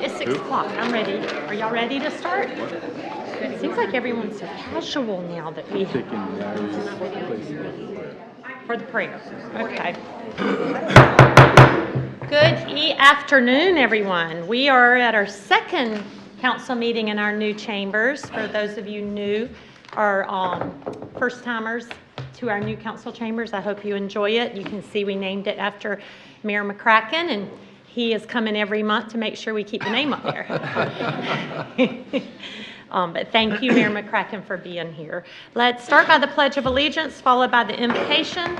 It's 6 o'clock. I'm ready. Are y'all ready to start? It seems like everyone's so casual now that we Taking Larry's place for the prayer. Okay. Good afternoon, everyone. We are at our second council meeting in our new chambers. For those of you new or first timers to our new council chambers, I hope you enjoy it. You can see we named it after Mayor McCracken, and he is coming every month to make sure we keep the name up there. But thank you, Mayor McCracken, for being here. Let's start by the Pledge of Allegiance, followed by the invocation.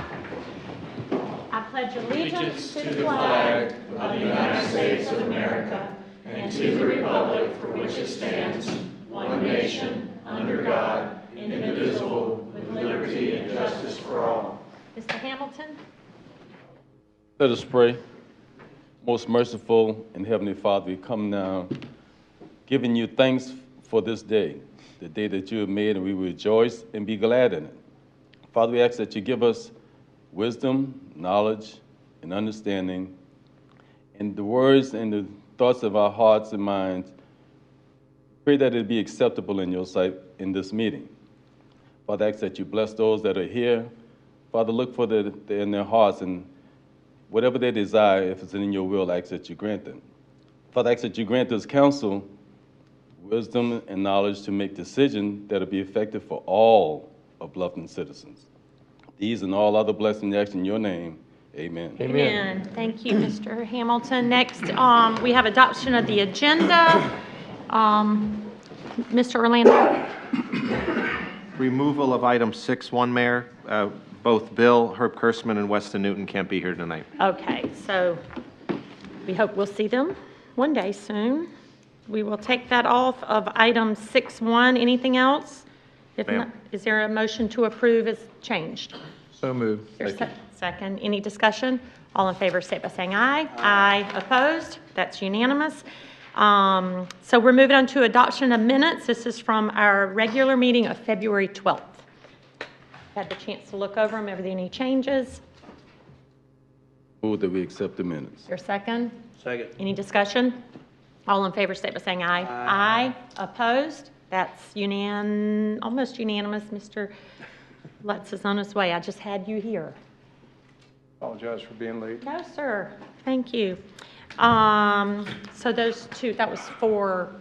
I pledge allegiance to the flag of the United States of America and to the republic for which it stands, one nation, under God, indivisible, with liberty and justice for all. Mr. Hamilton? Let us pray. Most merciful and Heavenly Father, we come now giving you thanks for this day, the day that you have made, and we rejoice and be glad in it. Father, we ask that you give us wisdom, knowledge, and understanding, and the words and the thoughts of our hearts and minds. Pray that it be acceptable in your sight in this meeting. Father, I ask that you bless those that are here. Father, look for in their hearts, and whatever they desire, if it's in your will, I ask that you grant them. Father, I ask that you grant this council wisdom and knowledge to make decisions that will be effective for all of Bluffton citizens. These and all other blessings ask in your name. Amen. Amen. Thank you, Mr. Hamilton. Next, we have adoption of the agenda. Mr. Orlando. Removal of item 6.1, Mayor. Both Bill, Herb Kurtzman, and Weston Newton can't be here tonight. Okay, so we hope we'll see them one day soon. We will take that off of item 6.1. Anything else? If not, is there a motion to approve as changed? So moved. Second. Any discussion? All in favor, state by saying aye. Aye. Opposed? That's unanimous. So we're moving on to adoption of minutes. This is from our regular meeting of February 12th. Had the chance to look over them. Are there any changes? Move that we accept the minutes. Your second? Second. Any discussion? All in favor, state by saying aye. Aye. Opposed? That's almost unanimous. Mr. Lutz is on his way. I just had you here. Apologize for being late. No, sir. Thank you. So those two, that was four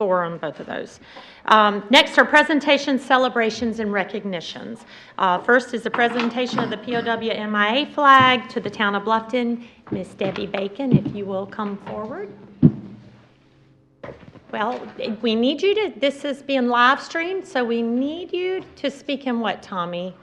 on both of those. Next are presentations, celebrations, and recognitions. First is the presentation of the POW MIA flag to the town of Bluffton. Miss Debbie Bacon, if you will come forward. Well, we need you to, this is being live streamed, so we need you to speak in what, Tommy?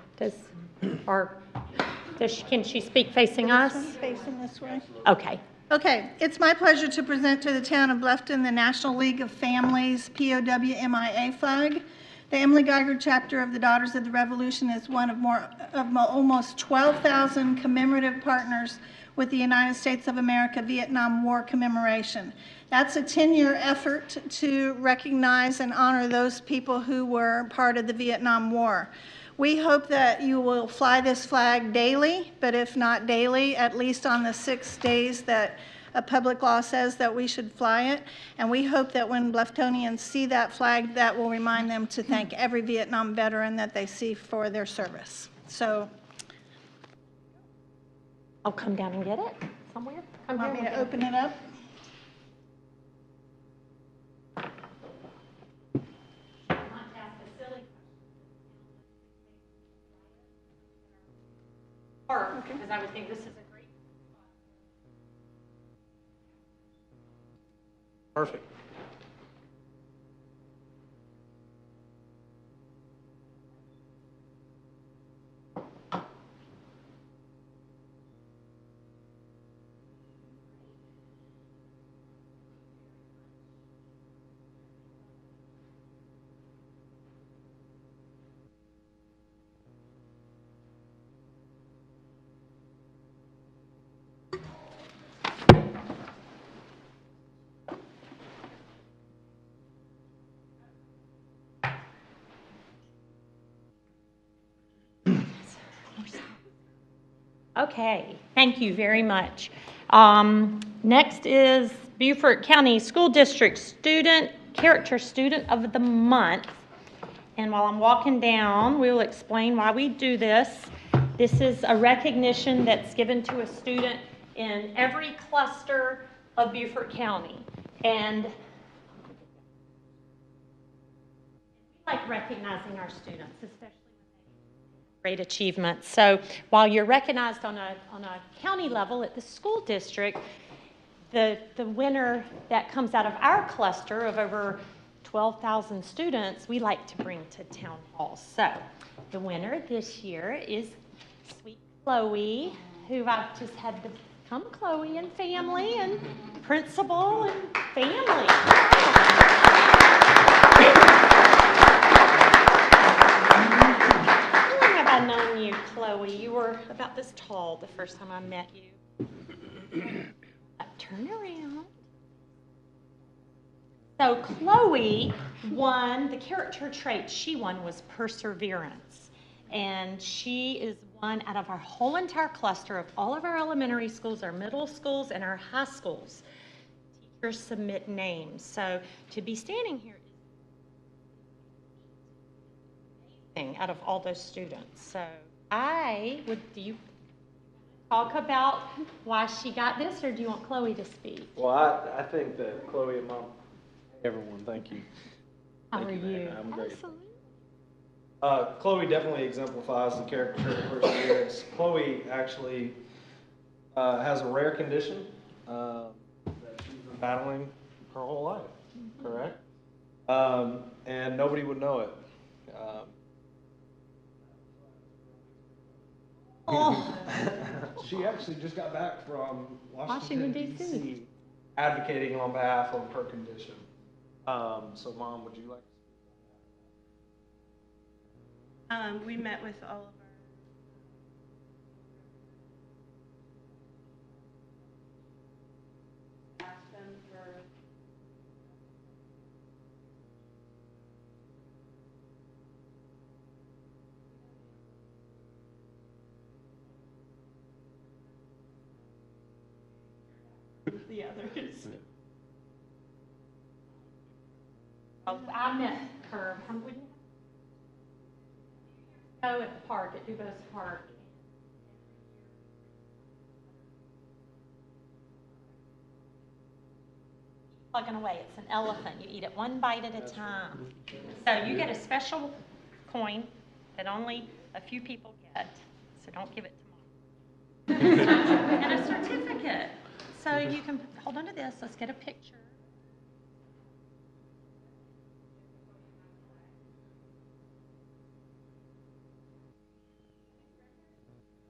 Can she speak facing us? Facing this way. Okay. Okay, it's my pleasure to present to the town of Bluffton the National League of Families POW MIA flag. The Emily Geiger chapter of the Daughters of the Revolution is one of almost 12,000 commemorative partners with the United States of America Vietnam War commemoration. That's a 10-year effort to recognize and honor those people who were part of the Vietnam War. We hope that you will fly this flag daily, but if not daily, at least on the 6 days that a public law says that we should fly it. And we hope that when Blufftonians see that flag, that will remind them to thank every Vietnam veteran that they see for their service. So, I'll come down and get it somewhere. want me to open it up? Because I would think this is a great Perfect. Okay, thank you very much. Next is Beaufort County School District Character Student of the Month. And while I'm walking down, we'll explain why we do this. This is a recognition that's given to a student in every cluster of Beaufort County. And we like recognizing our students, especially great achievements. So while you're recognized on a county level at the school district, the winner that comes out of our cluster of over 12,000 students, we like to bring to town hall. So the winner this year is sweet Chloe, who I've just had to come Chloe and family and principal and family. How long have I known you, Chloe? You were about this tall the first time I met you. Turn around. So Chloe won, the character trait she won was perseverance. And she is one out of our whole entire cluster of all of our elementary schools, our middle schools, and our high schools. Teachers submit names. So to be standing here is amazing out of all those students. So do you talk about why she got this, or do you want Chloe to speak? Well, I think that Chloe and Mom, everyone, thank you. How are you? I'm great. Absolutely. Chloe definitely exemplifies the character trait of perseverance. Chloe actually has a rare condition that she's been battling her whole life, correct? And nobody would know it. She actually just got back from Washington, D.C. advocating on behalf of her condition. So, Mom, would you like to We met with all of our asked them for the others. I met her. Go at the park at Dubose Park. Plugging away. It's an elephant. You eat it one bite at a time. So you get a special coin that only a few people get. So don't give it to Mom. And a certificate. So you can hold on to this. Let's get a picture.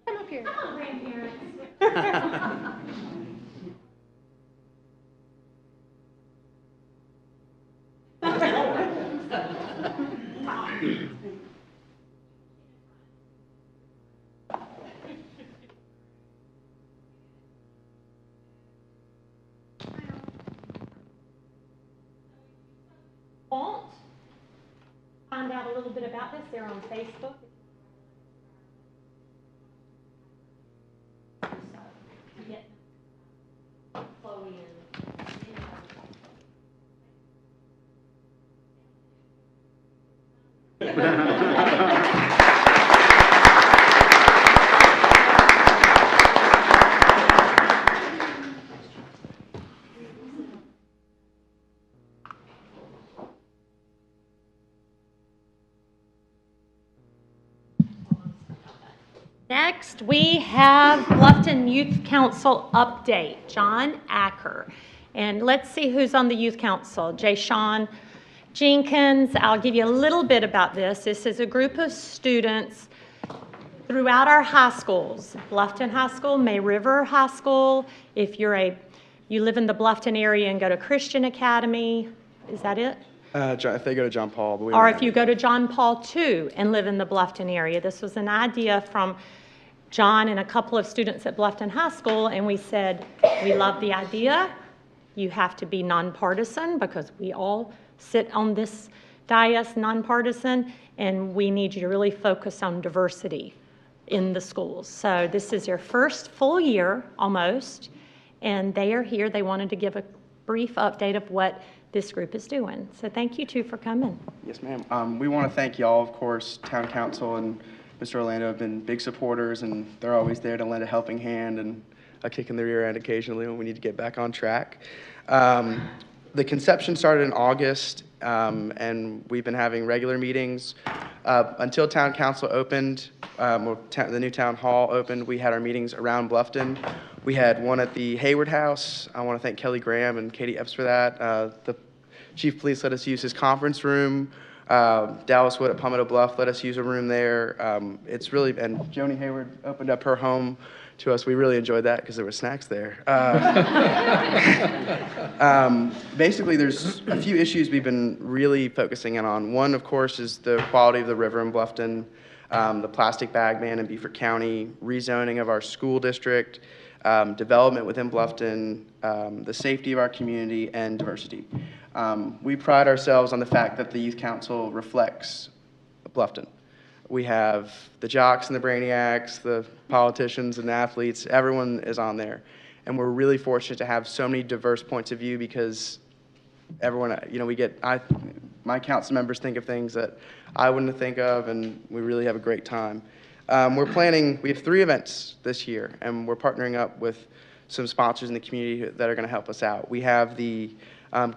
Come up here. Come on, grandparents. Want find out a little bit about this? They're on Facebook. Chloe Next, we have Bluffton Youth Council update, John Acker. And let's see who's on the Youth Council. Jay Sean Jenkins. I'll give you a little bit about this. This is a group of students throughout our high schools. Bluffton High School, May River High School. If you live in the Bluffton area and go to Christian Academy, is that it? If they go to John Paul. But Or if you go to John Paul II and live in the Bluffton area. This was an idea from John and a couple of students at Bluffton High School, and we said, we love the idea. You have to be nonpartisan because we all sit on this dais nonpartisan, and we need you to really focus on diversity in the schools. So this is their first full year, almost, and they are here. They wanted to give a brief update of what this group is doing. So thank you two for coming. Yes, ma'am. We want to thank y'all, of course. Town Council and Mr. Orlando have been big supporters, and they're always there to lend a helping hand and a kick in the rear end occasionally when we need to get back on track. The conception started in August, and we've been having regular meetings. Until Town Council opened, the new Town Hall opened, we had our meetings around Bluffton. We had one at the Heywood House. I want to thank Kelly Graham and Katie Epps for that. The Chief of Police let us use his conference room. Dallas Wood at Palmetto Bluff let us use a room there. And Joni Hayward opened up her home to us. We really enjoyed that because there were snacks there. Basically, there's a few issues we've been really focusing in on. One, of course, is the quality of the river in Bluffton, the plastic bag ban in Beaufort County, rezoning of our school district, development within Bluffton, the safety of our community, and diversity. We pride ourselves on the fact that the Youth Council reflects Bluffton. We have the jocks and the brainiacs, the politicians and the athletes, everyone is on there. And we're really fortunate to have so many diverse points of view because everyone, my council members think of things that I wouldn't think of, and we really have a great time. We have 3 events this year, and we're partnering up with some sponsors in the community that are going to help us out. We have the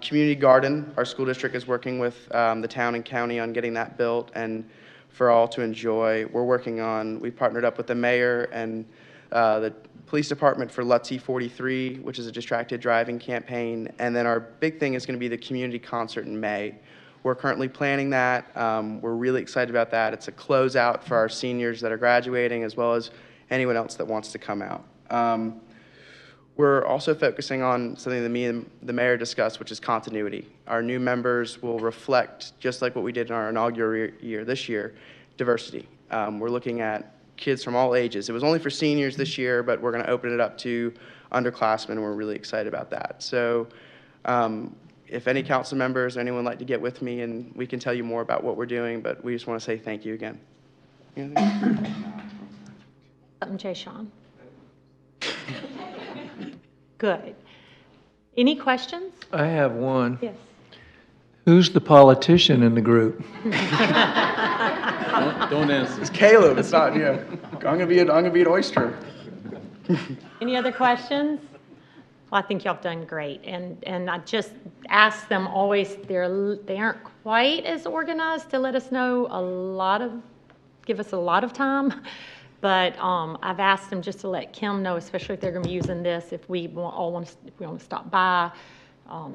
community garden. Our school district is working with the town and county on getting that built and for all to enjoy. We partnered up with the mayor and the police department for LUTZ 43, which is a distracted driving campaign. And then our big thing is going to be the community concert in May. We're currently planning that. We're really excited about that. It's a closeout for our seniors that are graduating as well as anyone else that wants to come out. We're also focusing on something that me and the mayor discussed, which is continuity. Our new members will reflect, just like what we did in our inaugural year this year, diversity. We're looking at kids from all ages. It was only for seniors this year, but we're going to open it up to underclassmen, and we're really excited about that. So if any council members or anyone would like to get with me, and we can tell you more about what we're doing, but we just want to say thank you again. Something, Jay Sean. Good. Any questions? I have one. Yes. Who's the politician in the group? Don't answer. It's Caleb. It's not, yeah. I'm gonna be an oyster. Any other questions? Well, I think y'all have done great, and I just ask them always. They aren't quite as organized to let us know give us a lot of time. But I've asked them just to let Kim know, especially if they're going to be using this, if we want to stop by,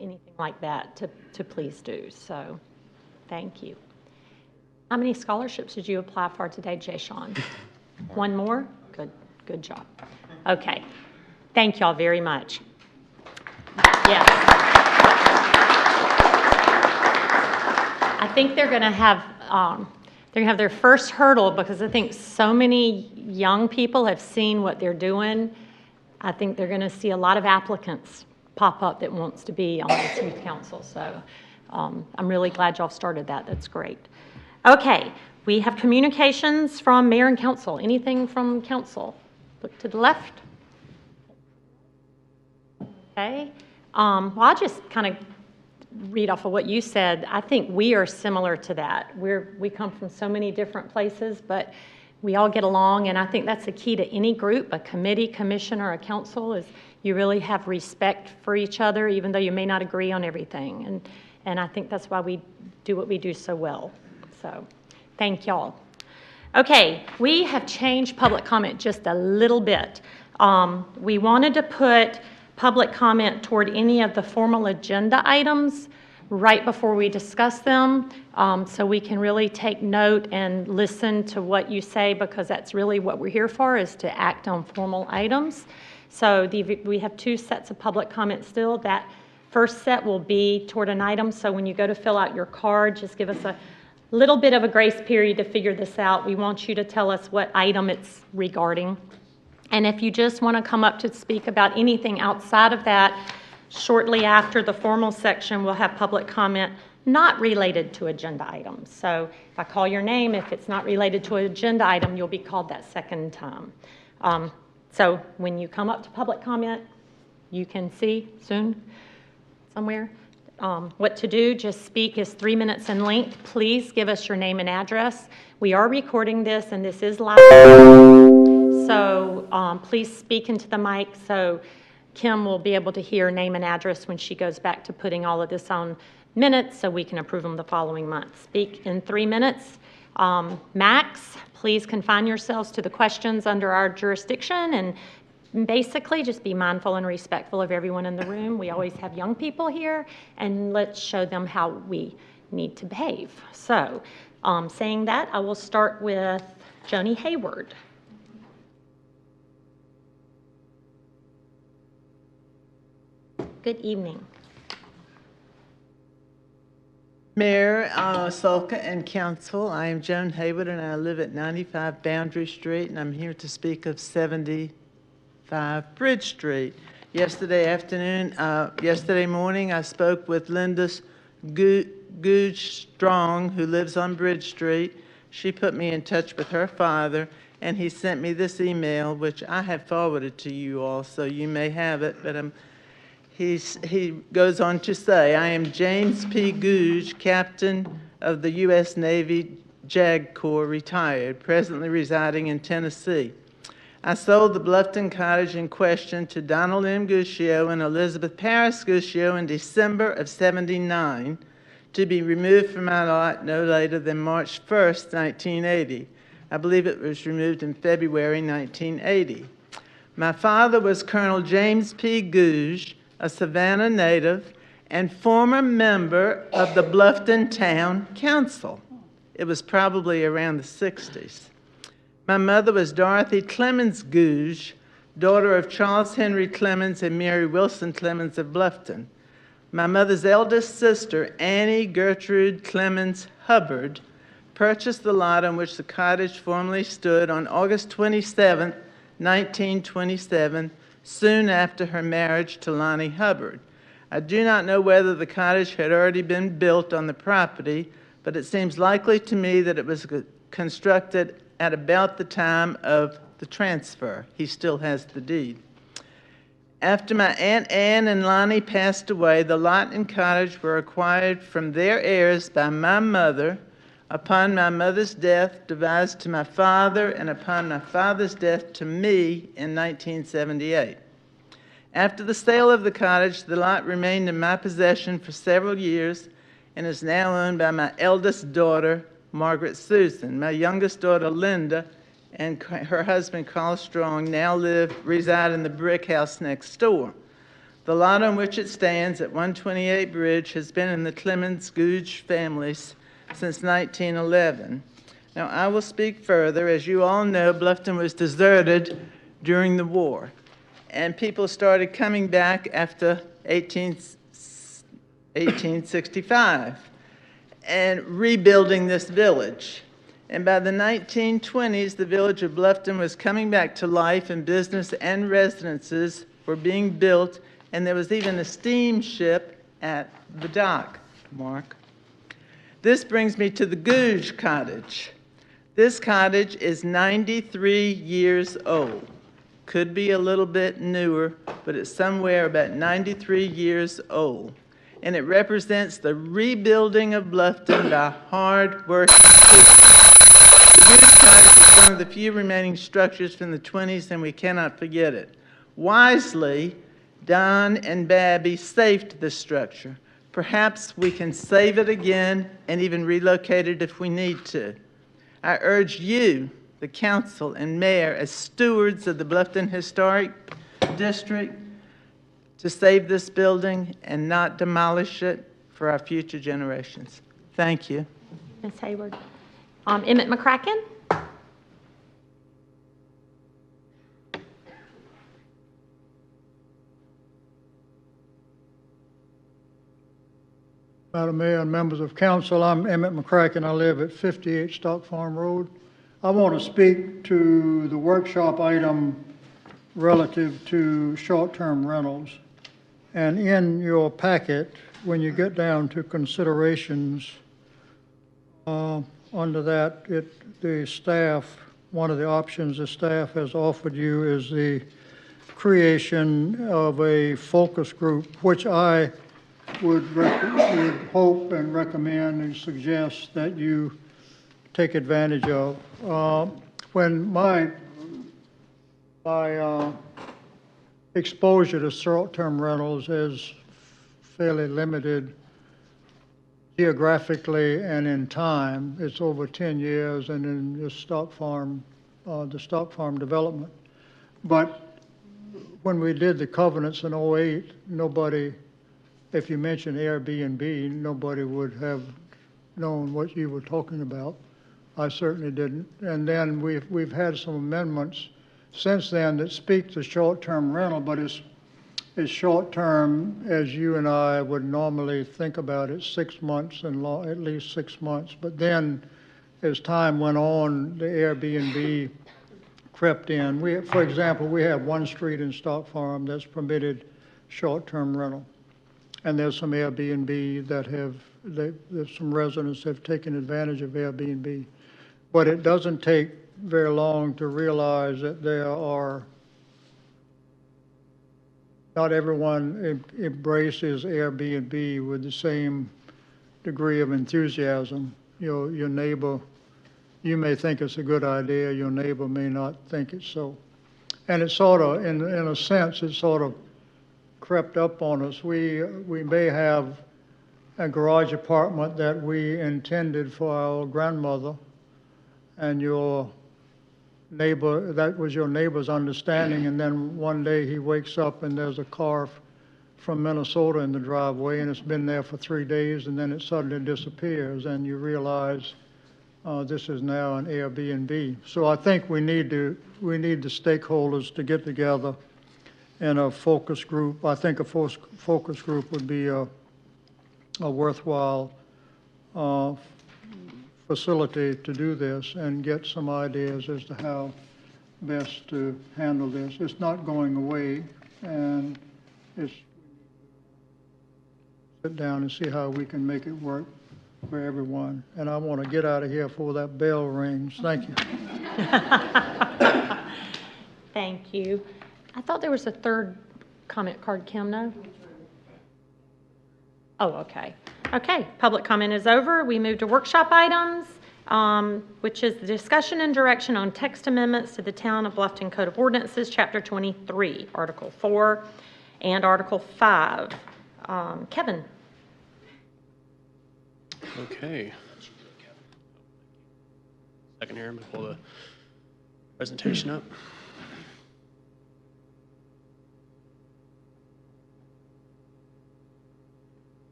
anything like that, to please do. So, thank you. How many scholarships did you apply for today, Jay Sean? One more? Good job. Okay. Thank y'all very much. Yes. I think they're going to have. They're going to have their first hurdle because I think so many young people have seen what they're doing. I think they're going to see a lot of applicants pop up that wants to be on this youth council. So I'm really glad y'all started that. That's great. Okay, we have communications from mayor and council. Anything from council? Look to the left. Okay. Well, I'll just kind of read off of what you said. I think we are similar to that. We come from so many different places, but we all get along, and I think that's the key to any group, a committee, commission, or a council, is you really have respect for each other, even though you may not agree on everything. And I think that's why we do what we do so well. So thank y'all. Okay, we have changed public comment just a little bit. We wanted to put public comment toward any of the formal agenda items right before we discuss them, so we can really take note and listen to what you say, because that's really what we're here for, is to act on formal items. So we have 2 sets of public comment still. That first set will be toward an item, so when you go to fill out your card, just give us a little bit of a grace period to figure this out. We want you to tell us what item it's regarding. And if you just want to come up to speak about anything outside of that, shortly after the formal section, we'll have public comment not related to agenda items. So if I call your name, if it's not related to an agenda item, you'll be called that second time. So when you come up to public comment, you can see soon, somewhere. What to do, just speak is 3 minutes in length. Please give us your name and address. We are recording this, and this is live. So please speak into the mic so Kim will be able to hear name and address when she goes back to putting all of this on minutes so we can approve them the following month. Speak in 3 minutes. Max, please confine yourselves to the questions under our jurisdiction and basically just be mindful and respectful of everyone in the room. We always have young people here, and let's show them how we need to behave. So saying that, I will start with Joni Heywood. Good evening. Mayor, Solka, and Council, I am Joan Heywood, and I live at 95 Boundary Street, and I'm here to speak of 75 Bridge Street. Yesterday morning, I spoke with Linda Googe Strong, who lives on Bridge Street. She put me in touch with her father, and he sent me this email, which I have forwarded to you all, so you may have it, but he goes on to say, I am James P. Googe, Captain of the U.S. Navy JAG Corps, retired, presently residing in Tennessee. I sold the Bluffton cottage in question to Donald M. Guccio and Elizabeth Paris Guccio in December of '79 to be removed from my lot no later than March 1st, 1980. I believe it was removed in February 1980. My father was Colonel James P. Googe, a Savannah native, and former member of the Bluffton Town Council. It was probably around the 60s. My mother was Dorothy Clemens Googe, daughter of Charles Henry Clemens and Mary Wilson Clemens of Bluffton. My mother's eldest sister, Annie Gertrude Clemens Hubbard, purchased the lot on which the cottage formerly stood on August 27, 1927, soon after her marriage to Lonnie Hubbard. I do not know whether the cottage had already been built on the property, but it seems likely to me that it was constructed at about the time of the transfer. He still has the deed. After my Aunt Anne and Lonnie passed away, the lot and cottage were acquired from their heirs by my mother. Upon my mother's death, devised to my father, and upon my father's death to me in 1978. After the sale of the cottage, the lot remained in my possession for several years and is now owned by my eldest daughter, Margaret Susan. My youngest daughter, Linda, and her husband, Carl Strong, now reside in the brick house next door. The lot on which it stands at 128 Bridge has been in the Clemens Googe families since 1911. Now, I will speak further. As you all know, Bluffton was deserted during the war, and people started coming back after 1865 and rebuilding this village. And by the 1920s, the village of Bluffton was coming back to life, and business and residences were being built, and there was even a steamship at the dock, Mark. This brings me to the Googe cottage. This cottage is 93 years old. Could be a little bit newer, but it's somewhere about 93 years old. And it represents the rebuilding of Bluffton by hard-working people. The Googe cottage is one of the few remaining structures from the 20s, and we cannot forget it. Wisely, Don and Babby saved this structure. Perhaps we can save it again and even relocate it if we need to. I urge you, the council and mayor, as stewards of the Bluffton Historic District, to save this building and not demolish it for our future generations. Thank you. Ms. Hayward. Emmett McCracken. Madam Mayor and members of council, I'm Emmett McCracken. I live at 58 Stock Farm Road. I want to speak to the workshop item relative to short-term rentals. And in your packet, when you get down to considerations, under that, the staff, one of the options the staff has offered you is the creation of a focus group, which I would hope and recommend and suggest that you take advantage of. When my exposure to short-term rentals is fairly limited geographically and in time. It's over 10 years and in the stock farm development. But when we did the covenants in '08, nobody, if you mentioned Airbnb, nobody would have known what you were talking about. I certainly didn't. And then we've had some amendments since then that speak to short-term rental, but it's as short-term as you and I would normally think about it, 6 months and at least 6 months. But then as time went on, the Airbnb crept in. For example, we have one street in Stock Farm that's permitted short-term rental. And there's some Airbnb there's some residents that have taken advantage of Airbnb. But it doesn't take very long to realize that not everyone embraces Airbnb with the same degree of enthusiasm. Your neighbor, you may think it's a good idea, your neighbor may not think it's so. And it's sort of, in a sense, it's sort of crept up on us. We may have a garage apartment that we intended for our grandmother, and your neighbor, that was your neighbor's understanding, and then one day he wakes up and there's a car from Minnesota in the driveway, and it's been there for 3 days, and then it suddenly disappears, and you realize this is now an Airbnb. So I think we need the stakeholders to get together in a focus group. I think a focus group would be a worthwhile facility to do this and get some ideas as to how best to handle this. It's not going away, and it's sit down and see how we can make it work for everyone. And I want to get out of here before that bell rings. Thank you. Thank you. I thought there was a third comment card, Kim, no? Oh, okay. Okay, public comment is over. We move to workshop items, which is the discussion and direction on text amendments to the Town of Bluffton Code of Ordinances, Chapter 23, Article 4, and Article 5. Kevin. Okay. Second here, I'm going to pull the presentation up.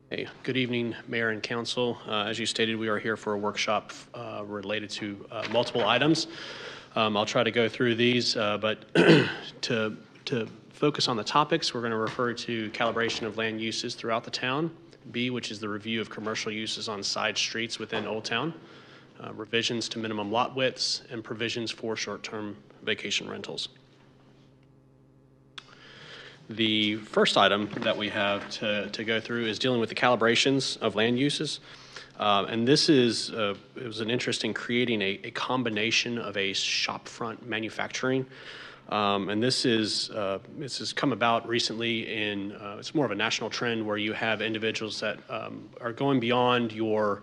Hey, good evening, Mayor and Council. As you stated, we are here for a workshop related to multiple items. I'll try to go through these, but to focus on the topics, we're going to refer to calibration of land uses throughout the town. B, which is the review of commercial uses on side streets within Old Town. Revisions to minimum lot widths and provisions for short-term vacation rentals. The first item that we have to go through is dealing with the calibrations of land uses. And this is, it was an interest in creating a combination of a shopfront manufacturing. And this has come about recently in, it's more of a national trend where you have individuals that are going beyond your,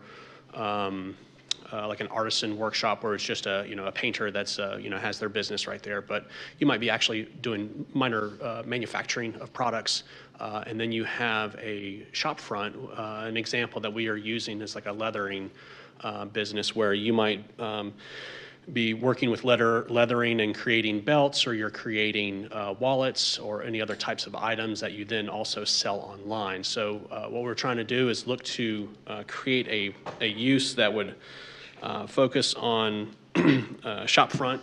like an artisan workshop where it's just a painter that's has their business right there, but you might be actually doing minor manufacturing of products, and then you have a shop front. An example that we are using is like a leathering business where you might be working with leathering and creating belts, or you're creating wallets or any other types of items that you then also sell online. So what we're trying to do is look to create a use that would focus on shop front,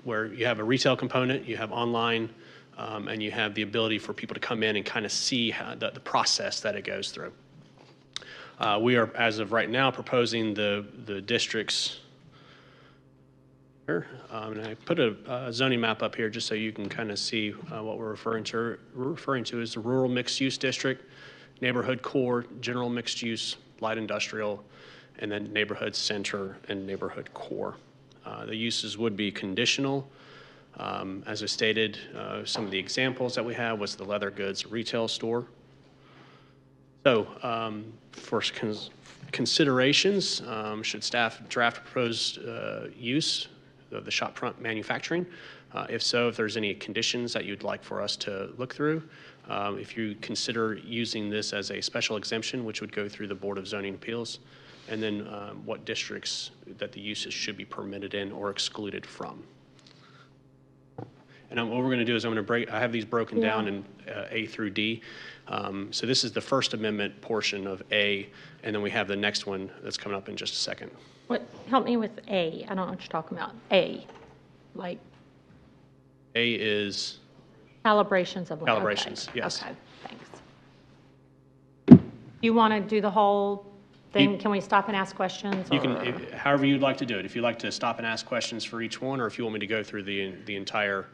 where you have a retail component, you have online, and you have the ability for people to come in and kind of see how the process that it goes through. We are, as of right now, proposing the districts here. And I put a zoning map up here just so you can kind of see what we're referring to. We're referring to as the rural mixed use district, neighborhood core, general mixed use, light industrial, and then neighborhood center and neighborhood core. The uses would be conditional, As I stated, some of the examples that we have was the leather goods retail store. So for considerations, should staff draft proposed use of the shopfront manufacturing? If so, if there's any conditions that you'd like for us to look through, if you consider using this as a special exemption, which would go through the Board of Zoning Appeals, and then what districts that the uses should be permitted in or excluded from. And what we're going to do is I have these broken down in A through D. So this is the First Amendment portion of A, and then we have the next one that's coming up in just a second. Help me with A. I don't know what you're talking about. A, like A is calibrations of. calibrations, Okay. yes. Okay, thanks. You want to do the whole thing? Can we stop and ask questions? You can, however you'd like to do it. If you'd like to stop and ask questions for each one, or if you want me to go through the entire.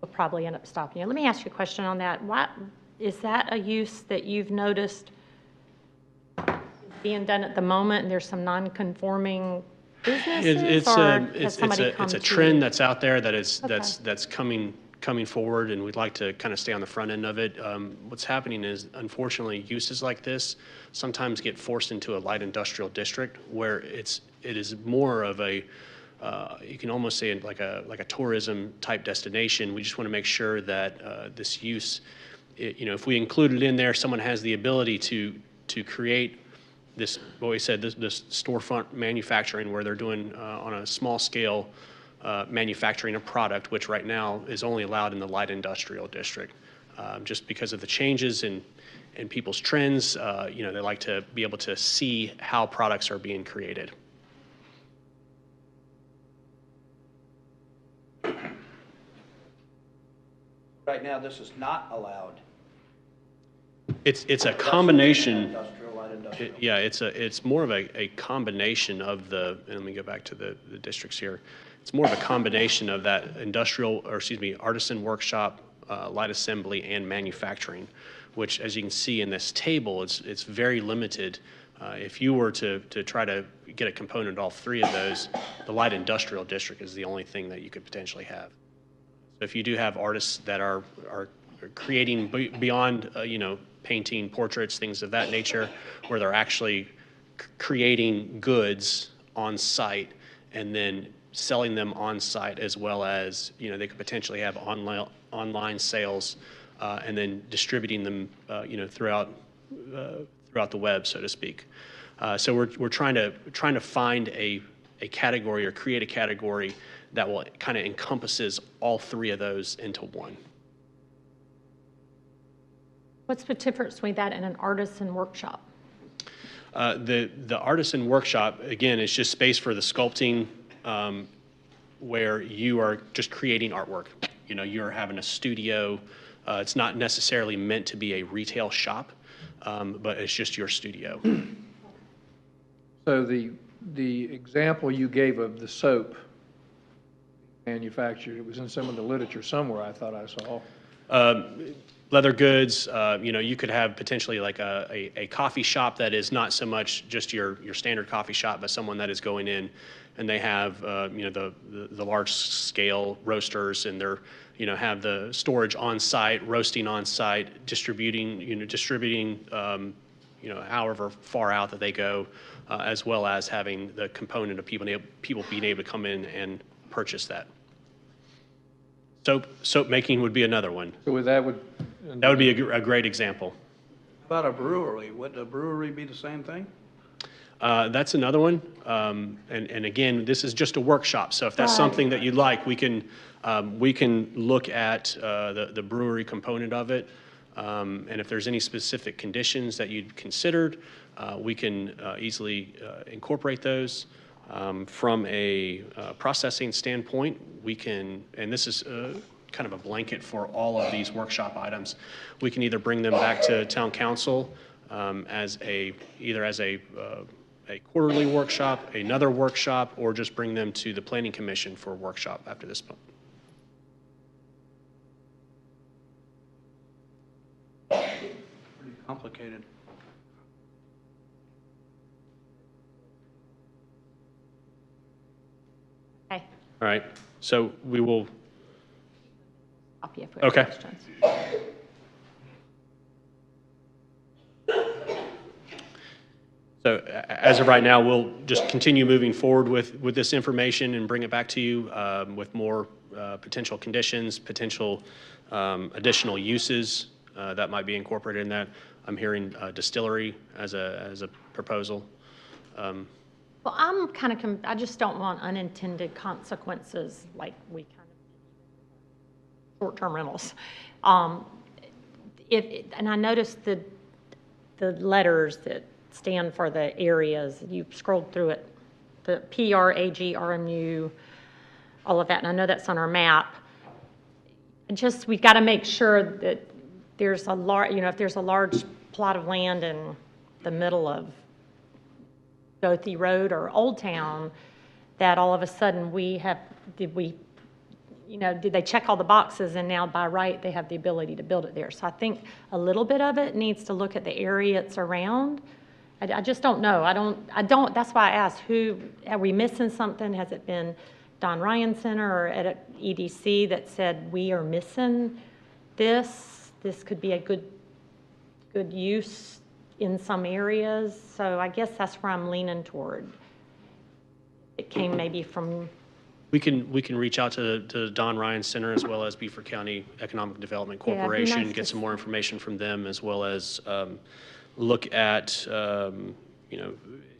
We'll probably end up stopping you. Let me ask you a question on that. What is that a use that you've noticed being done at the moment, and there's some non-conforming businesses? It's a trend that's out there that is that's coming forward, and we'd like to kind of stay on the front end of it. What's happening is, unfortunately, uses like this sometimes get forced into a light industrial district where it is more of a you can almost say it like a tourism type destination. We just want to make sure that this use, if we include it in there, someone has the ability to create this, what we said, this storefront manufacturing, where they're doing on a small scale manufacturing a product, which right now is only allowed in the light industrial district, just because of the changes in people's trends. They like to be able to see how products are being created. Right now, this is not allowed. It's a combination. Industrial, light industrial. It's more of a combination of the, and let me go back to the districts here. It's more of a combination of that artisan workshop, light assembly, and manufacturing, which, as you can see in this table, it's very limited. If you were to try to get a component of all three of those, the light industrial district is the only thing that you could potentially have. So if you do have artists that are creating beyond, painting, portraits, things of that nature, where they're actually creating goods on site and then selling them on site, as well as, they could potentially have online sales and then distributing them, throughout the web, so to speak. So we're trying to find a category, or create a category that will kind of encompasses all three of those into one. What's the difference between that and an artisan workshop? The artisan workshop, again, is just space for the sculpting, where you are just creating artwork. You're having a studio. It's not necessarily meant to be a retail shop, but it's just your studio. So the example you gave of the soap manufactured, it was in some of the literature somewhere, I thought I saw. Leather goods, you could have potentially like a coffee shop that is not so much just your standard coffee shop, but someone that is going in and they have, the large scale roasters, and they're, have the storage on site, roasting on site, distributing, however far out that they go, as well as having the component of people being able to come in and purchase that. Soap making would be another one. So that would be a great example. About a brewery, would a brewery be the same thing? That's another one. And again, this is just a workshop. So if that's something that you'd like, we can look at the brewery component of it. And if there's any specific conditions that you'd considered, we can easily incorporate those. From a processing standpoint, we can, and this is kind of a blanket for all of these workshop items, we can either bring them back to town council either as a quarterly workshop, another workshop, or just bring them to the planning commission for a workshop after this point. Pretty complicated. Okay. All right, so we will, Stop you if we have Okay. questions. so as of right now, we'll just continue moving forward with this information and bring it back to you with more potential conditions, potential additional uses that might be incorporated in that. I'm hearing distillery as a proposal. Well, I'm kind of, I just don't want unintended consequences like we kind of, short-term rentals. And I noticed the letters that stand for the areas, you scrolled through it, the PRAG, RMU, all of that, and I know that's on our map. We've got to make sure that there's a large, if there's a large plot of land in the middle of Goethe Road or Old Town, that all of a sudden did they check all the boxes and now by right they have the ability to build it there. So I think a little bit of it needs to look at the area it's around. I just don't know. That's why I asked, are we missing something? Has it been Don Ryan Center or at EDC that said we are missing this? This could be a good use in some areas. So I guess that's where I'm leaning toward. It came maybe from. We can reach out to the Don Ryan Center as well as Beaufort County Economic Development Yeah, it'd be Corporation, nice get to some more information from them, as well as look at, as you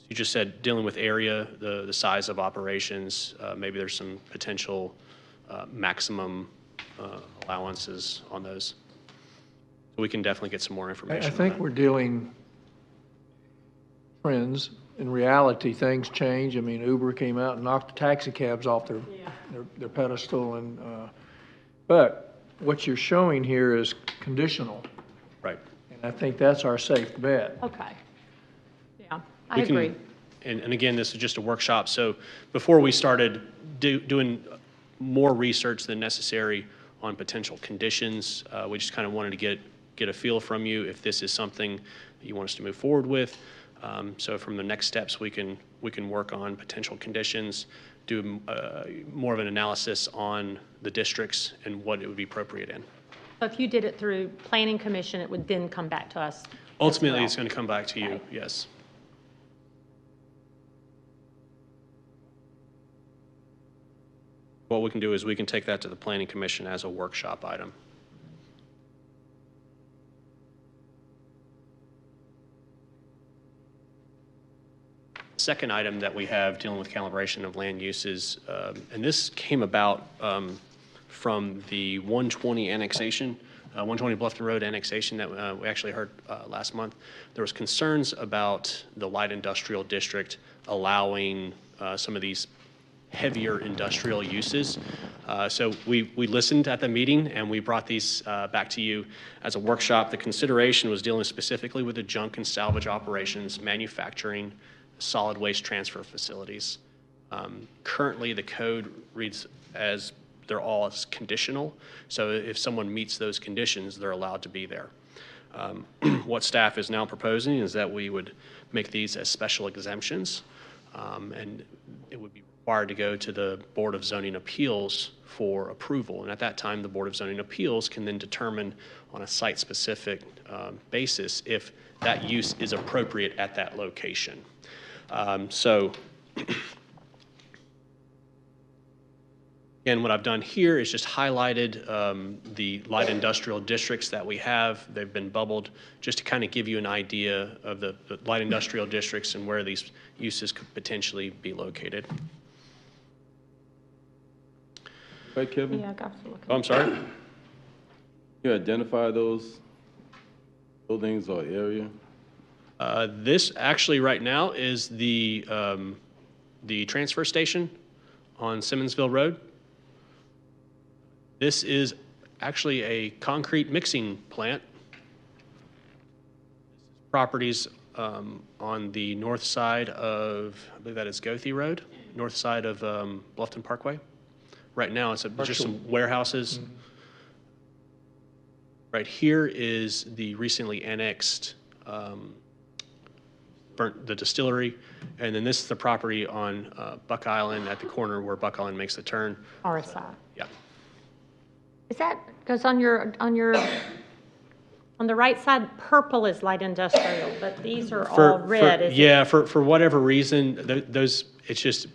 just said, dealing with area, the size of operations. Maybe there's some potential maximum allowances on those. So we can definitely get some more information. I think we're dealing trends. In reality, things change. I mean, Uber came out and knocked the taxi cabs off their pedestal, and but what you're showing here is conditional, Right. and I think that's our safe bet. Okay. Yeah, I agree. And again, this is just a workshop, so before we started doing more research than necessary on potential conditions, we just kind of wanted to get a feel from you if this is something that you want us to move forward with. So from the next steps, we can work on potential conditions, do more of an analysis on the districts and what it would be appropriate in. So if you did it through Planning Commission, it would then come back to us. Ultimately, well. it's going to come back to you, Okay. yes. What we can do is we can take that to the Planning Commission as a workshop item. Second item that we have dealing with calibration of land uses, and this came about from the 120 annexation, 120 Bluffton Road annexation that we actually heard last month. There was concerns about the light industrial district allowing some of these heavier industrial uses. So we listened at the meeting and we brought these back to you as a workshop. The consideration was dealing specifically with the junk and salvage operations, manufacturing, solid waste transfer facilities. Currently, the code reads as they're all as conditional. So if someone meets those conditions, they're allowed to be there. What staff is now proposing is that we would make these as special exemptions, and it would be required to go to the Board of Zoning Appeals for approval. And at that time, the Board of Zoning Appeals can then determine on a site-specific basis if that use is appropriate at that location. So again, what I've done here is just highlighted the light industrial districts that we have. They've been bubbled just to kind of give you an idea of the light industrial districts and where these uses could potentially be located. Right, Kevin? Yeah, I got to look. Oh, I'm sorry? You identify those buildings or area? This actually right now is the transfer station on Simmonsville Road. This is actually a concrete mixing plant. Properties on the north side of, I believe that is Goethe Road, north side of Bluffton Parkway. Right now, it's just some warehouses. Mm-hmm. Right here is the recently annexed burnt the distillery, and then this is the property on Buck Island at the corner where Buck Island makes the turn. RSI. Yeah. Is that, because on the right side, purple is light industrial, but these are all red. Is it- Yeah, for whatever reason, those, it's just,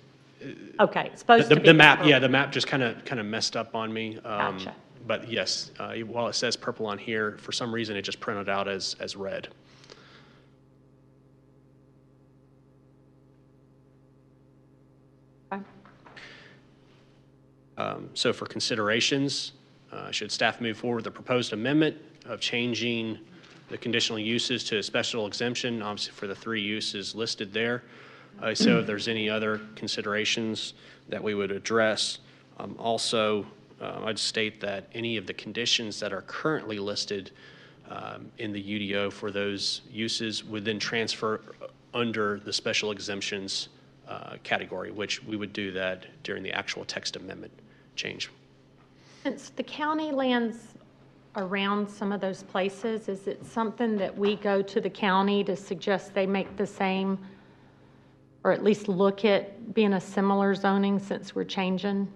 Okay, it's supposed to be. the map, purple. yeah, the map just kind of messed up on me. Gotcha. But yes, while it says purple on here, for some reason, it just printed out as red. Okay. So for considerations, should staff move forward with the proposed amendment of changing the conditional uses to a special exemption, obviously for the 3 uses listed there? So if there's any other considerations that we would address. Also, I'd state that any of the conditions that are currently listed in the UDO for those uses would then transfer under the special exemptions category, which we would do that during the actual text amendment change. Since the county lands around some of those places, is it something that we go to the county to suggest they make the same, or at least look at being a similar zoning since we're changing,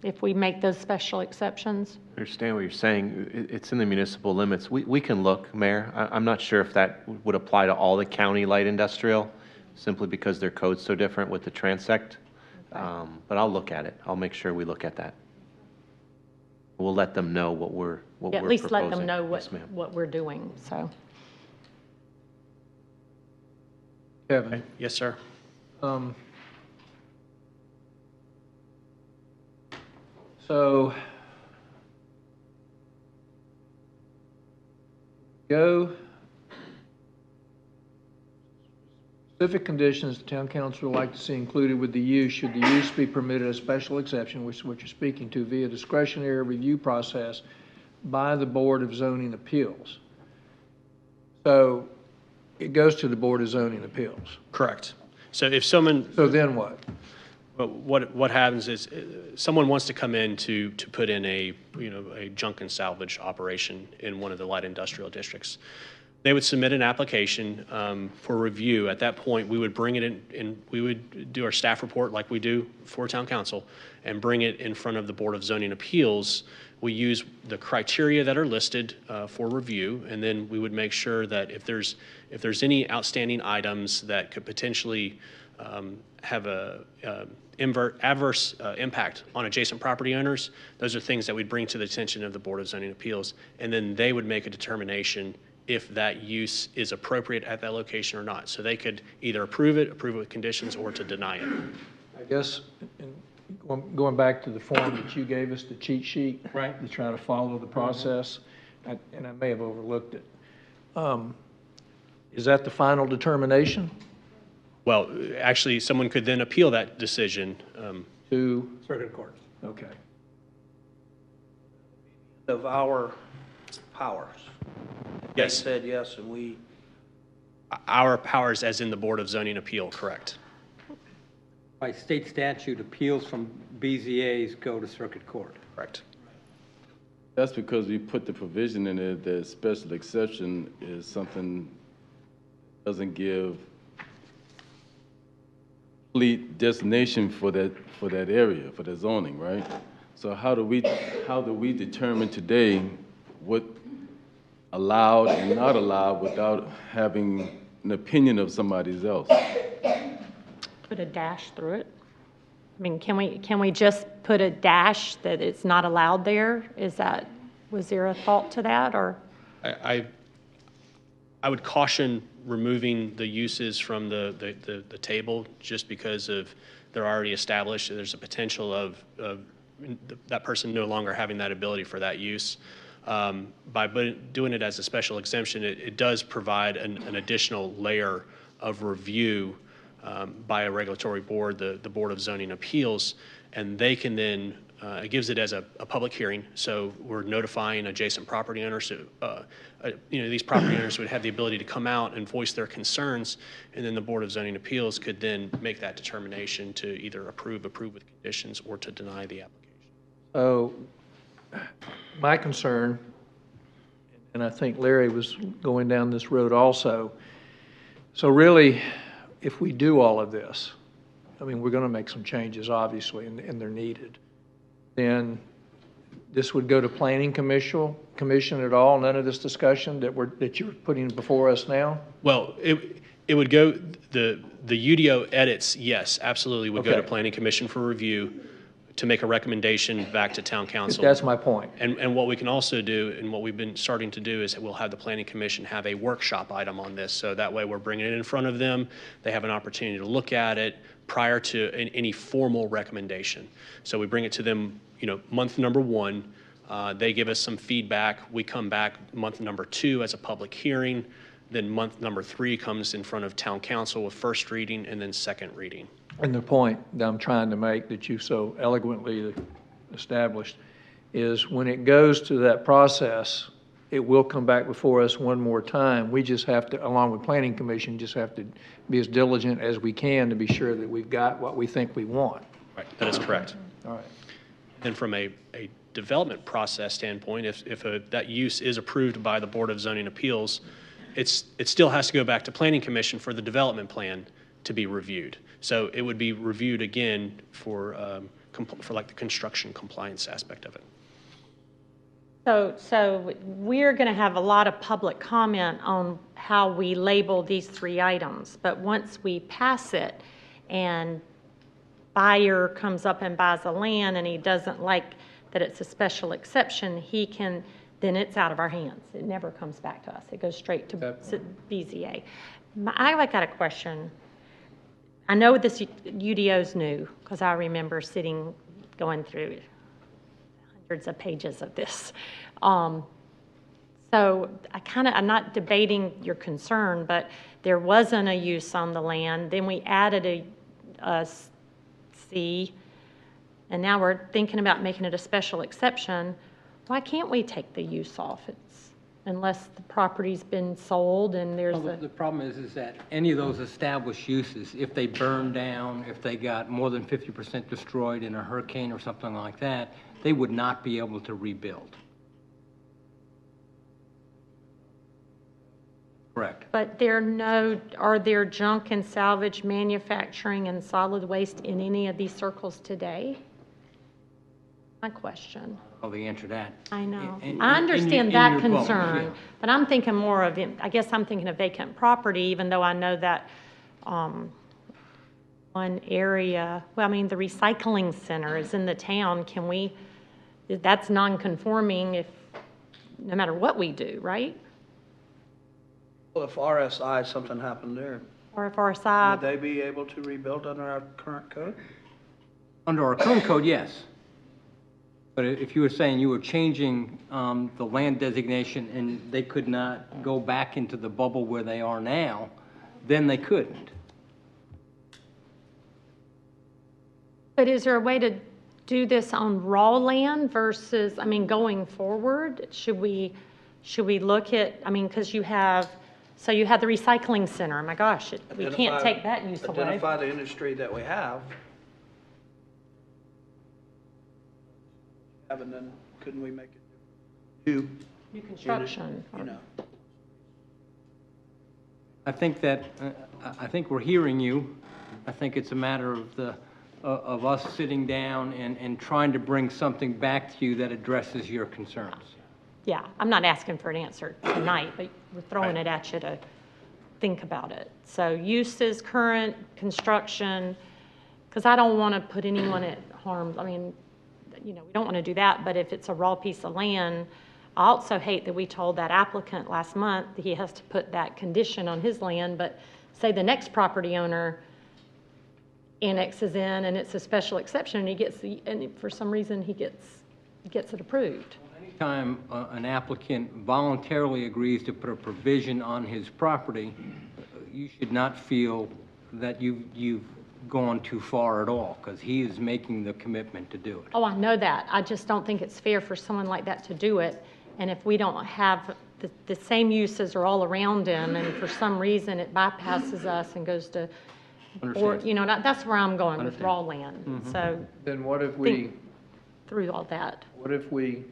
if we make those special exceptions? I understand what you're saying. It's in the municipal limits. We can look, Mayor. I'm not sure if that would apply to all the county light industrial, simply because their code's so different with the transect. But I'll look at it. I'll make sure we look at that. We'll let them know what we're proposing. At least let them know Yes, ma'am. what we're doing, so. Kevin? Yes, sir. So, go, specific conditions the town council would like to see included with the use, should the use be permitted as special exception, which is what you're speaking to, via discretionary review process by the Board of Zoning Appeals. So, it goes to the Board of Zoning Appeals. Correct. So if someone, So then what? but what happens is someone wants to come in to put in a junk and salvage operation in one of the light industrial districts. They would submit an application for review. At that point, we would bring it in, and we would do our staff report like we do for town council and bring it in front of the Board of Zoning Appeals. We use the criteria that are listed for review, and then we would make sure that if there's any outstanding items that could potentially have a adverse impact on adjacent property owners, those are things that we'd bring to the attention of the Board of Zoning Appeals, and then they would make a determination if that use is appropriate at that location or not. So they could either approve it with conditions, or to deny it. I guess, going back to the form that you gave us, the cheat sheet. Right. To try to follow the process, and I may have overlooked it. Is that the final determination? Well, actually, someone could then appeal that decision. To, Circuit court. okay. Of our powers. Yes. They said yes, and we, Our powers as in the Board of Zoning Appeal, correct? By state statute, appeals from BZAs go to circuit court. Correct. That's because we put the provision in it that special exception is something that doesn't give complete destination for that area, for the zoning, right? So how do we determine today what allowed and not allowed without having an opinion of somebody else? Put a dash through it? I mean, can we just put a dash that it's not allowed there? Was there a thought to that, or? I would caution removing the uses from the table just because of they're already established. There's a potential of that person no longer having that ability for that use. By doing it as a special exemption, it does provide an additional layer of review by a regulatory board, the Board of Zoning Appeals, and they can then, it gives it as a public hearing, so we're notifying adjacent property owners. So, these property owners would have the ability to come out and voice their concerns, and then the Board of Zoning Appeals could then make that determination to either approve with conditions, or to deny the application. So, my concern, and I think Larry was going down this road also, so really, if we do all of this, I mean, we're going to make some changes, obviously, and they're needed, then this would go to planning commission at all? None of this discussion that you're putting before us now? Well, it would go, the UDO edits, yes, absolutely, would go to Okay. planning commission for review to make a recommendation back to town council. That's my point. And what we can also do, and what we've been starting to do, is we'll have the planning commission have a workshop item on this. So that way we're bringing it in front of them. They have an opportunity to look at it prior to any formal recommendation. So we bring it to them, month number 1. They give us some feedback. We come back month number 2 as a public hearing. Then month number 3 comes in front of town council with first reading and then second reading. And the point that I'm trying to make, that you so eloquently established, is when it goes to that process, it will come back before us one more time. We just have to, along with Planning Commission, just have to be as diligent as we can to be sure that we've got what we think we want. Right, that is correct. All right. And from a development process standpoint, if that use is approved by the Board of Zoning Appeals, it still has to go back to Planning Commission for the development plan to be reviewed. So it would be reviewed again for like the construction compliance aspect of it. So we're going to have a lot of public comment on how we label these 3 items. But once we pass it and buyer comes up and buys the land and he doesn't like that it's a special exception, then it's out of our hands. It never comes back to us. It goes straight to BZA. I've got a question. I know this UDO's new, because I remember going through hundreds of pages of this. So I'm not debating your concern, but there wasn't a use on the land. Then we added a C, and now we're thinking about making it a special exception. Why can't we take the use off? Unless the property's been sold and there's The problem is that any of those established uses, if they burn down, if they got more than 50% destroyed in a hurricane or something like that, they would not be able to rebuild. Correct. But are there junk and salvage manufacturing and solid waste in any of these circles today? My question. Oh, the answer to that. I know. In- I in understand your- in that your vote, concern, yeah. but I'm thinking more of, I guess I'm thinking of vacant property, even though I know that one area, the recycling center is in the town. That's non-conforming no matter what we do, right? Well, if RSI, something happened there, Or if RSI, would they be able to rebuild under our current code? Under our current code, yes. But if you were saying you were changing the land designation and they could not go back into the bubble where they are now, then they couldn't. but is there a way to do this on raw land versus, going forward? Should we look at, because you have the recycling center. Oh my gosh, we can't take that use away. Identify the industry that we have. And then couldn't we make it New construction. I think we're hearing you. I think it's a matter of us sitting down and trying to bring something back to you that addresses your concerns. Yeah, I'm not asking for an answer tonight, but we're throwing it at you to think about it. So uses, current, construction, because I don't want to put anyone at harm. We don't want to do that, but if it's a raw piece of land, I also hate that we told that applicant last month that he has to put that condition on his land, but say the next property owner annexes in and it's a special exception and for some reason he gets it approved. Anytime an applicant voluntarily agrees to put a provision on his property, you should not feel that you've gone too far at all, because he is making the commitment to do it. Oh, I know that. I just don't think it's fair for someone like that to do it. And if we don't have the same uses are all around him, and for some reason it bypasses us and goes to, that's where I'm going with raw land. Mm-hmm. So Then what if think through all that. what if you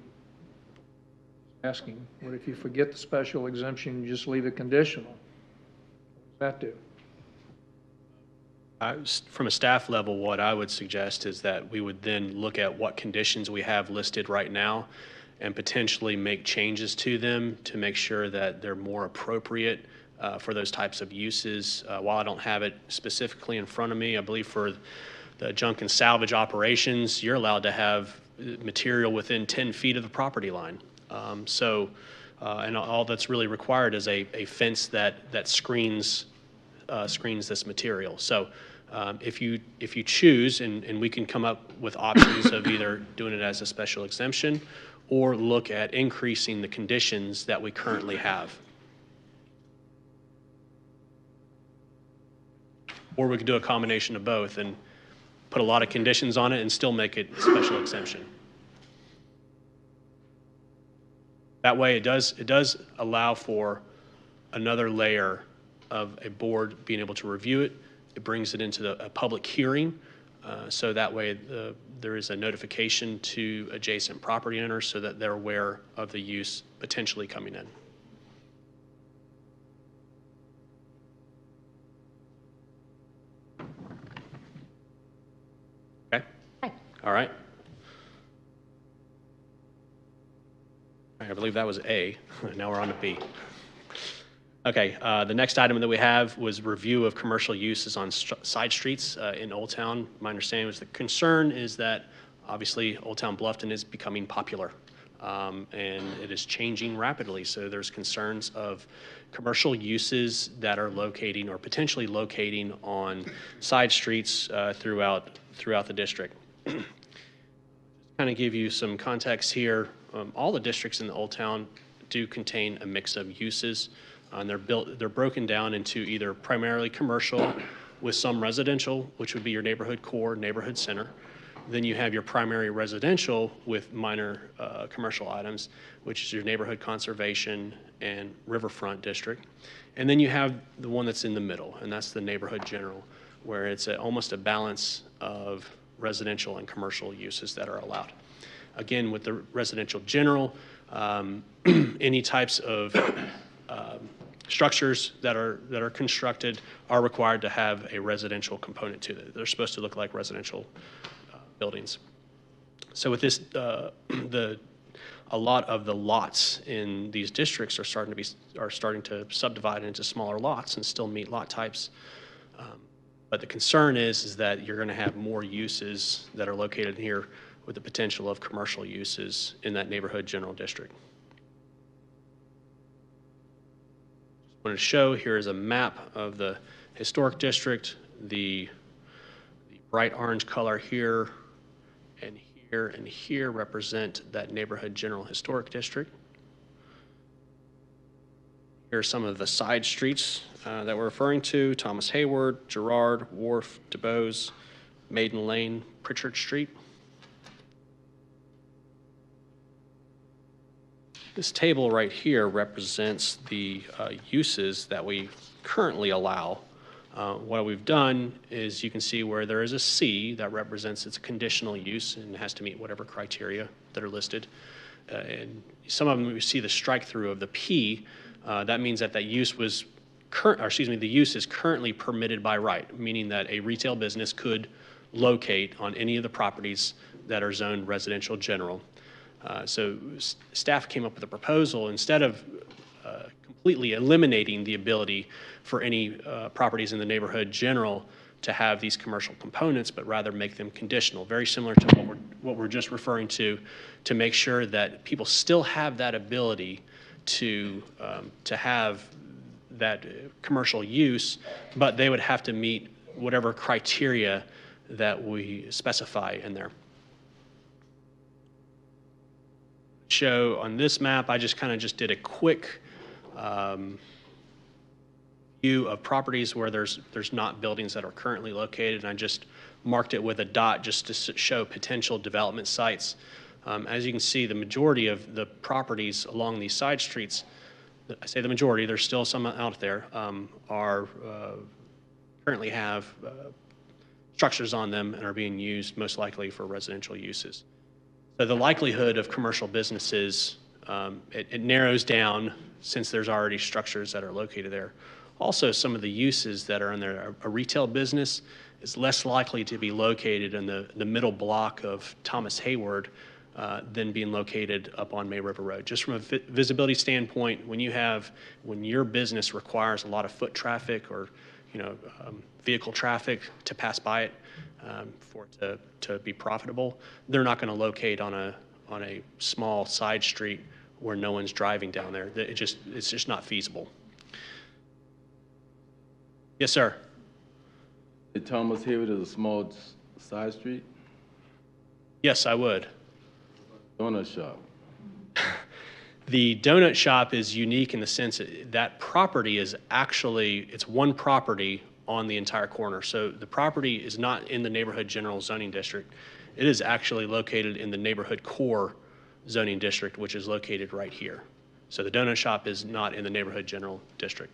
forget the special exemption, you just leave it conditional? What does that do? From a staff level, what I would suggest is that we would then look at what conditions we have listed right now and potentially make changes to them to make sure that they're more appropriate for those types of uses. While I don't have it specifically in front of me, I believe for the junk and salvage operations, you're allowed to have material within 10 feet of the property line. And all that's really required is a fence that screens this material. So if you choose, and we can come up with options of either doing it as a special exemption or look at increasing the conditions that we currently have. Or we could do a combination of both and put a lot of conditions on it and still make it a special exemption. That way it does allow for another layer of a board being able to review it. It brings it into a public hearing, so that way there is a notification to adjacent property owners so that they're aware of the use potentially coming in. Okay? Hi. All right. I believe that was A. Now we're on to B. Okay, the next item that we have was review of commercial uses on side streets in Old Town. My understanding was the concern is that obviously Old Town Bluffton is becoming popular and it is changing rapidly. So there's concerns of commercial uses that are locating or potentially locating on side streets throughout the district. Just kind of give you some context here. All the districts in the Old Town do contain a mix of uses. And they're broken down into either primarily commercial with some residential, which would be your neighborhood core, neighborhood center. Then you have your primary residential with minor commercial items, which is your neighborhood conservation and riverfront district. And then you have the one that's in the middle, and that's the neighborhood general, where it's almost a balance of residential and commercial uses that are allowed. Again, with the residential general, any types of structures that are constructed are required to have a residential component to it. They're supposed to look like residential buildings. So with this, a lot of the lots in these districts are starting to subdivide into smaller lots and still meet lot types. But the concern is that you're going to have more uses that are located here with the potential of commercial uses in that neighborhood general district. Just wanted to show here is a map of the historic district. The bright orange color here and here represent that neighborhood general historic district. Here are some of the side streets that we're referring to: Thomas Heywood, Girard, Wharf, DuBose, Maiden Lane, Pritchard Street. This table right here represents the uses that we currently allow. What we've done is you can see where there is a C that represents its conditional use and has to meet whatever criteria that are listed. And some of them we see the strike through of the P. That means that use was the use is currently permitted by right, meaning that a retail business could locate on any of the properties that are zoned residential general. So staff came up with a proposal instead of completely eliminating the ability for any properties in the neighborhood general to have these commercial components, but rather make them conditional, very similar to what we're just referring to make sure that people still have that ability to have that commercial use, but they would have to meet whatever criteria that we specify in there. Show on this map, I just did a quick view of properties where there's not buildings that are currently located, and I just marked it with a dot just to show potential development sites. As you can see, the majority of the properties along these side streets, I say the majority, there's still some out there, currently have structures on them and are being used most likely for residential uses. So the likelihood of commercial businesses, it narrows down since there's already structures that are located there. Also, some of the uses that are in there, a retail business is less likely to be located in the middle block of Thomas Heywood than being located up on May River Road. Just from a visibility standpoint, when your business requires a lot of foot traffic or vehicle traffic to pass by it for it to be profitable, they're not going to locate on a small side street where no one's driving down there. It's just not feasible. Yes, sir. Thomas Heywood is a small side street? Yes, I would. Donut shop. The donut shop is unique in the sense that property is actually, it's one property on the entire corner. So the property is not in the neighborhood general zoning district. It is actually located in the neighborhood core zoning district, which is located right here. So the donut shop is not in the neighborhood general district.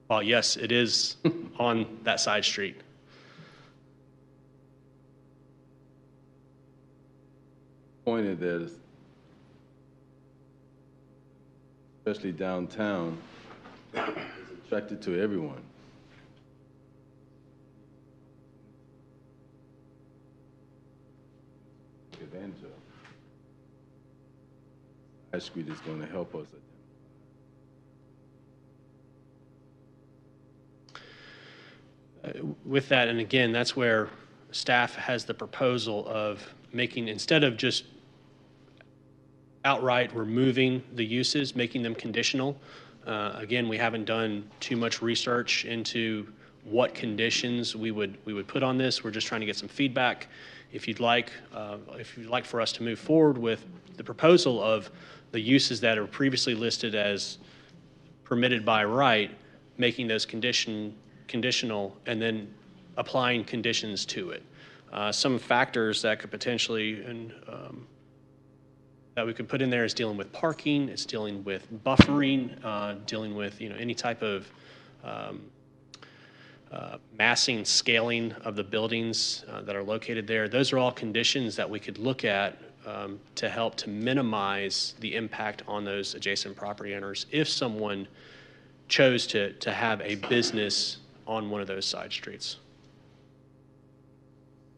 Well, yes, it is on that side street. Point of that is, especially downtown, is attracted to everyone. Take advantage of. High Street is going to help us. With that, and again, that's where staff has the proposal of making, instead of just outright removing the uses, making them conditional. Again, we haven't done too much research into what conditions we would put on this. We're just trying to get some feedback. If you'd like for us to move forward with the proposal of the uses that are previously listed as permitted by right, making those conditional, and then applying conditions to it. Some factors that could potentially, that we could put in there is dealing with parking, it's dealing with buffering, dealing with any type of massing, scaling of the buildings that are located there. Those are all conditions that we could look at to help to minimize the impact on those adjacent property owners if someone chose to have a business on one of those side streets.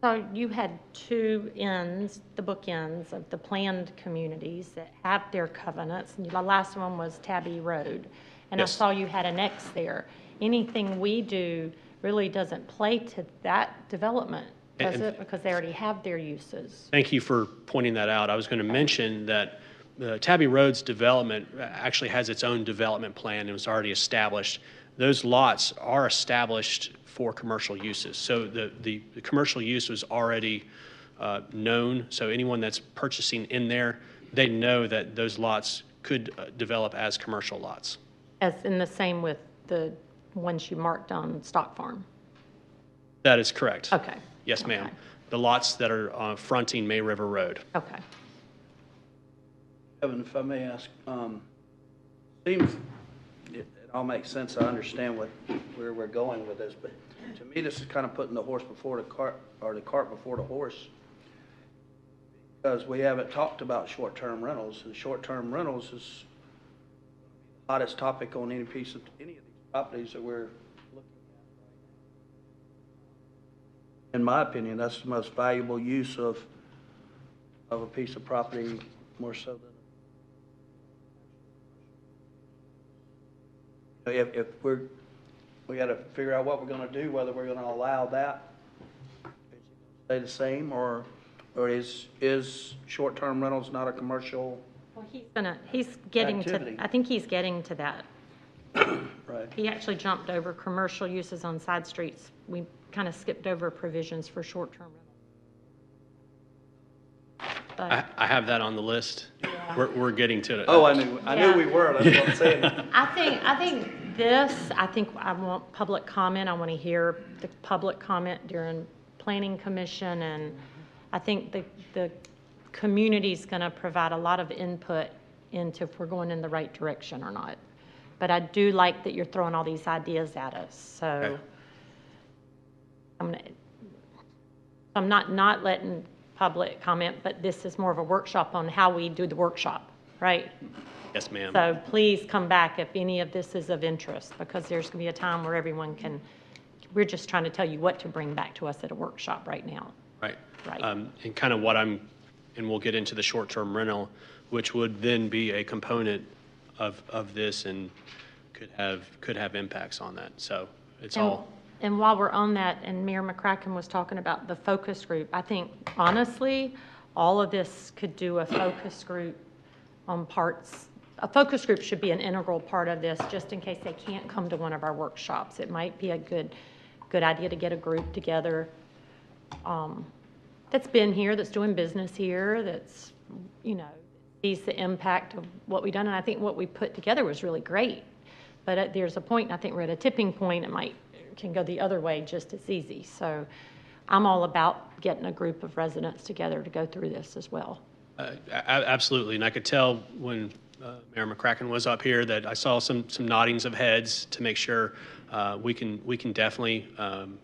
So you had two ends, the bookends of the planned communities that have their covenants. And the last one was Tabby Road. And Yes. I saw you had an X there. Anything we do really doesn't play to that development, does it? Because they already have their uses. Thank you for pointing that out. I was going to mention that Tabby Road's development actually has its own development plan and was already established. Those lots are established for commercial uses. So the commercial use was already known. So anyone that's purchasing in there, they know that those lots could develop as commercial lots. As in the same with the ones you marked on Stock Farm. That is correct. Okay. Yes, ma'am. Okay. The lots that are fronting May River Road. Okay. Kevin, if I may ask, seems it all makes sense. I understand where we're going with this, but to me, this is kind of putting the horse before the cart, or the cart before the horse, because we haven't talked about short-term rentals, and short-term rentals is the hottest topic on any of these properties that we're looking at. In my opinion, that's the most valuable use of a piece of property, more so than if we got to figure out what we're going to do, whether we're going to allow that stay the same, or is short-term rentals not a commercial? Well, he's getting activity? to, I think he's getting to that. Right. He actually jumped over commercial uses on side streets. We kind of skipped over provisions for short-term rentals. But I have that on the list. Yeah. We're getting to it. Oh, I knew we were. That's what I'm saying. I think I want public comment. I want to hear the public comment during planning commission, and I think the community's going to provide a lot of input into if we're going in the right direction or not. But I do like that you're throwing all these ideas at us. So Okay. I'm not letting public comment, but this is more of a workshop on how we do the workshop, right? Yes, ma'am. So please come back if any of this is of interest, because there's going to be a time where everyone can we're just trying to tell you what to bring back to us at a workshop right now. Right. Right. And kind of and we'll get into the short-term rental, which would then be a component of this and could have impacts on that. So it's all. And while we're on that, and Mayor McCracken was talking about the focus group, I think honestly, all of this could do a focus group on parts. A focus group should be an integral part of this, just in case they can't come to one of our workshops. It might be a good idea to get a group together that's been here, that's doing business here, that's, sees the impact of what we've done. And I think what we put together was really great. But there's a point, and I think we're at a tipping point, can go the other way just as easy. So I'm all about getting a group of residents together to go through this as well. Absolutely. And I could tell when Mayor McCracken was up here that I saw some noddings of heads to make sure we can definitely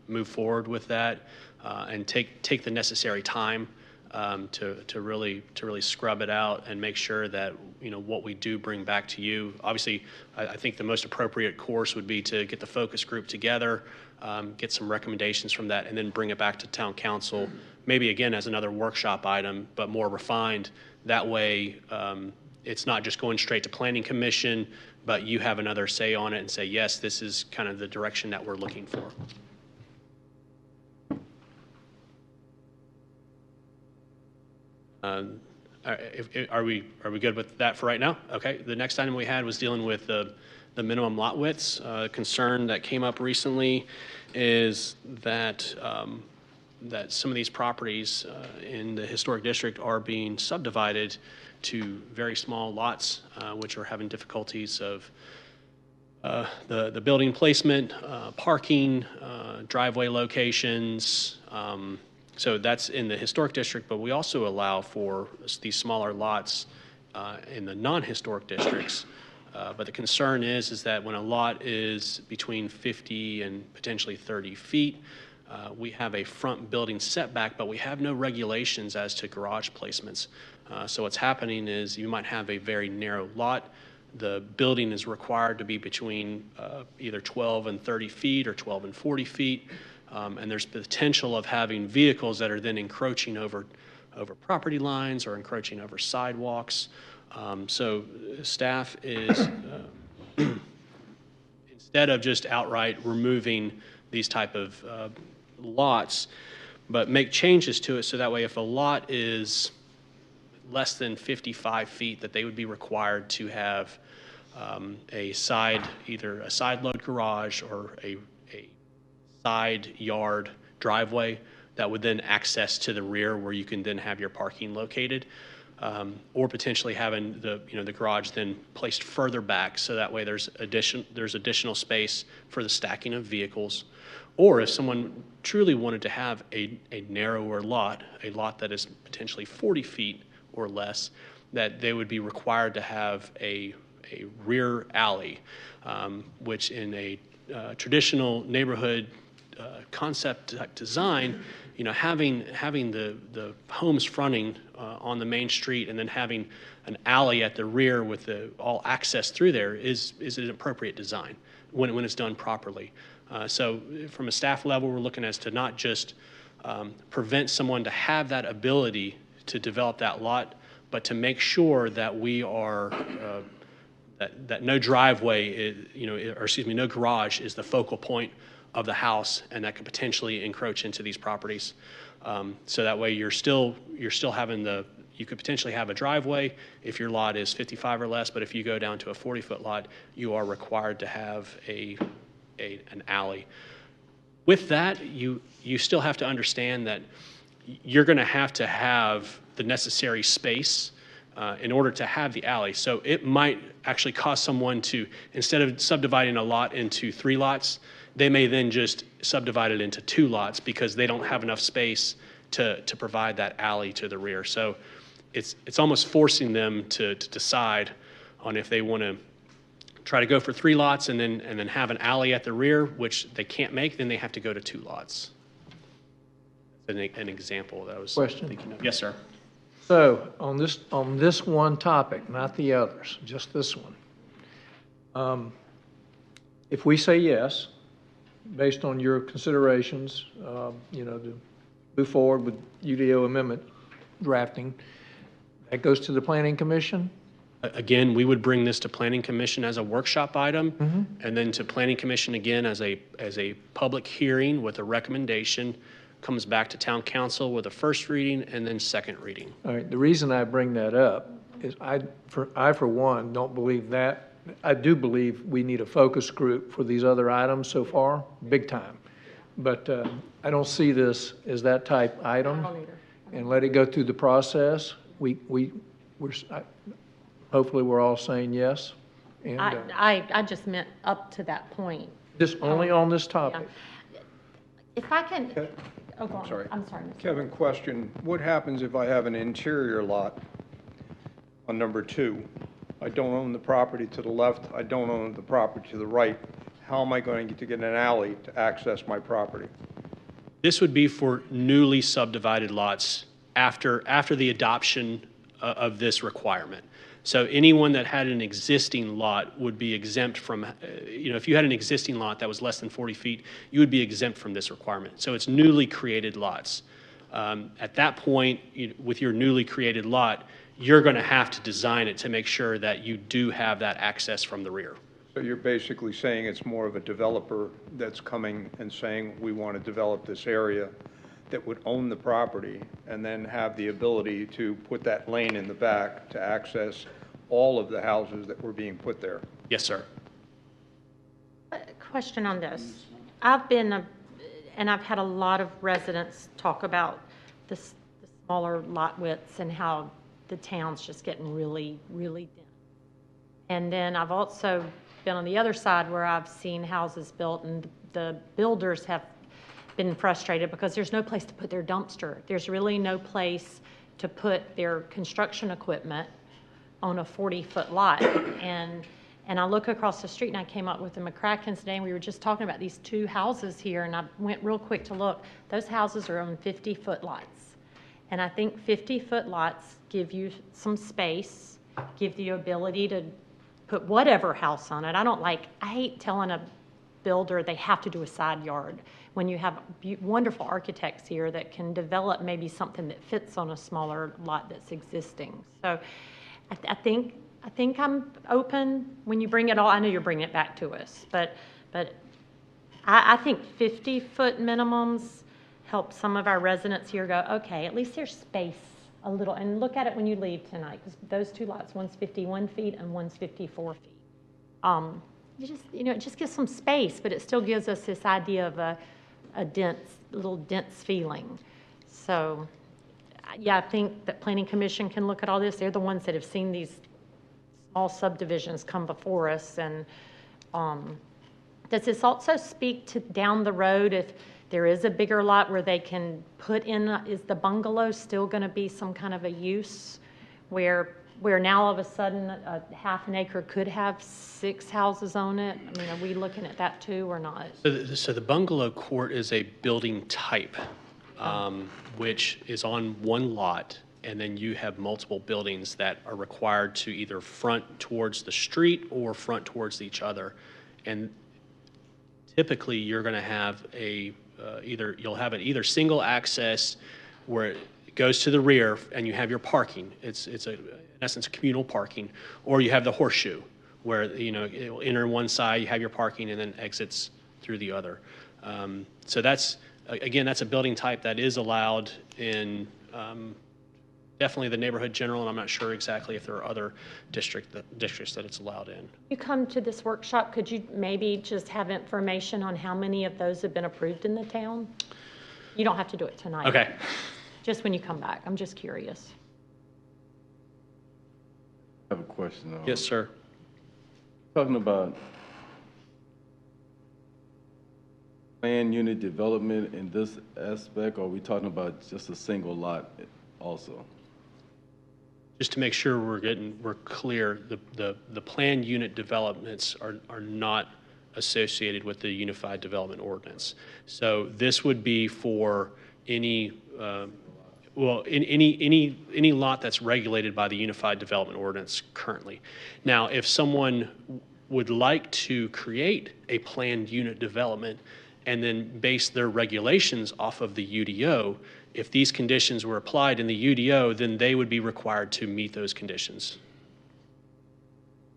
move forward with that and take the necessary time to really scrub it out and make sure that what we do bring back to you. Obviously, I think the most appropriate course would be to get the focus group together, get some recommendations from that, and then bring it back to town council, maybe again as another workshop item, but more refined. That way, it's not just going straight to planning commission, but you have another say on it and say, yes, this is kind of the direction that we're looking for. Are we good with that for right now? Okay. The next item we had was dealing with the minimum lot widths. Concern that came up recently is that that some of these properties in the historic district are being subdivided to very small lots, which are having difficulties of the building placement, parking, driveway locations. So that's in the historic district, but we also allow for these smaller lots in the non-historic districts. But the concern is that when a lot is between 50 and potentially 30 feet, we have a front building setback, but we have no regulations as to garage placements. So what's happening is you might have a very narrow lot. The building is required to be between either 12 and 30 feet or 12 and 40 feet. And there's potential of having vehicles that are then encroaching over property lines or encroaching over sidewalks. So staff is, instead of just outright removing these type of lots, but make changes to it so that way if a lot is less than 55 feet, that they would be required to have either a side load garage or a side yard driveway that would then access to the rear where you can then have your parking located, or potentially having the garage then placed further back so that way there's additional space for the stacking of vehicles. Or if someone truly wanted to have a narrower lot, a lot that is potentially 40 feet or less, that they would be required to have a rear alley, which in a traditional neighborhood concept type design, having the homes fronting on the main street and then having an alley at the rear with all access through there is an appropriate design when it's done properly. So from a staff level, we're looking as to not just prevent someone to have that ability to develop that lot, but to make sure that we are that no driveway is, no garage is the focal point of the house, and that could potentially encroach into these properties. So that way you're still having you could potentially have a driveway if your lot is 55 or less, but if you go down to a 40-foot lot, you are required to have an alley. With that, you still have to understand that you're going to have the necessary space in order to have the alley. So it might actually cause someone to, instead of subdividing a lot into 3 lots, they may then just subdivide it into 2 lots because they don't have enough space to provide that alley to the rear. So it's almost forcing them to decide on if they want to try to go for 3 lots and then have an alley at the rear, which they can't make, then they have to go to 2 lots. An example that I was thinking of. Yes, sir. So on this one topic, not the others, just this one. If we say yes, based on your considerations, to move forward with UDO amendment drafting. That goes to the Planning Commission. Again, we would bring this to Planning Commission as a workshop item, and then to Planning Commission again as a public hearing with a recommendation, comes back to Town Council with a first reading and then second reading. All right, the reason I bring that up is I, for one, don't believe that. I do believe we need a focus group for these other items so far, big time. But I don't see this as that type item. And let it go through the process. Hopefully, we're all saying yes. And I just meant up to that point. just only on this topic. If I can, oh, go on. Sorry. I'm sorry. Mr. Kevin, question. What happens if I have an interior lot on number 2? I don't own the property to the left. I don't own the property to the right. How am I going to get an alley to access my property? This would be for newly subdivided lots after the adoption of this requirement. So anyone that had an existing lot would be exempt from, if you had an existing lot that was less than 40 feet, you would be exempt from this requirement. So it's newly created lots. At that point, with your newly created lot, you're going to have to design it to make sure that you do have that access from the rear. So you're basically saying it's more of a developer that's coming and saying, we want to develop this area, that would own the property and then have the ability to put that lane in the back to access all of the houses that were being put there. Yes, sir. Question on this. I've been, and I've had a lot of residents talk about the smaller lot widths and how the town's just getting really, really dense. And then I've also been on the other side where I've seen houses built and the builders have been frustrated because there's no place to put their dumpster. There's really no place to put their construction equipment on a 40-foot lot. And I look across the street and I came up with the McCrackens today and we were just talking about these 2 houses here and I went real quick to look. Those houses are on 50-foot lots. And I think 50-foot lots give you some space, give you the ability to put whatever house on it. I hate telling a builder they have to do a side yard when you have wonderful architects here that can develop maybe something that fits on a smaller lot that's existing. So I think I'm open when you bring it all. I know you're bringing it back to us, but I think 50-foot minimums help some of our residents here go, okay, at least there's space a little, and look at it when you leave tonight, because those 2 lots, one's 51 feet and one's 54 feet. It just gives some space, but it still gives us this idea of a little dense feeling. So, yeah, I think that Planning Commission can look at all this. They're the ones that have seen these small subdivisions come before us. And does this also speak to down the road if there is a bigger lot where they can put in, is the bungalow still going to be some kind of a use where now all of a sudden a half an acre could have 6 houses on it? I mean, are we looking at that too or not? So the bungalow court is a building type, which is on one lot, and then you have multiple buildings that are required to either front towards the street or front towards each other. And typically, you're going to have you'll have an either single access where it goes to the rear and you have your parking. It's in essence communal parking, or you have the horseshoe where it will enter one side, you have your parking, and then exits through the other. So that's a building type that is allowed in definitely the neighborhood general, and I'm not sure exactly if there are other districts that it's allowed in. You come to this workshop, could you maybe just have information on how many of those have been approved in the town? You don't have to do it tonight. Okay. Just when you come back. I'm just curious. I have a question. Yes, sir. Talking about planned unit development in this aspect, or are we talking about just a single lot also? Just to make sure we're clear, the planned unit developments are not associated with the Unified Development Ordinance. So this would be for any any lot that's regulated by the Unified Development Ordinance currently. Now, if someone would like to create a planned unit development and then base their regulations off of the UDO. If these conditions were applied in the UDO, then they would be required to meet those conditions,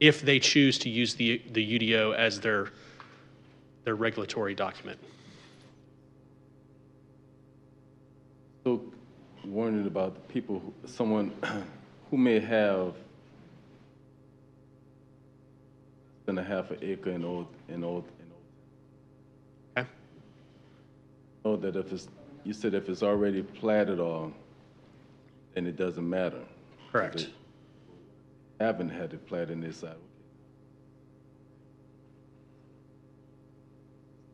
if they choose to use the UDO as their regulatory document. So, wondering about the people, someone who may have than a half an acre in old. Okay. Know that if it's, you said if it's already platted or, then it doesn't matter. Correct. If they haven't had it platted in this side.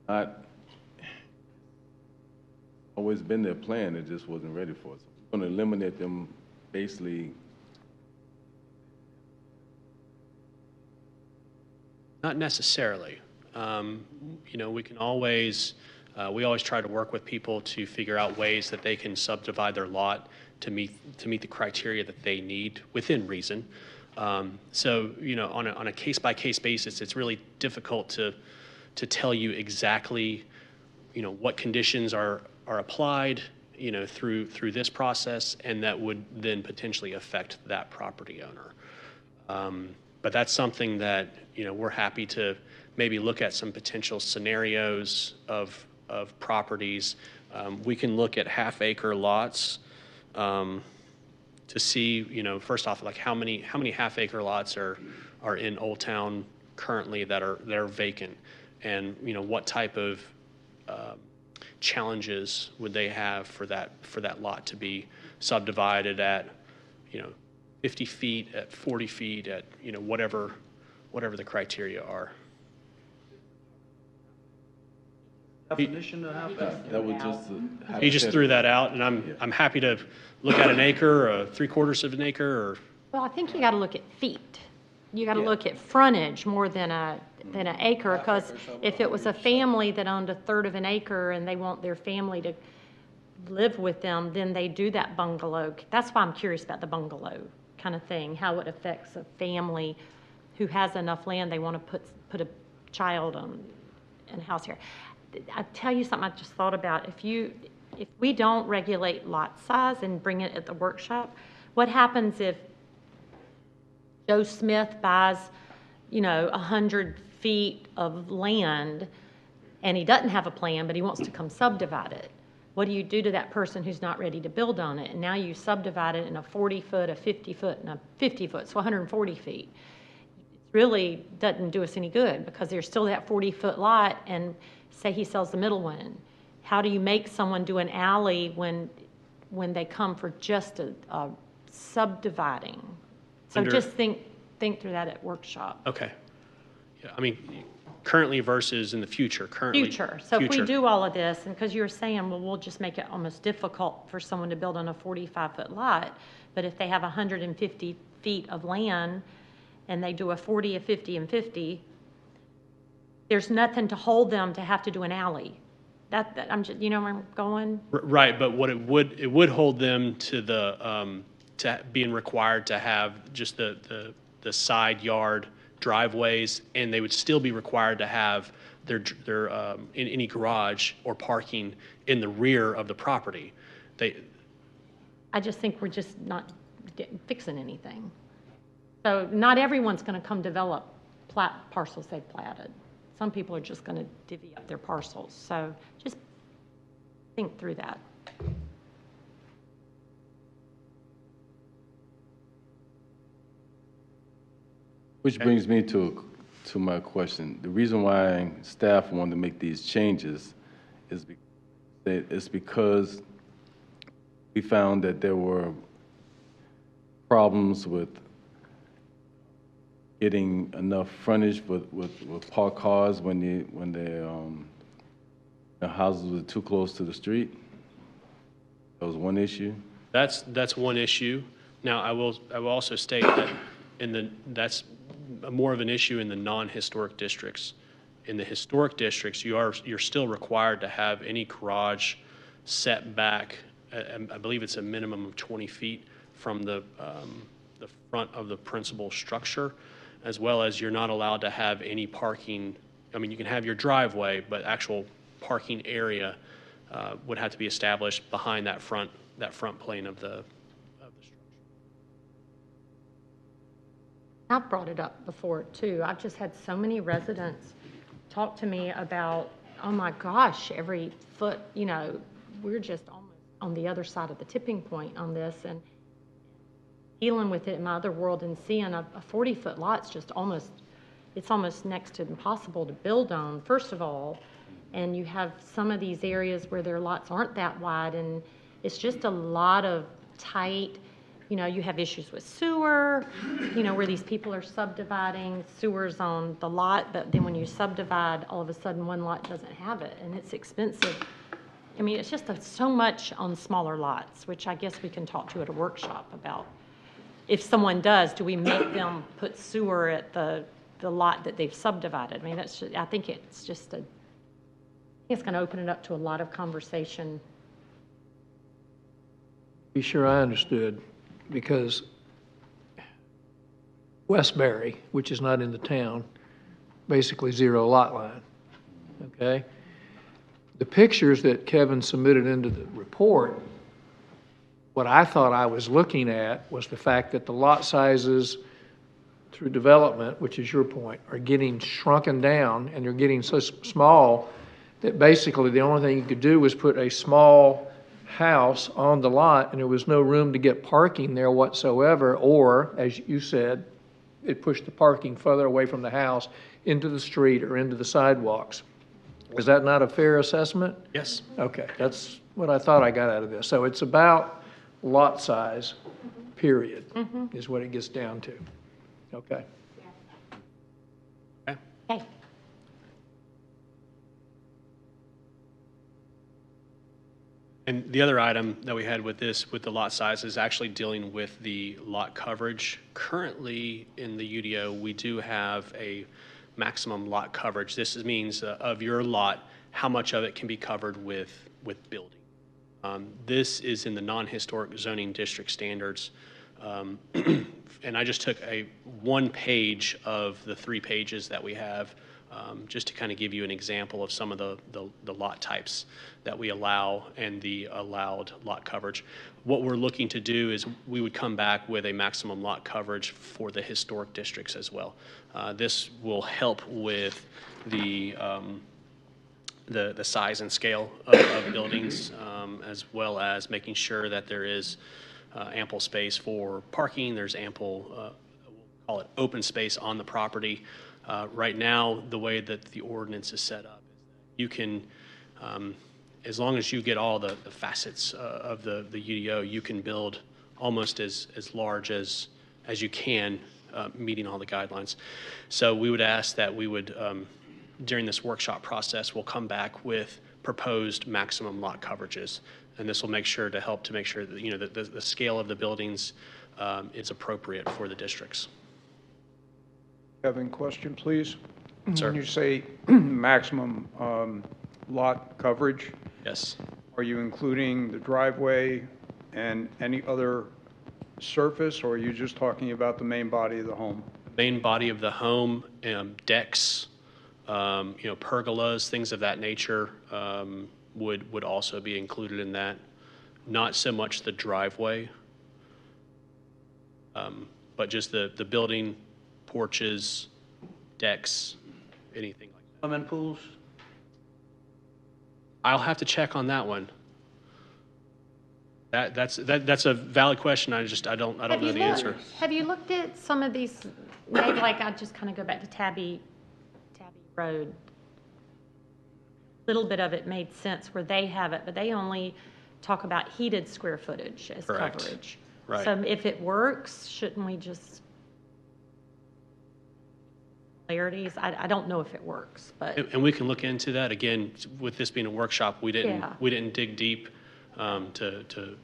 Not always been their plan, it just wasn't ready for it. So we're going to eliminate them basically. Not necessarily. You know, we can always, we always try to work with people to figure out ways that they can subdivide their lot to meet the criteria that they need within reason. So, you know, on a case-by-case basis, it's really difficult to tell you exactly, you know, what conditions are applied, you know, through this process, and that would then potentially affect that property owner. But that's something that, you know, we're happy to maybe look at some potential scenarios of properties. We can look at half-acre lots to see, you know, first off, like how many half-acre lots are in Old Town currently that are vacant, and, you know, what type of challenges would they have for that lot to be subdivided at, you know, 50 feet, at 40 feet, at, you know, whatever the criteria are. Definition of half-acre? That was just. He just threw that out, and I'm happy to look at an acre, or 3/4 of an acre, or. Well, I think you got to look at feet. You got to look at frontage more than an acre, because if it was a family that owned 1/3 of an acre and they want their family to live with them, then they do that bungalow. That's why I'm curious about the bungalow kind of thing, how it affects a family who has enough land they want to put a child in a house here. I'll tell you something I just thought about. If we don't regulate lot size and bring it at the workshop, what happens if Joe Smith buys, you know, 100 feet of land and he doesn't have a plan, but he wants to come subdivide it? What do you do to that person who's not ready to build on it? And now you subdivide it in a 40-foot, a 50-foot, and a 50-foot, so 140 feet. It really doesn't do us any good, because there's still that 40-foot lot, and say he sells the middle one. How do you make someone do an alley when they come for just a subdividing? So just think through that at workshop. Okay. Yeah, I mean, currently versus in the future. Future. So if we do all of this, and because you were saying, well, we'll just make it almost difficult for someone to build on a 45-foot lot, but if they have 150 feet of land and they do a 40, a 50, and 50, there's nothing to hold them to have to do an alley. That I'm just, you know where I'm going? Right, but what it would hold them to the to being required to have just the side yard driveways, and they would still be required to have their in any garage or parking in the rear of the property. I just think we're just not fixing anything. So not everyone's going to come develop parcels they've platted. Some people are just going to divvy up their parcels. So just think through that. Which brings me to my question. The reason why staff wanted to make these changes is because we found that there were problems with getting enough frontage with parked cars when the houses were too close to the street. That was one issue. That's one issue. Now, I will also state that that's more of an issue in the non-historic districts. In the historic districts, you're still required to have any garage set back. I believe it's a minimum of 20 feet from the front of the principal structure, as well as you're not allowed to have any parking. I mean, you can have your driveway, but actual parking area would have to be established behind that front plane of the structure. I've brought it up before too. I've just had so many residents talk to me about, oh my gosh, every foot, you know, we're just almost on the other side of the tipping point on this, and dealing with it in my other world and seeing a 40-foot lot's just almost, it's almost next to impossible to build on, first of all. And you have some of these areas where their lots aren't that wide, and it's just a lot of tight, you know, you have issues with sewer, you know, where these people are subdividing sewers on the lot, but then when you subdivide, all of a sudden one lot doesn't have it, and it's expensive. I mean, it's just so much on smaller lots, which I guess we can talk to at a workshop about. If someone does, do we make them put sewer at the lot that they've subdivided? I mean, that's just, I think it's just a, I think it's going to open it up to a lot of conversation. Be sure I understood, because Westbury, which is not in the town, basically 0 lot line, okay? The pictures that Kevin submitted into the report, what I thought I was looking at was the fact that the lot sizes through development, which is your point, are getting shrunken down, and they're getting so small that basically the only thing you could do was put a small house on the lot, and there was no room to get parking there whatsoever, or, as you said, it pushed the parking further away from the house into the street or into the sidewalks. Is that not a fair assessment? Yes. Okay, that's what I thought I got out of this. So it's about lot size, period, is what it gets down to. Okay. Okay. And the other item that we had with this, with the lot size, is actually dealing with the lot coverage. Currently, in the UDO, we do have a maximum lot coverage. This means of your lot, how much of it can be covered with building. This is in the non-historic zoning district standards. And I just took one page of the 3 pages that we have, just to kind of give you an example of some of the lot types that we allow and the allowed lot coverage. What we're looking to do is we would come back with a maximum lot coverage for the historic districts as well. This will help with the size and scale of buildings, as well as making sure that there is ample space for parking. There's ample, we'll call it open space on the property. Right now, the way that the ordinance is set up, you can, as long as you get all the facets of the UDO, you can build almost as large as you can, meeting all the guidelines. So we would ask that we would, during this workshop process, we'll come back with proposed maximum lot coverages. And this will make sure to help to make sure that, you know, that the scale of the buildings is appropriate for the districts. Kevin, question, please. Sir. When you say maximum lot coverage, Yes. are you including the driveway and any other surface, or are you just talking about the main body of the home? Main body of the home, decks, you know, pergolas, things of that nature, would also be included in that. Not so much the driveway, but just the building, porches, decks, anything like that. Swimming pools? I'll have to check on that one. That's a valid question. I don't know the answer. Have you looked at some of these, maybe like I just kind of go back to Tabby Road. A little bit of it made sense where they have it, but they only talk about heated square footage as Correct. coverage. Right. So if it works, shouldn't we just similarities? I don't know if it works, but And we can look into that again. With this being a workshop, we didn't dig deep to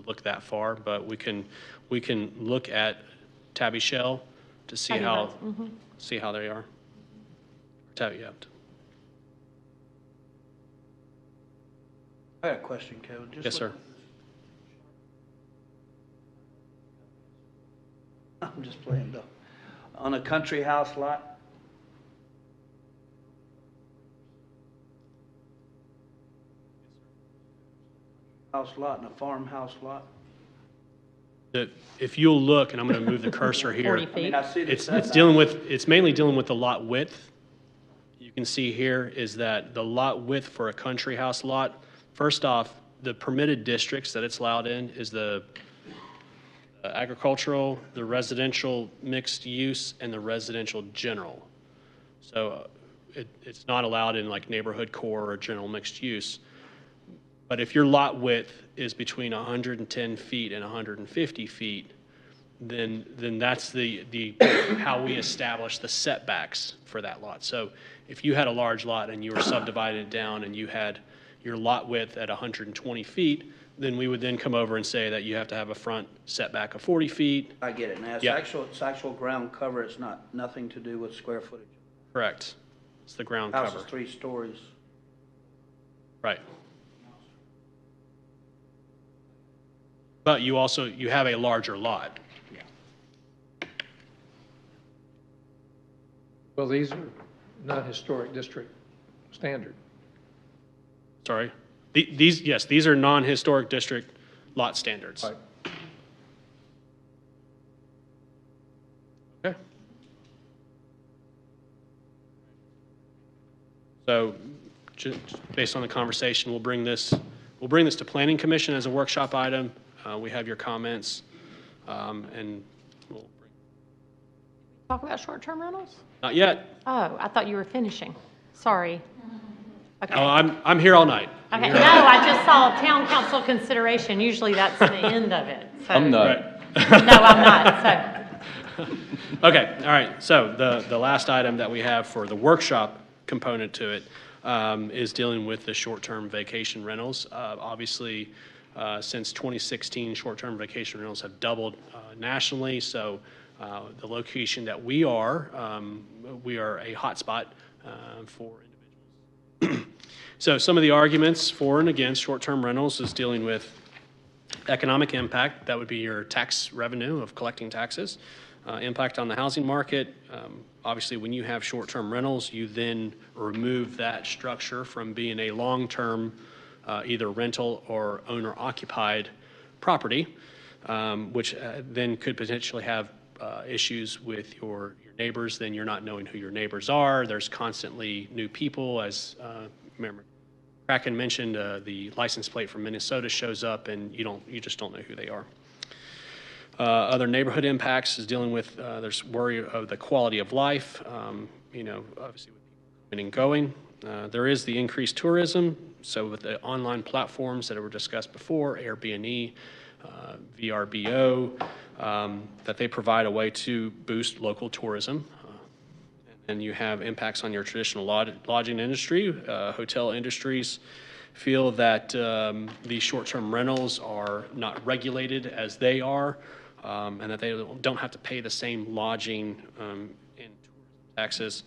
look that far, but we can look at Tabby Shell to see how they are. Tabby, yeah. I got a question, Kevin. Just Yes, sir. I'm just playing dumb. On a country house lot, house lot and a farmhouse lot? If you'll look, and I'm going to move the cursor here. 40 I feet. mean, I see the It's setback. it's mainly dealing with the lot width. You can see here is that the lot width for a country house lot, first off, the permitted districts that it's allowed in is the agricultural, the residential mixed use, and the residential general. So it's not allowed in like neighborhood core or general mixed use. But if your lot width is between 110 feet and 150 feet, then that's the how we establish the setbacks for that lot. So if you had a large lot and you were subdividing it down and you had your lot width at 120 feet, then we would then come over and say that you have to have a front setback of 40 feet. I get it. Now, Yeah. it's actual ground cover. It's nothing to do with square footage. Correct. It's the ground House cover. is 3 stories. Right. But you have a larger lot. Well, these are not historic district standard. Sorry. These are non-historic district lot standards. Right. Okay. So, just based on the conversation, we'll bring this to Planning Commission as a workshop item. We have your comments, and we'll bring. Talk about short-term rentals? Not yet. Oh, I thought you were finishing. Sorry. Okay. Oh, I'm here all night. Okay, no, I just saw town council consideration. Usually that's the end of it. So- I'm not. Right. No, I'm not, so. Okay, all right. So the last item that we have for the workshop component to it is dealing with the short-term vacation rentals. Obviously, since 2016, short-term vacation rentals have doubled nationally. So the location that we are a hotspot for individuals. So some of the arguments for and against short-term rentals is dealing with economic impact. That would be your tax revenue of collecting taxes. Impact on the housing market. Obviously, when you have short-term rentals, you then remove that structure from being a long-term either rental or owner-occupied property, which then could potentially have issues with your neighbors. Then you're not knowing who your neighbors are. There's constantly new people, as remember McCracken mentioned, the license plate from Minnesota shows up, and you just don't know who they are. Other neighborhood impacts is dealing with, there's worry of the quality of life, obviously with people coming and going. There is the increased tourism, so with the online platforms that were discussed before, Airbnb, VRBO, that they provide a way to boost local tourism. And you have impacts on your traditional lodging industry. Hotel industries feel that these short-term rentals are not regulated as they are, and that they don't have to pay the same lodging and tourism taxes.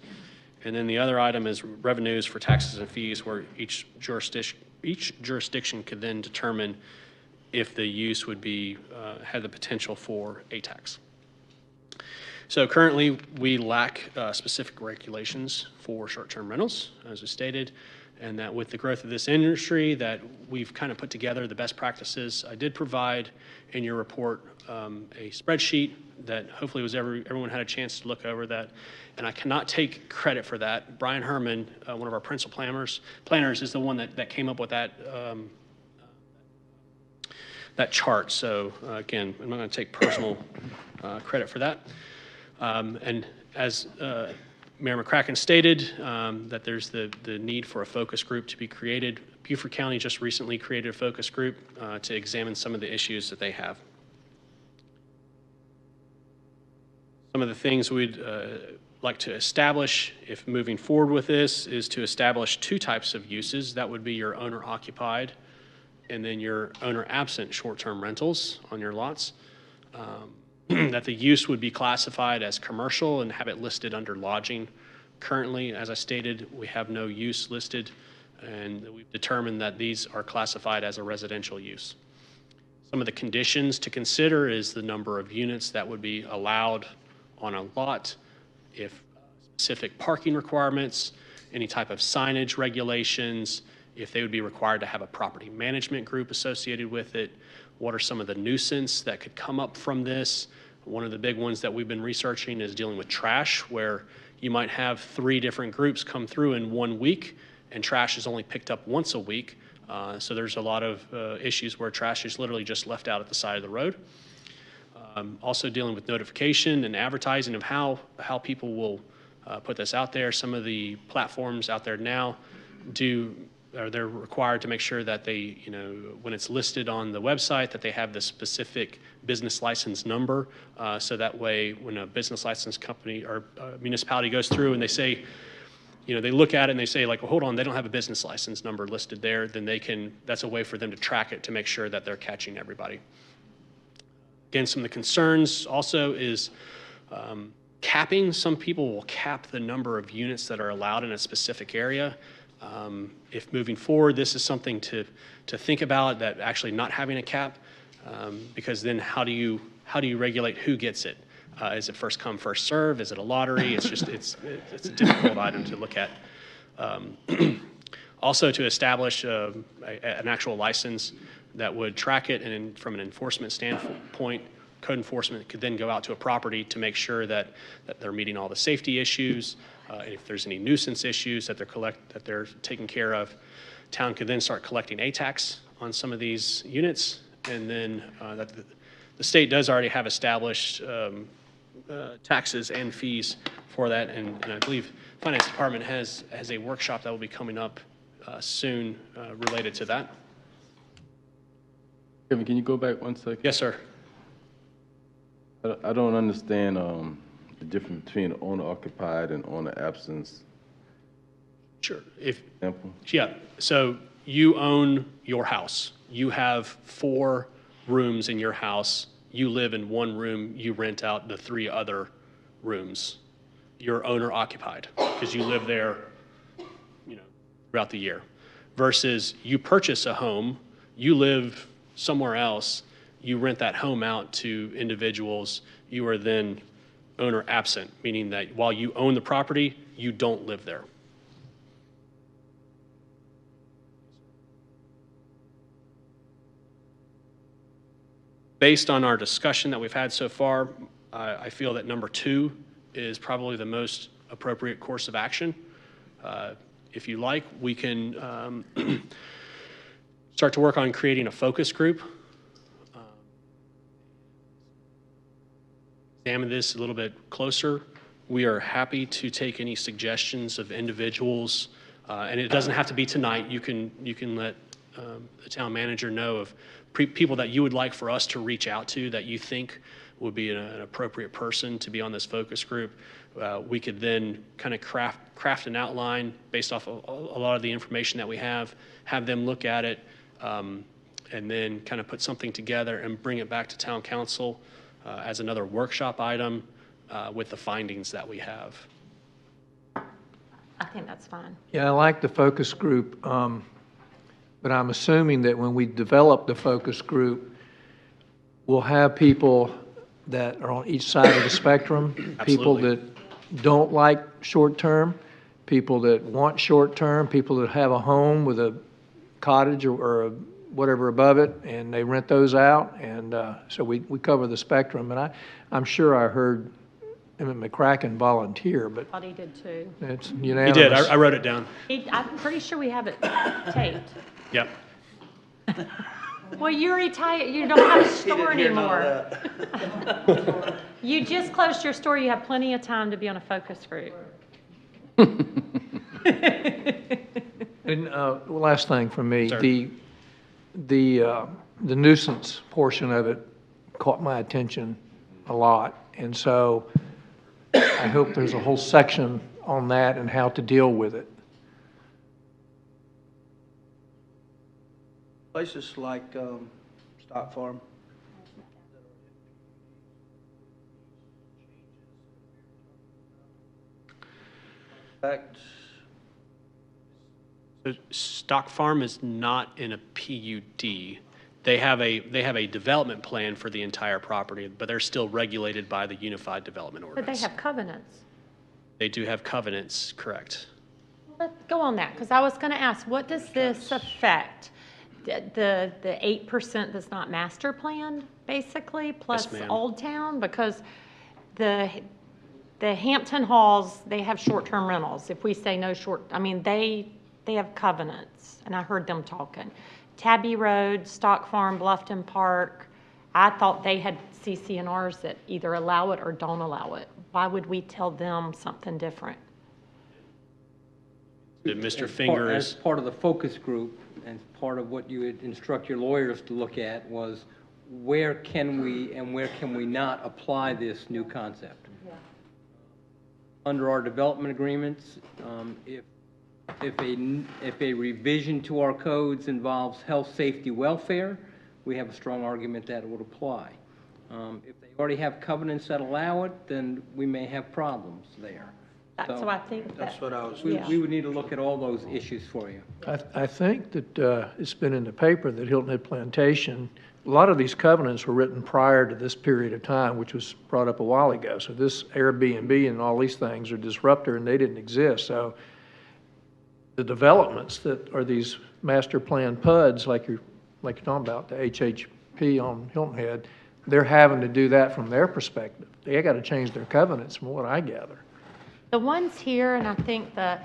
And then the other item is revenues for taxes and fees, where each jurisdiction could then determine if the use would be had the potential for a tax. So currently, we lack specific regulations for short-term rentals, as was stated, and that with the growth of this industry, that we've kind of put together the best practices. I did provide in your report a spreadsheet that hopefully everyone had a chance to look over that, and I cannot take credit for that. Brian Herman, one of our principal planners, is the one that came up with that that chart. So again, I'm not going to take personal credit for that. And as Mayor McCracken stated, that there's the need for a focus group to be created. Beaufort County just recently created a focus group to examine some of the issues that they have. Some of the things we'd like to establish, if moving forward with this, is to establish 2 types of uses. That would be your owner-occupied and then your owner-absent short-term rentals on your lots. That the use would be classified as commercial and have it listed under lodging. Currently, as I stated, we have no use listed, and we've determined that these are classified as a residential use. Some of the conditions to consider is the number of units that would be allowed on a lot, if specific parking requirements, any type of signage regulations, if they would be required to have a property management group associated with it. What are some of the nuisance that could come up from this? One of the big ones that we've been researching is dealing with trash, where you might have 3 different groups come through in 1 week, and trash is only picked up once a week. So there's a lot of issues where trash is literally just left out at the side of the road. Also dealing with notification and advertising of how people will put this out there. Some of the platforms out there now they're required to make sure that they, when it's listed on the website, that they have the specific business license number. So that way, when a business license company or municipality goes through and they say, they look at it and they say, like, well, hold on, they don't have a business license number listed there, then that's a way for them to track it to make sure that they're catching everybody. Again, some of the concerns also is capping. Some people will cap the number of units that are allowed in a specific area. If moving forward, this is something to think about, that actually not having a cap, because then how do you regulate who gets it? Is it first come, first serve? Is it a lottery? It's a difficult item to look at. Also, to establish an actual license that would track it, and from an enforcement standpoint, code enforcement could then go out to a property to make sure that they're meeting all the safety issues. And if there's any nuisance issues that they're taking care of, town could then start collecting a tax on some of these units, and then the state does already have established taxes and fees for that, and I believe Finance Department has a workshop that will be coming up soon related to that. Kevin, can you go back 1 second? Yes, sir. I don't understand the difference between owner-occupied and owner-absence. Sure. Example? Yeah. So you own your house. You have 4 rooms in your house. You live in 1 room. You rent out the 3 other rooms. You're owner-occupied because you live there, throughout the year. Versus you purchase a home. You live somewhere else. You rent that home out to individuals. You are then owner absent, meaning that while you own the property, you don't live there. Based on our discussion that we've had so far, I feel that number 2 is probably the most appropriate course of action. If you like, we can start to work on creating a focus group. Examine this a little bit closer. We are happy to take any suggestions of individuals, and it doesn't have to be tonight. You can let the town manager know of people that you would like for us to reach out to that you think would be an appropriate person to be on this focus group. We could then kind of craft an outline based off of a lot of the information that we have them look at it, and then kind of put something together and bring it back to town council as another workshop item with the findings that we have. I think that's fine. Yeah, I like the focus group, but I'm assuming that when we develop the focus group, we'll have people that are on each side of the spectrum, people that don't like short-term, people that want short-term, people that have a home with a cottage or a whatever above it, and they rent those out, and so we cover the spectrum. And I'm sure I heard McCracken volunteer, but Thought he did too. it's He unanimous. did. I wrote it down. I'm pretty sure we have it taped. Yep. Well, you're retired. You don't have a store anymore. You just closed your store. You have plenty of time to be on a focus group. And last thing from me, Sir. the nuisance portion of it caught my attention a lot, and so I hope there's a whole section on that and how to deal with it. Places like Stock Farm. In fact, So Stock Farm is not in a PUD. They have a development plan for the entire property, but they're still regulated by the Unified Development But Ordinance. they have covenants. They do have covenants, correct. Let go on that, because I was going to ask, what does this affect? The 8% that's not master planned, basically, plus ma'am. Old Town? Because the Hampton Halls, they have short-term rentals. If we say no short, I mean, they have covenants, and I heard them talking. Tabby Road, Stock Farm, Bluffton Park, I thought they had CCNRs that either allow it or don't allow it. Why would we tell them something different? Mr. As Finger As is, part of the focus group, and part of what you would instruct your lawyers to look at was where can we and where can we not apply this new concept? Under our development agreements, if a revision to our codes involves health, safety, welfare, we have a strong argument that it would apply. If they already have covenants that allow it, then we may have problems there. So I think That's what I was. We would need to look at all those issues for you. I think that it's been in the paper that Hilton Head Plantation, a lot of these covenants were written prior to this period of time, which was brought up a while ago. So this Airbnb and all these things are disruptor, and they didn't exist. So the developments that are these master plan PUDs, like you're talking about, the HHP on Hilton Head, they're having to do that from their perspective. They got to change their covenants, from what I gather. the ones here, and I think the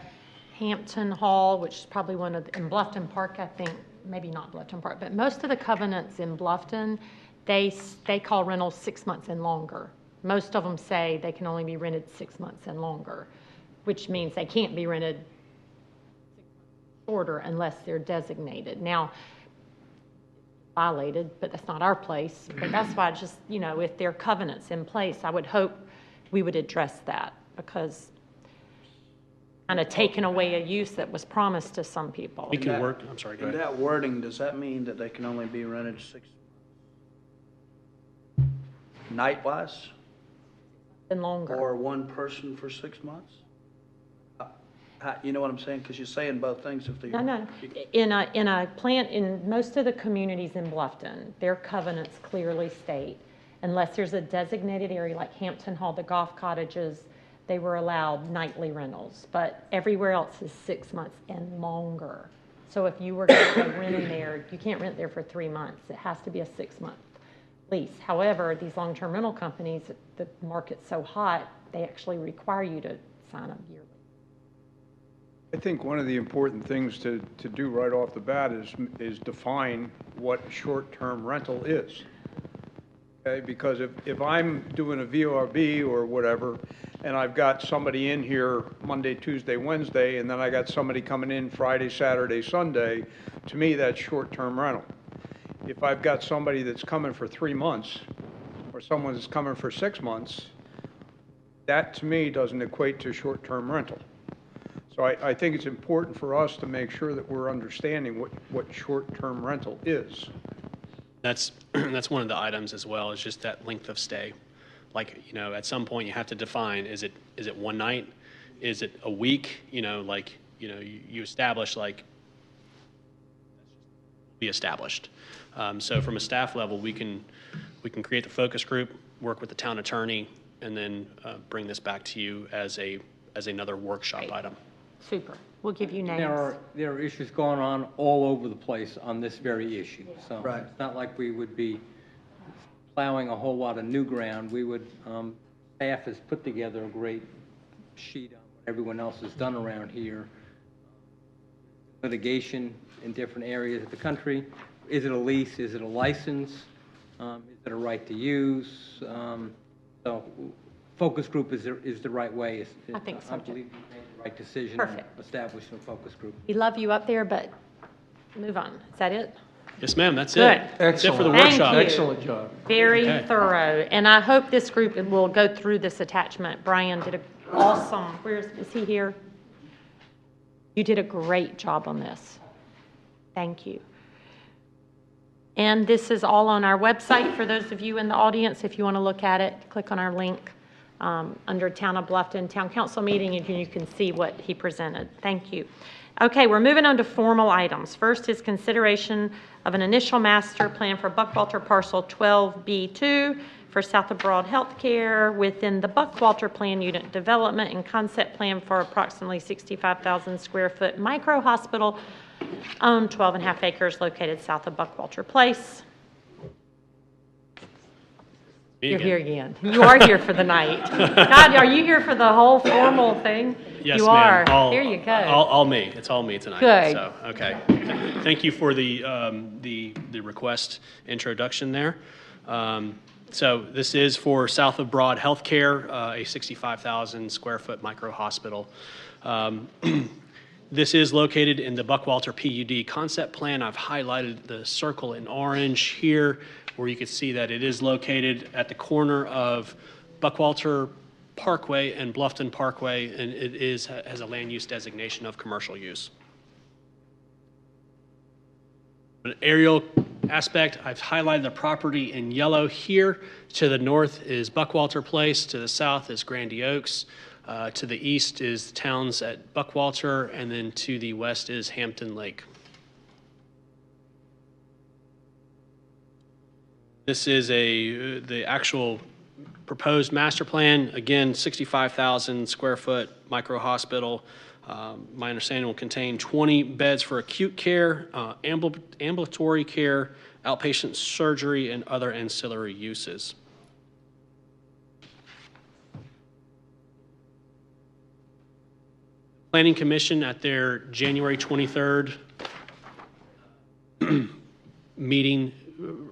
Hampton Hall, which is probably one of, in Bluffton Park, I think, maybe not Bluffton Park, but most of the covenants in Bluffton, they call rentals 6 months and longer. Most of them say they can only be rented 6 months and longer, which means they can't be rented shorter unless they're designated. Now, violated, but that's not our place. But that's why just, you know, if there are covenants in place, I would hope we would address that, because kind of taking away a use that was promised to some people. we can work, I'm sorry, go In ahead. that wording, does that mean that they can only be rented 6 night-wise? And longer. Or one person for 6 months? You know what I'm saying? Because you're saying both things if they. No. In a plant, in most of the communities in Bluffton, their covenants clearly state, unless there's a designated area like Hampton Hall, the golf cottages, they were allowed nightly rentals. But everywhere else is 6 months and longer. So if you were going to rent in there, you can't rent there for 3 months. It has to be a 6-month lease. However, these long-term rental companies, the market's so hot, they actually require you to sign up yearly. I think one of the important things to do right off the bat is define what short-term rental is. Okay, because if I'm doing a VRB or whatever, and I've got somebody in here Monday, Tuesday, Wednesday, and then I got somebody coming in Friday, Saturday, Sunday, to me, that's short-term rental. If I've got somebody that's coming for 3 months, or someone that's coming for 6 months, that to me doesn't equate to short-term rental. So I think it's important for us to make sure that we're understanding what short-term rental is. That's one of the items as well, is just that length of stay. Like, you know, at some point you have to define, is it one night? Is it a week? You know, like, you know, you establish, like, be established. So from a staff level, we can create the focus group, work with the town attorney, and then bring this back to you as another workshop item. Super. We'll give you names. There are issues going on all over the place on this very issue. So Right. it's not like we would be plowing a whole lot of new ground. We would, staff has put together a great sheet on what everyone else has done around here. Litigation in different areas of the country. Is it a lease? Is it a license? Is it a right to use? So focus group is the right way. I think so, I too. believe you made the right decision. Perfect. Establishing a focus group. We love you up there, but move on. Is that it? Yes, ma'am, that's Good. it. That's it for the Thank workshop. you. Excellent job. Very Okay. thorough. And I hope this group will go through this attachment. Brian did an awesome, is he here? You did a great job on this. Thank you. And this is all on our website for those of you in the audience. If you want to look at it, click on our link under Town of Bluffton Town Council meeting, and you can see what he presented. Thank you. Okay, we're moving on to formal items. First is consideration of an initial master plan for Buckwalter Parcel 12B2 for South of Broad Healthcare within the Buckwalter Plan Unit Development and Concept Plan for approximately 65,000 square foot micro hospital on 12.5 acres located south of Buckwalter Place. You're here again. You are here for the night. God, are you here for the whole formal thing? Yes, you ma'am. are. Here you go. All me. It's all me tonight. Good. So, okay. Thank you for the request introduction there. So this is for South of Broad Healthcare, a 65,000 square foot micro hospital. This is located in the Buckwalter PUD concept plan. I've highlighted the circle in orange here, where you can see that it is located at the corner of Buckwalter Parkway and Bluffton Parkway, and it has a land use designation of commercial use. An aerial aspect, I've highlighted the property in yellow here. To the north is Buckwalter Place, to the south is Grandy Oaks, to the east is the towns at Buckwalter, and then to the west is Hampton Lake. This is the actual proposed master plan. Again, 65,000 square foot micro hospital. My understanding will contain 20 beds for acute care, ambulatory care, outpatient surgery, and other ancillary uses. Planning Commission at their January 23rd meeting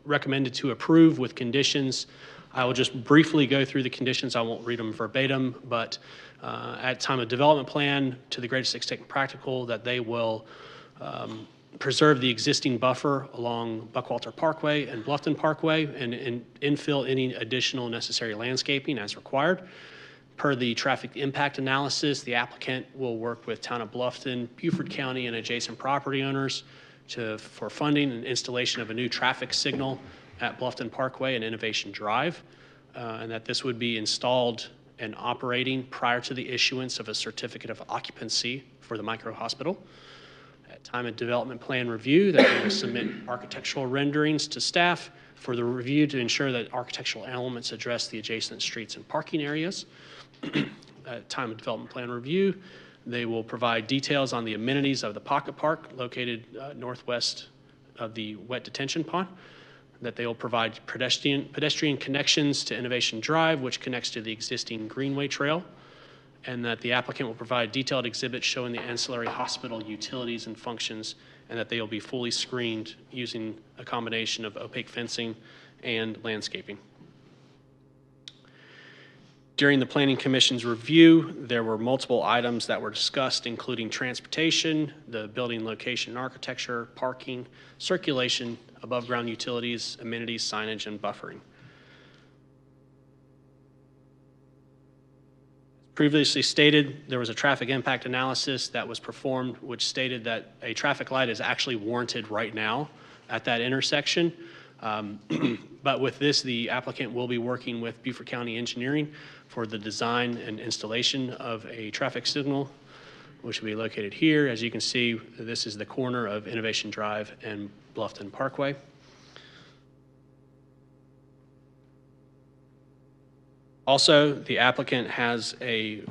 recommended to approve with conditions. I will just briefly go through the conditions. I won't read them verbatim, but at time of development plan, to the greatest extent practical, that they will preserve the existing buffer along Buckwalter Parkway and Bluffton Parkway and infill any additional necessary landscaping as required. Per the traffic impact analysis, the applicant will work with Town of Bluffton, Beaufort County, and adjacent property owners for funding and installation of a new traffic signal at Bluffton Parkway and Innovation Drive, and that this would be installed and operating prior to the issuance of a certificate of occupancy for the micro hospital. At time of development plan review, that they will submit architectural renderings to staff for the review to ensure that architectural elements address the adjacent streets and parking areas. At time of development plan review, they will provide details on the amenities of the pocket park located northwest of the wet detention pond, that they will provide pedestrian connections to Innovation Drive, which connects to the existing Greenway Trail, and that the applicant will provide detailed exhibits showing the ancillary hospital utilities and functions, and that they will be fully screened using a combination of opaque fencing and landscaping. During the Planning Commission's review, there were multiple items that were discussed, including transportation, the building location and architecture, parking, circulation, above-ground utilities, amenities, signage, and buffering. Previously stated, there was a traffic impact analysis that was performed, which stated that a traffic light is actually warranted right now at that intersection. But with this, the applicant will be working with Beaufort County Engineering for the design and installation of a traffic signal, which will be located here. As you can see, this is the corner of Innovation Drive and Bluffton Parkway. Also, the applicant has a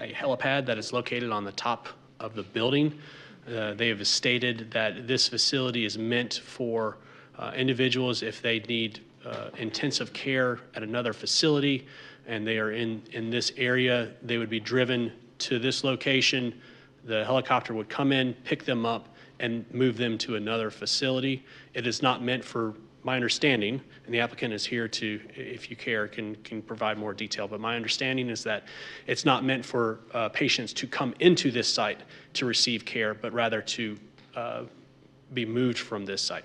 helipad that is located on the top of the building. They have stated that this facility is meant for individuals if they need intensive care at another facility and they are in this area, they would be driven to this location. The helicopter would come in, pick them up, and move them to another facility. It is not meant for, my understanding, and the applicant is here to, if you care, can provide more detail, but my understanding is that it's not meant for patients to come into this site to receive care, but rather to be moved from this site.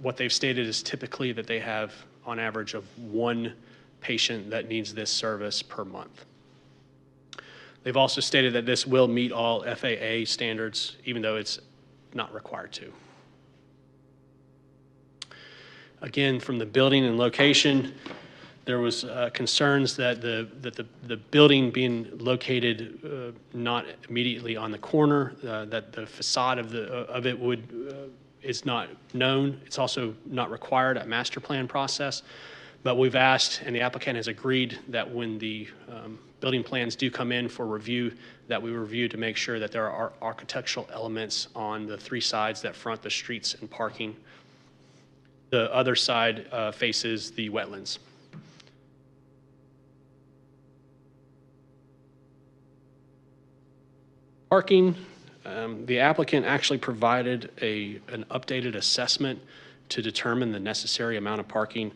What they've stated is typically that they have on average of one patient that needs this service per month. They've also stated that this will meet all FAA standards, even though it's not required to. Again, from the building and location, there was concerns that the building being located not immediately on the corner, that the facade of it would is not known. It's also not required at master plan process. But we've asked, and the applicant has agreed, that when the building plans do come in for review, that we review to make sure that there are architectural elements on the 3 sides that front the streets and parking. The other side faces the wetlands. Parking, the applicant actually provided an updated assessment to determine the necessary amount of parking.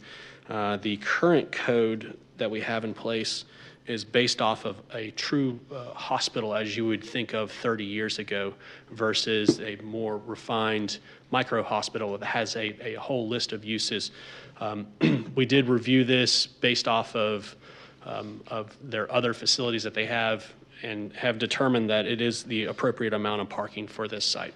The current code that we have in place is based off of a true hospital as you would think of 30 years ago versus a more refined micro hospital that has a whole list of uses. We did review this based off of their other facilities that they have and have determined that it is the appropriate amount of parking for this site.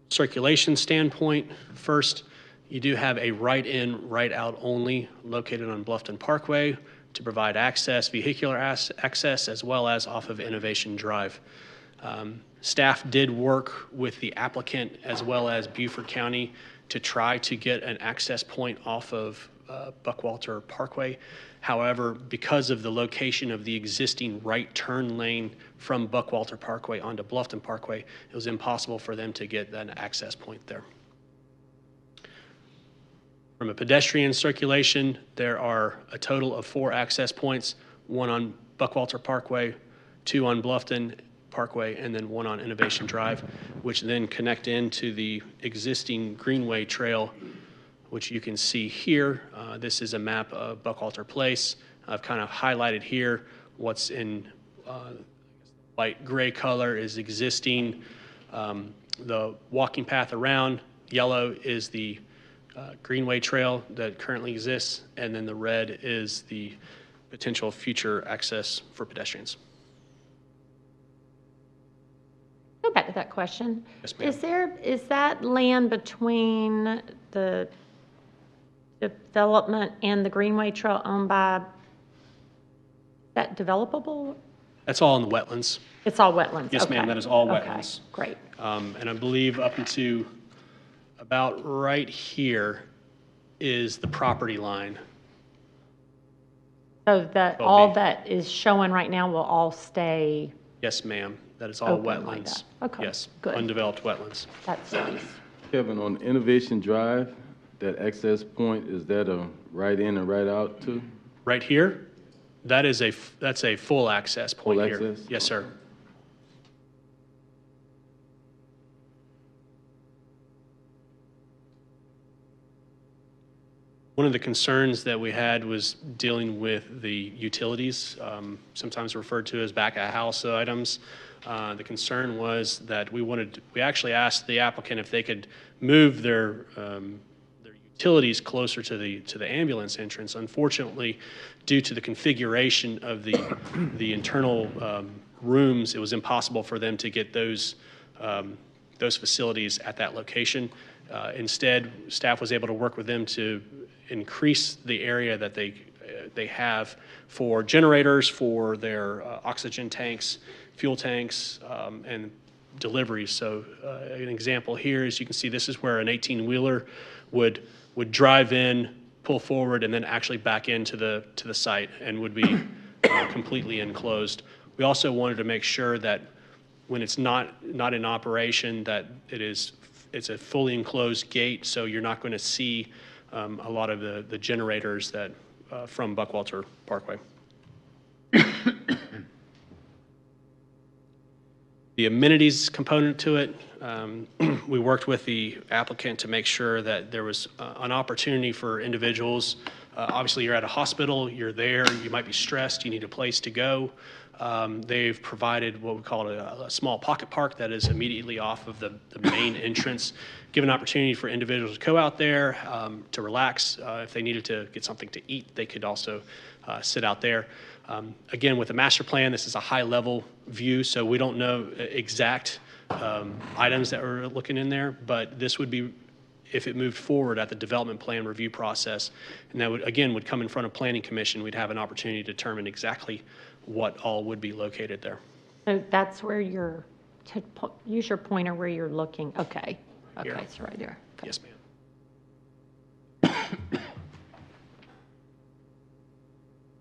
Circulation standpoint, first, you do have a right-in, right-out only located on Bluffton Parkway to provide access, vehicular access, as well as off of Innovation Drive. Staff did work with the applicant as well as Beaufort County to try to get an access point off of Buckwalter Parkway. However, because of the location of the existing right turn lane from Buckwalter Parkway onto Bluffton Parkway, it was impossible for them to get an access point there. From a pedestrian circulation, there are a total of 4 access points, 1 on Buckwalter Parkway, 2 on Bluffton Parkway, and then 1 on Innovation Drive, which then connect into the existing Greenway Trail, which you can see here. This is a map of Buckwalter Place. I've kind of highlighted here what's in light gray color is existing. The walking path around, yellow is the Greenway Trail that currently exists, and then the red is the potential future access for pedestrians. Go back to that question. Yes, ma'am. Is that land between the development and the Greenway Trail owned by, is that developable? That's all in the wetlands. It's all wetlands? Yes, Okay. ma'am, that is all Okay, wetlands. great. And I believe up into about right here is the property line. So that, all that is showing right now will all stay, Yes, ma'am, that is all Open like wetlands. that. Okay, Yes, good. undeveloped wetlands. that's nice. Kevin, on Innovation Drive, that access point, is that a right in and right out too? Right here, that's a full access point Full here. access? Yes, sir. One of the concerns that we had was dealing with the utilities, sometimes referred to as back-of-house items. The concern was that we actually asked the applicant if they could move their utilities closer to the ambulance entrance. Unfortunately, due to the configuration of the internal rooms, it was impossible for them to get those facilities at that location. Instead, staff was able to work with them to increase the area that they have for generators, for their oxygen tanks, fuel tanks, and deliveries. So an example here is you can see this is where an 18-wheeler would drive in, pull forward, and then actually back into the site and would be completely enclosed. We also wanted to make sure that when it's not in operation, that it's a fully enclosed gate, so you're not going to see a lot of the generators that from Buckwalter Parkway. The amenities component to it, we worked with the applicant to make sure that there was an opportunity for individuals. Obviously, you're at a hospital, you're there, you might be stressed, you need a place to go. They've provided what we call a small pocket park that is immediately off of the main entrance, give an opportunity for individuals to go out there to relax. If they needed to get something to eat, they could also sit out there. Again, with the master plan, this is a high-level view, so we don't know exact items that we're looking in there, but this would be, if it moved forward at the development plan review process, and that would come in front of Planning Commission, we'd have an opportunity to determine exactly what all would be located there. So that's where use your pointer where you're looking. Okay. Here. Okay, so right there. Okay. Yes, ma'am.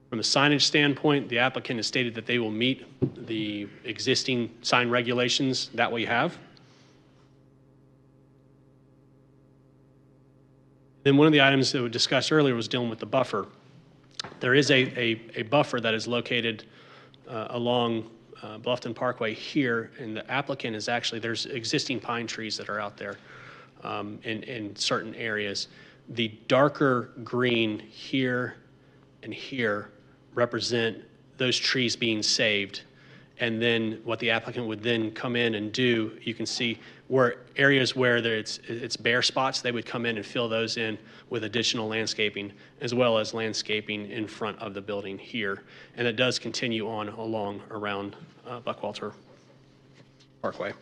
From a signage standpoint, the applicant has stated that they will meet the existing sign regulations that we have. Then one of the items that we discussed earlier was dealing with the buffer. There is a buffer that is located along Bluffton Parkway here, and the applicant is actually, there's existing pine trees that are out there in certain areas. The darker green here and here represent those trees being saved. And then what the applicant would then come in and do, you can see where areas where it's bare spots, they would come in and fill those in with additional landscaping, as well as landscaping in front of the building here. And it does continue on along around Buckwalter Parkway.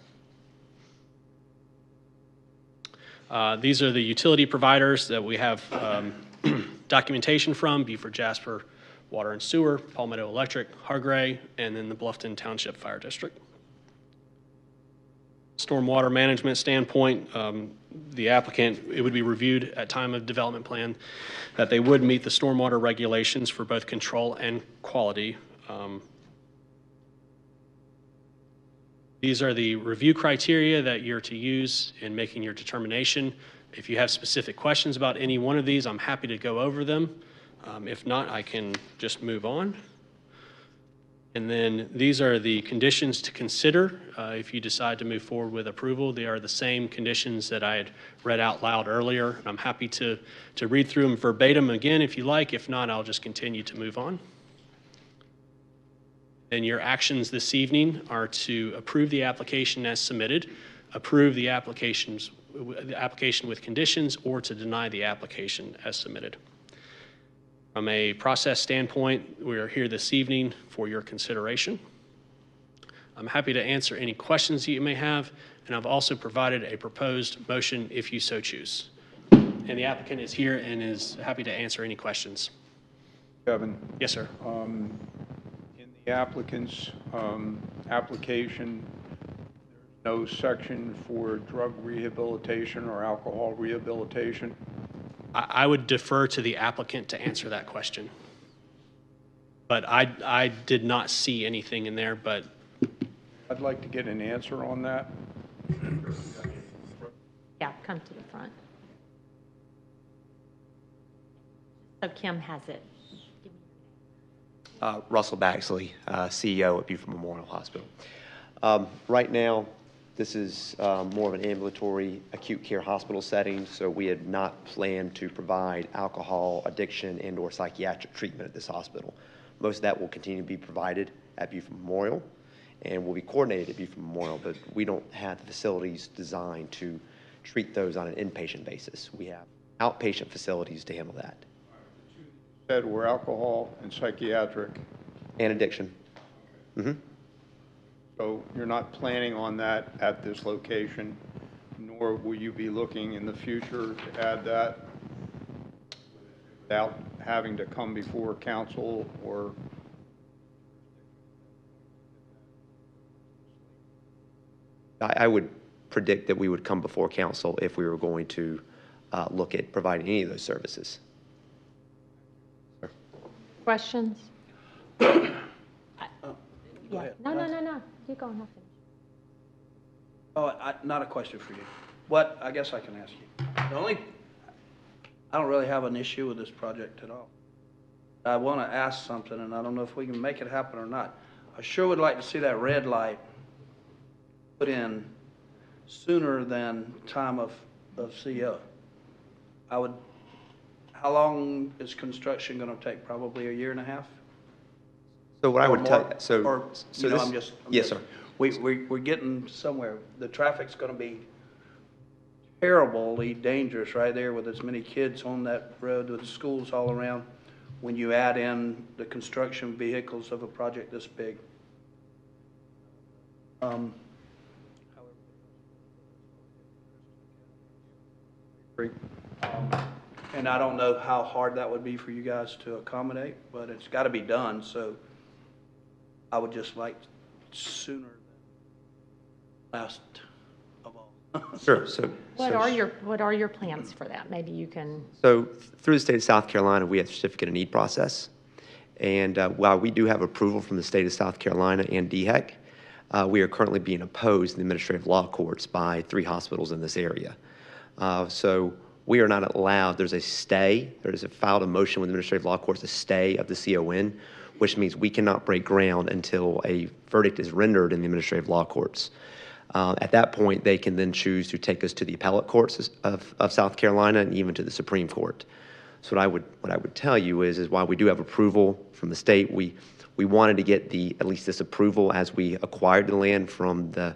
These are the utility providers that we have documentation from: Beaufort Jasper Water and Sewer, Palmetto Electric, Hargray, and then the Bluffton Township Fire District. Stormwater management standpoint, the applicant, it would be reviewed at time of development plan that they would meet the stormwater regulations for both control and quality. These are the review criteria that you're to use in making your determination. If you have specific questions about any one of these, I'm happy to go over them. If not, I can just move on. And then these are the conditions to consider if you decide to move forward with approval. They are the same conditions that I had read out loud earlier. I'm happy to read through them verbatim again if you like. If not, I'll just continue to move on. And your actions this evening are to approve the application as submitted, approve the application with conditions, or to deny the application as submitted. From a process standpoint, we are here this evening for your consideration. I'm happy to answer any questions that you may have, and I've also provided a proposed motion if you so choose. And the applicant is here and is happy to answer any questions. Kevin? Yes, sir. In the applicant's application, there's no section for drug rehabilitation or alcohol rehabilitation? I would defer to the applicant to answer that question. But I did not see anything in there, but. I'd like to get an answer on that. Yeah, come to the front. So Kim has it. Russell Baxley, CEO at Beaufort Memorial Hospital. Right now, this is more of an ambulatory acute care hospital setting, so we had not planned to provide alcohol, addiction, and/or psychiatric treatment at this hospital. Most of that will continue to be provided at Beaufort Memorial and will be coordinated at Beaufort Memorial, but we don't have the facilities designed to treat those on an inpatient basis. We have outpatient facilities to handle that. You said were alcohol and psychiatric. And addiction. Mm-hmm. So you're not planning on that at this location, nor will you be looking in the future to add that without having to come before council or? I would predict that we would come before council if we were going to look at providing any of those services. Questions? Go Yeah. ahead. No. You go and Oh, not a question for you. What, I guess I can ask you. I don't really have an issue with this project at all. I want to ask something, and I don't know if we can make it happen or not. I sure would like to see that red light put in sooner than time of CO. How long is construction going to take? Probably a year and a half? So what I would tell, Yes, sir. We're getting somewhere. The traffic's going to be terribly dangerous right there with as many kids on that road with the schools all around when you add in the construction vehicles of a project this big. And I don't know how hard that would be for you guys to accommodate, but it's got to be done, so I would just like sooner than last of all. Sure. What are your plans for that? Maybe you can, So through the state of South Carolina, we have a certificate of need process. And while we do have approval from the state of South Carolina and DHEC, we are currently being opposed in the administrative law courts by 3 hospitals in this area. So we are not allowed, there's a stay, there's a filed a motion with the administrative law courts, a stay of the CON, which means we cannot break ground until a verdict is rendered in the administrative law courts. At that point, they can then choose to take us to the appellate courts of South Carolina and even to the Supreme Court. So what I would tell you is while we do have approval from the state, we wanted to get at least this approval as we acquired the land from the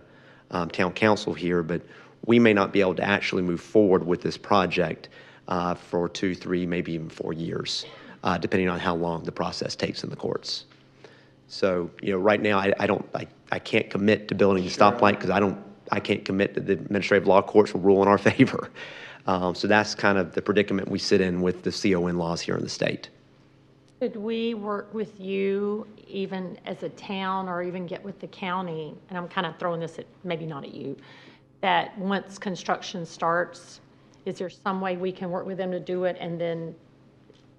town council here, but we may not be able to actually move forward with this project for 2, 3, maybe even 4 years, depending on how long the process takes in the courts. So, right now, I can't commit to building a stoplight because I can't commit that the administrative law courts will rule in our favor. So that's kind of the predicament we sit in with the CON laws here in the state. could we work with you even as a town or even get with the county? And I'm kind of throwing this at, maybe not at you, that once construction starts, is there some way we can work with them to do it? And then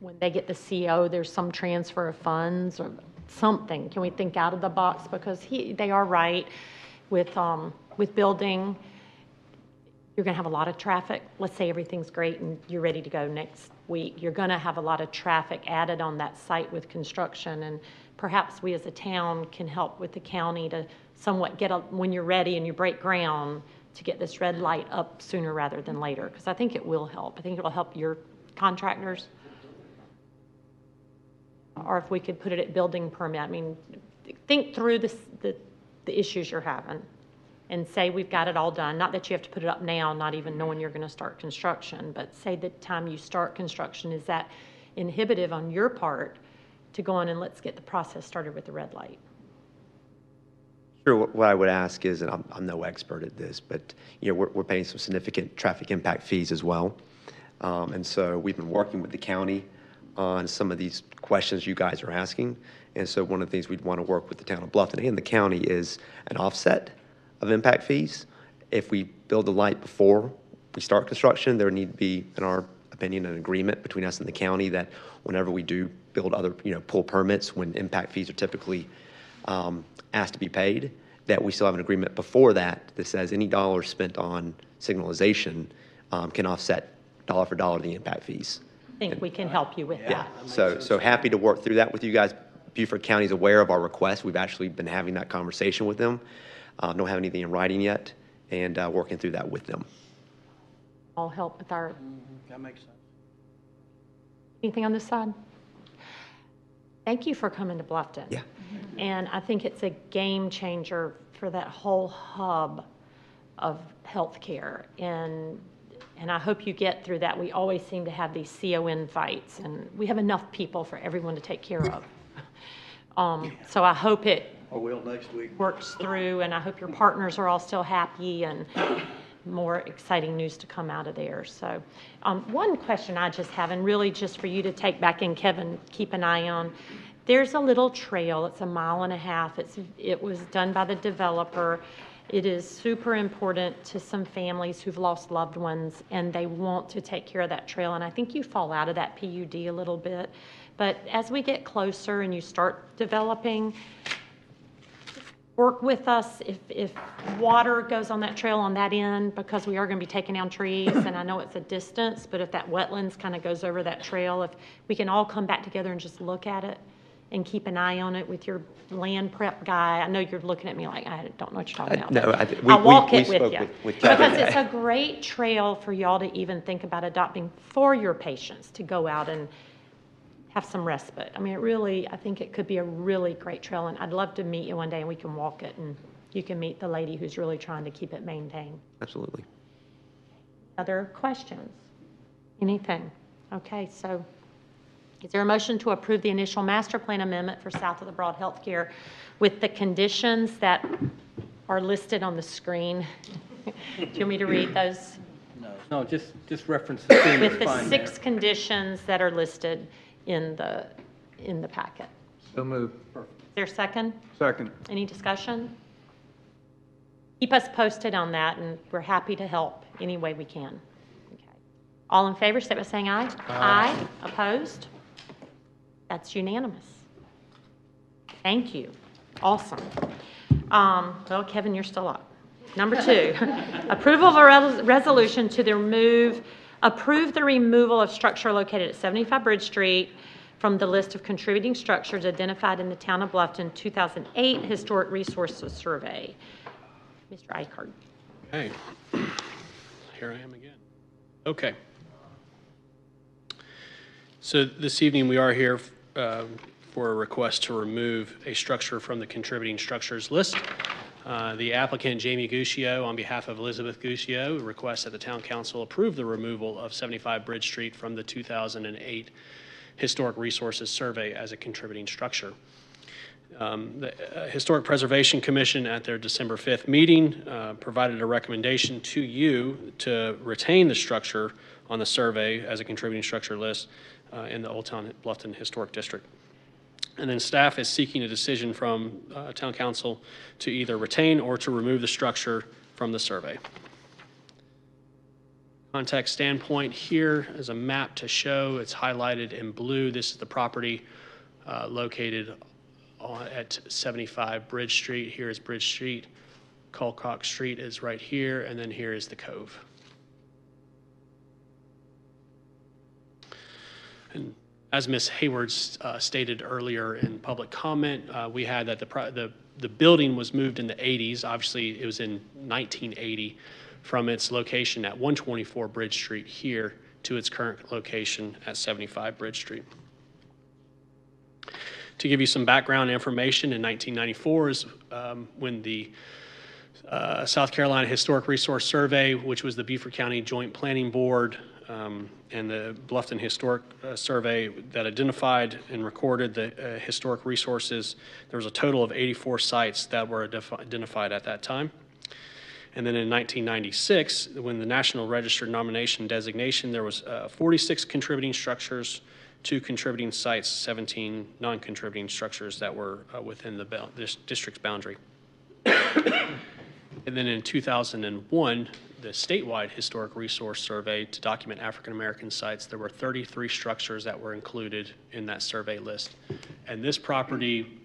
when they get the CO, there's some transfer of funds or something? Can we think out of the box? Because they are right with building, you're going to have a lot of traffic. Let's say everything's great and you're ready to go next week. You're going to have a lot of traffic added on that site with construction, and perhaps we as a town can help with the county to somewhat when you're ready and you break ground, to get this red light up sooner rather than later, because I think it will help. I think it will help your contractors. Or if we could put it at building permit. I mean, think through the issues you're having and say we've got it all done. Not that you have to put it up now, not even knowing you're going to start construction, but say the time you start construction, is that inhibitive on your part to go on and let's get the process started with the red light? Sure. What I would ask is, and I'm no expert at this, but we're paying some significant traffic impact fees as well, and so we've been working with the county on some of these questions you guys are asking. And so one of the things we'd want to work with the town of Bluffton and the county is an offset of impact fees. If we build the light before we start construction, there need to be, in our opinion, an agreement between us and the county that whenever we do build other, pull permits, when impact fees are typically asked to be paid, that we still have an agreement before that says any dollar spent on signalization can offset dollar for dollar the impact fees. I think we can help you with that. So happy to work through that with you guys. Beaufort County is aware of our request. We've actually been having that conversation with them. Don't have anything in writing yet, and working through that with them. I'll help with our. That makes sense. Anything on this side? Thank you for coming to Bluffton. Yeah. And I think it's a game changer for that whole hub of healthcare. And I hope you get through that. We always seem to have these CON fights, and we have enough people for everyone to take care of. So I hope it Next week works through, and I hope your partners are all still happy and more exciting news to come out of there. So one question I just have, and really just for you to take back, and Kevin, keep an eye on, there's a little trail. It's 1.5 miles. It was done by the developer. It is super important to some families who've lost loved ones, and they want to take care of that trail. And I think you fall out of that PUD a little bit. But as we get closer and you start developing, work with us if water goes on that trail on that end, because we are going to be taking down trees, and I know it's a distance, but if that wetlands kind of goes over that trail, if we can all come back together and just look at it and keep an eye on it with your land prep guy. I know you're looking at me like I don't know what you're talking about. No, I'll walk it with you. With Kevin. Because it's a great trail for y'all to even think about adopting for your patients, to go out and have some respite. I mean, I think it could be a really great trail, and I'd love to meet you one day and we can walk it and you can meet the lady who's really trying to keep it maintained. Absolutely. Other questions? Anything? Okay, so is there a motion to approve the initial master plan amendment for South of the Broad Healthcare with the conditions that are listed on the screen? Do you want me to read those? No, just reference the screen. With the 6 conditions that are listed in the packet. So moved. Is there a second? Second. Any discussion? keep us posted on that, and we're happy to help any way we can. Okay. All in favor, state by saying aye. Aye. Opposed? That's unanimous. Thank you. Awesome. Well, Kevin, you're still up. Number 2, approval of a resolution to approve the removal of structure located at 75 Bridge Street from the list of contributing structures identified in the Town of Bluffton 2008 Historic Resources Survey. Mr. Eichard. Okay. Here I am again. Okay. So this evening we are here for a request to remove a structure from the contributing structures list. The applicant, Jamie Guccio, on behalf of Elizabeth Guccio, requests that the Town Council approve the removal of 75 Bridge Street from the 2008 Historic Resources Survey as a contributing structure. The Historic Preservation Commission at their December 5th meeting provided a recommendation to you to retain the structure on the survey as a contributing structure list in the Old Town Bluffton Historic District. And then staff is seeking a decision from Town Council to either retain or to remove the structure from the survey. Context standpoint, here is a map to show. It's highlighted in blue. This is the property located at 75 Bridge Street. Here is Bridge Street. Colcock Street is right here, and then here is the Cove. And as Ms. Heywood stated earlier in public comment, we had that the building was moved in the 80s. Obviously, it was in 1980 from its location at 124 Bridge Street here to its current location at 75 Bridge Street. To give you some background information, in 1994 is when the South Carolina Historic Resource Survey, which was the Beaufort County Joint Planning Board, and the Bluffton Historic Survey that identified and recorded the historic resources. There was a total of 84 sites that were identified at that time. And then in 1996, when the National Register nomination designation, there was 46 contributing structures, 2 contributing sites, 17 non-contributing structures that were within the district's boundary. And then in 2001, the statewide historic resource survey to document African American sites, there were 33 structures that were included in that survey list. And this property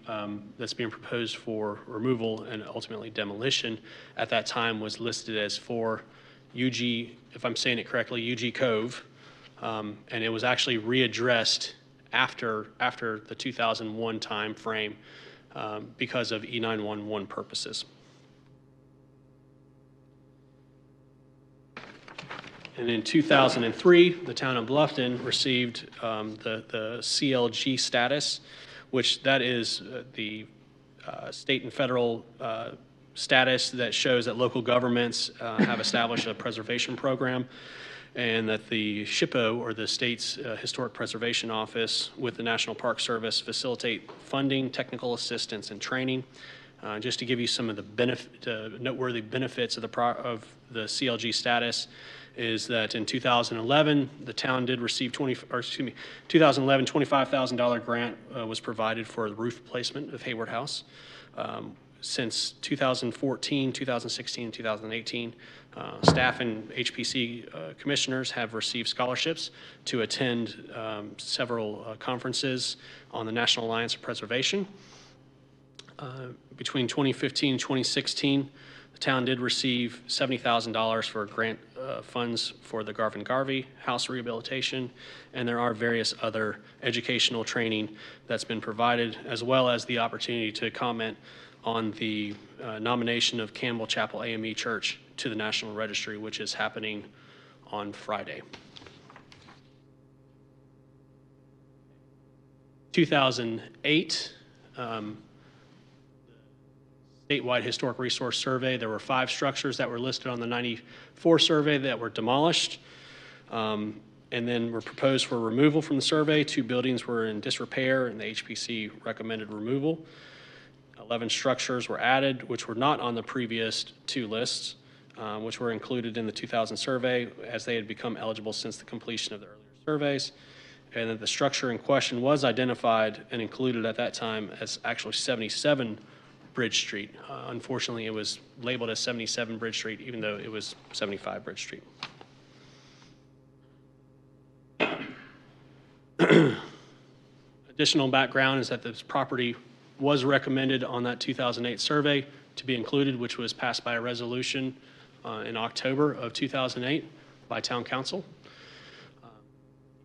that's being proposed for removal and ultimately demolition at that time was listed as for UG, if I'm saying it correctly, UG Cove. And it was actually readdressed after the 2001 time frame because of E911 purposes. And in 2003, the town of Bluffton received the CLG status, which that is the state and federal status that shows that local governments have established a preservation program, and that the SHPO, or the state's Historic Preservation Office, with the National Park Service facilitate funding, technical assistance, and training. Just to give you some of the noteworthy benefits of the CLG status, is that in 2011, the town did receive $25,000 grant was provided for the roof replacement of Heywood House. Since 2014, 2016, and 2018, staff and HPC commissioners have received scholarships to attend several conferences on the National Alliance of Preservation. Between 2015 and 2016, the town did receive $70,000 for grant funds for the Garvin Garvey house rehabilitation, and there are various other educational training that's been provided, as well as the opportunity to comment on the nomination of Campbell Chapel AME Church to the National Registry, which is happening on Friday. 2008, statewide historic resource survey, there were 5 structures that were listed on the 94 survey that were demolished and then were proposed for removal from the survey. 2 buildings were in disrepair and the HPC recommended removal. 11 structures were added, which were not on the previous 2 lists, which were included in the 2000 survey as they had become eligible since the completion of the earlier surveys. And that the structure in question was identified and included at that time as actually 77% Bridge Street. Unfortunately, it was labeled as 77 Bridge Street, even though it was 75 Bridge Street. Additional background is that this property was recommended on that 2008 survey to be included, which was passed by a resolution in October of 2008 by Town Council.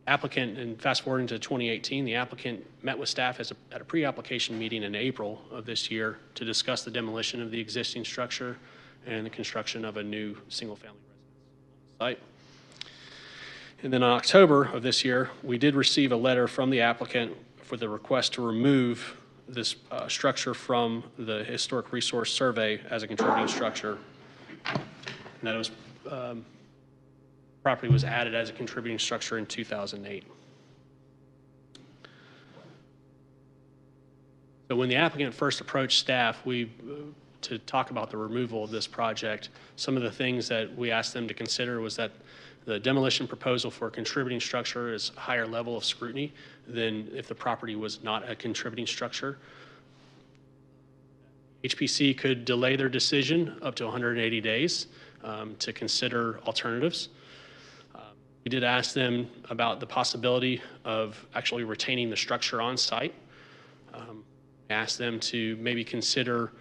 Applicant, and fast forwarding to 2018, the applicant met with staff at a pre-application meeting in April of this year to discuss the demolition of the existing structure and the construction of a new single-family residence site. And then in October of this year, we did receive a letter from the applicant for the request to remove this structure from the Historic Resource Survey as a contributing structure. And that was, property was added as a contributing structure in 2008. So when the applicant first approached staff, to talk about the removal of this project, some of the things that we asked them to consider was that the demolition proposal for a contributing structure is a higher level of scrutiny than if the property was not a contributing structure. HPC could delay their decision up to 180 days to consider alternatives. We did ask them about the possibility of actually retaining the structure on site. Asked them to maybe consider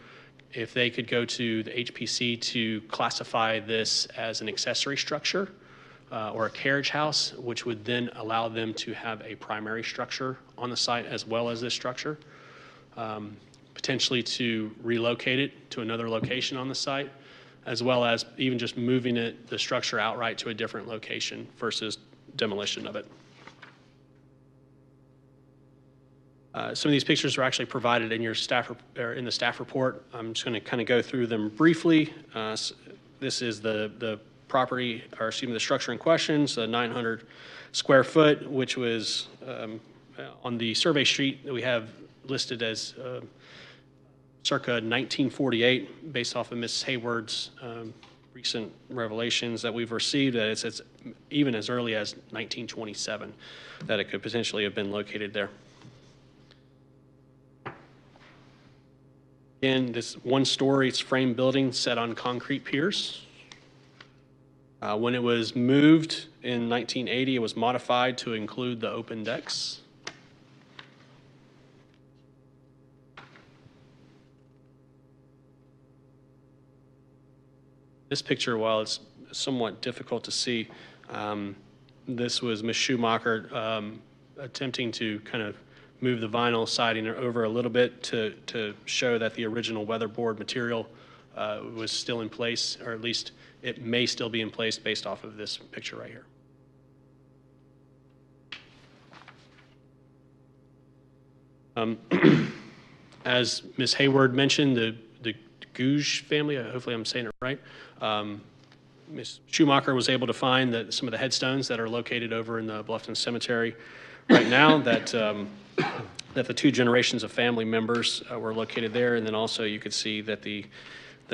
if they could go to the HPC to classify this as an accessory structure or a carriage house, which would then allow them to have a primary structure on the site as well as this structure. Potentially to relocate it to another location on the site, as well as even just moving the structure outright to a different location versus demolition of it. Some of these pictures are actually provided in your staff or in the staff report. I'm just going to kind of go through them briefly. This is the property, or excuse me, the structure in question, so 900 square foot, which was on the survey sheet that we have listed as circa 1948, based off of Ms. Heywood's recent revelations that we've received, that it's even as early as 1927 that it could potentially have been located there. Again, this one story, it's frame building set on concrete piers. When it was moved in 1980, it was modified to include the open decks. This picture, while it's somewhat difficult to see, this was Ms. Schumacher attempting to kind of move the vinyl siding over a little bit to show that the original weatherboard material was still in place, or at least it may still be in place based off of this picture right here. As Ms. Heywood mentioned, the Gouge family, hopefully I'm saying it right, Ms. Schumacher was able to find that some of the headstones that are located over in the Bluffton Cemetery right now, that the two generations of family members were located there, and then also you could see that the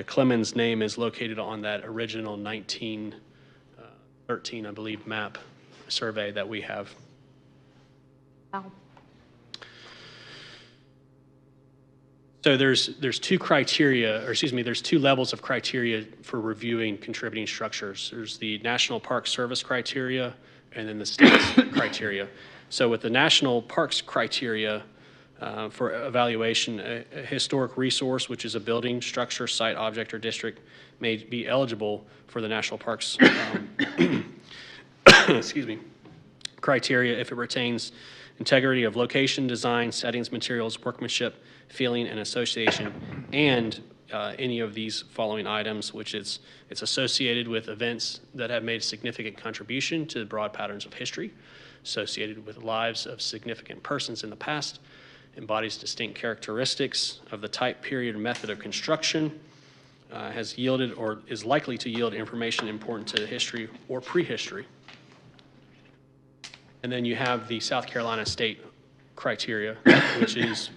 Clemens name is located on that original 1913, I believe, map survey that we have. Wow. So there's two criteria, or excuse me, there's two levels of criteria for reviewing contributing structures. There's the National Park Service criteria and then the state's criteria. So with the National Parks criteria for evaluation, a historic resource, which is a building, structure, site, object, or district, may be eligible for the National Parks excuse me, criteria if it retains integrity of location, design, settings, materials, workmanship, feeling, and association, and any of these following items, which it's associated with events that have made significant contribution to the broad patterns of history, associated with lives of significant persons in the past, embodies distinct characteristics of the type, period, and method of construction, has yielded or is likely to yield information important to history or prehistory. And then you have the South Carolina State criteria, which is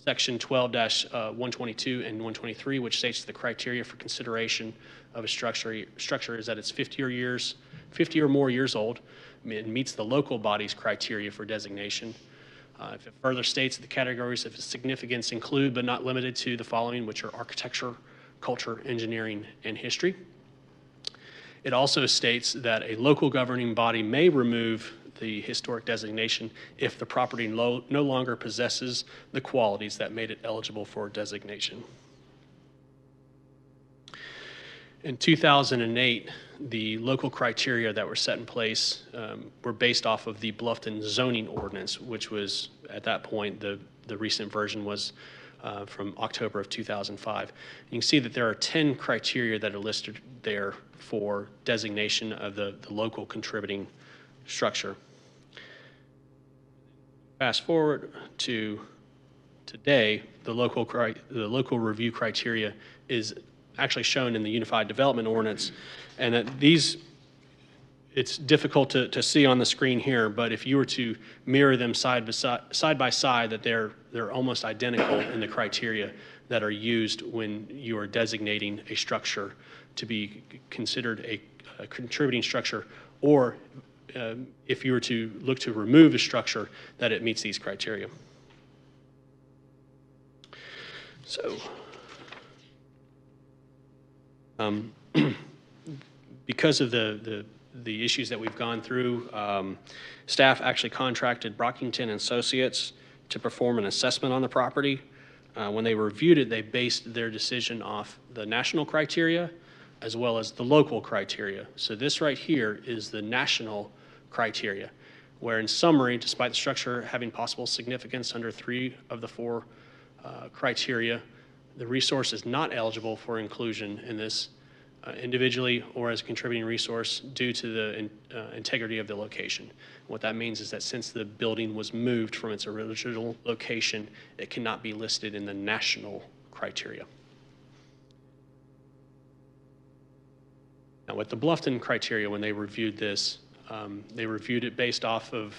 Section 12-122 and 123, which states the criteria for consideration of a structure is that it's 50 or more years old. It meets the local body's criteria for designation. If it further states that the categories of significance include but not limited to the following, which are architecture, culture, engineering, and history. It also states that a local governing body may remove the historic designation if the property no longer possesses the qualities that made it eligible for designation. In 2008, the local criteria that were set in place were based off of the Bluffton zoning ordinance, which was, at that point, the recent version was from October of 2005. You can see that there are 10 criteria that are listed there for designation of the local contributing structure. Fast forward to today, the local review criteria is actually shown in the Unified Development Ordinance, and that these, it's difficult to see on the screen here, but if you were to mirror them side by side, that they're almost identical in the criteria that are used when you are designating a structure to be considered a contributing structure, or if you were to look to remove a structure, that it meets these criteria. So, because of the issues that we've gone through, staff actually contracted Brockington and Associates to perform an assessment on the property. When they reviewed it, they based their decision off the national criteria as well as the local criteria. So this right here is the national criteria, where in summary, despite the structure having possible significance under 3 of the 4 criteria, the resource is not eligible for inclusion in this individually or as a contributing resource due to the integrity of the location. What that means is that since the building was moved from its original location, it cannot be listed in the national criteria. Now, with the Bluffton criteria, when they reviewed this, they reviewed it based off of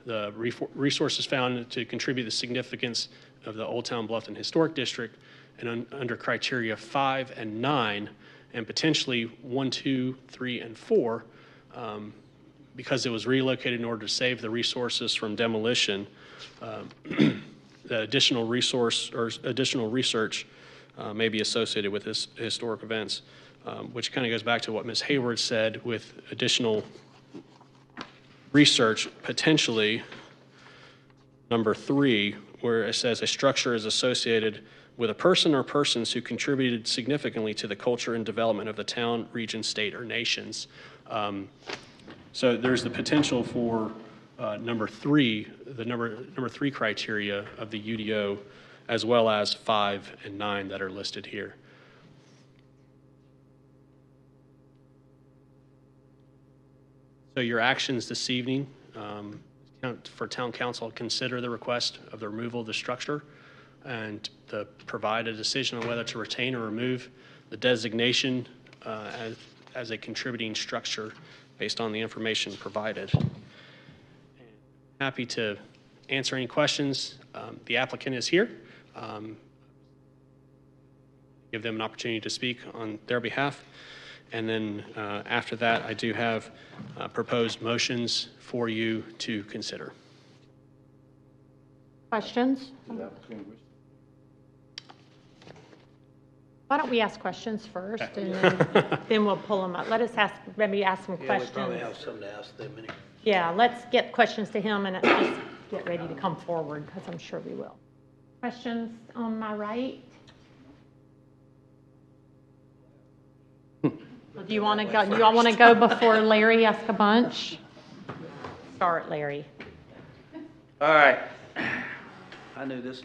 the resources found to contribute the significance of the Old Town Bluffton Historic District, and under criteria 5 and 9, and potentially 1, 2, 3, and 4, because it was relocated in order to save the resources from demolition, that additional resource or additional research may be associated with this historic events, which kind of goes back to what Ms. Heywood said with additional research, potentially number 3, where it says a structure is associated with a person or persons who contributed significantly to the culture and development of the town, region, state, or nations. So there's the potential for number 3, the number 3 criteria of the UDO, as well as 5 and 9 that are listed here. So your actions this evening for Town Council to consider the request of the removal of the structure and to provide a decision on whether to retain or remove the designation as a contributing structure based on the information provided. Happy to answer any questions. The applicant is here. Give them an opportunity to speak on their behalf. And then after that, I do have proposed motions for you to consider. Questions? Why don't we ask questions first, and then we'll pull them up. Let us maybe ask some questions. We probably have something to ask them anyway. Yeah, let's get questions to him and just get ready to come forward, because I'm sure we will. Questions on my right? Do you want to go? You all want to go before Larry asks a bunch? Start, Larry. All right. I knew this,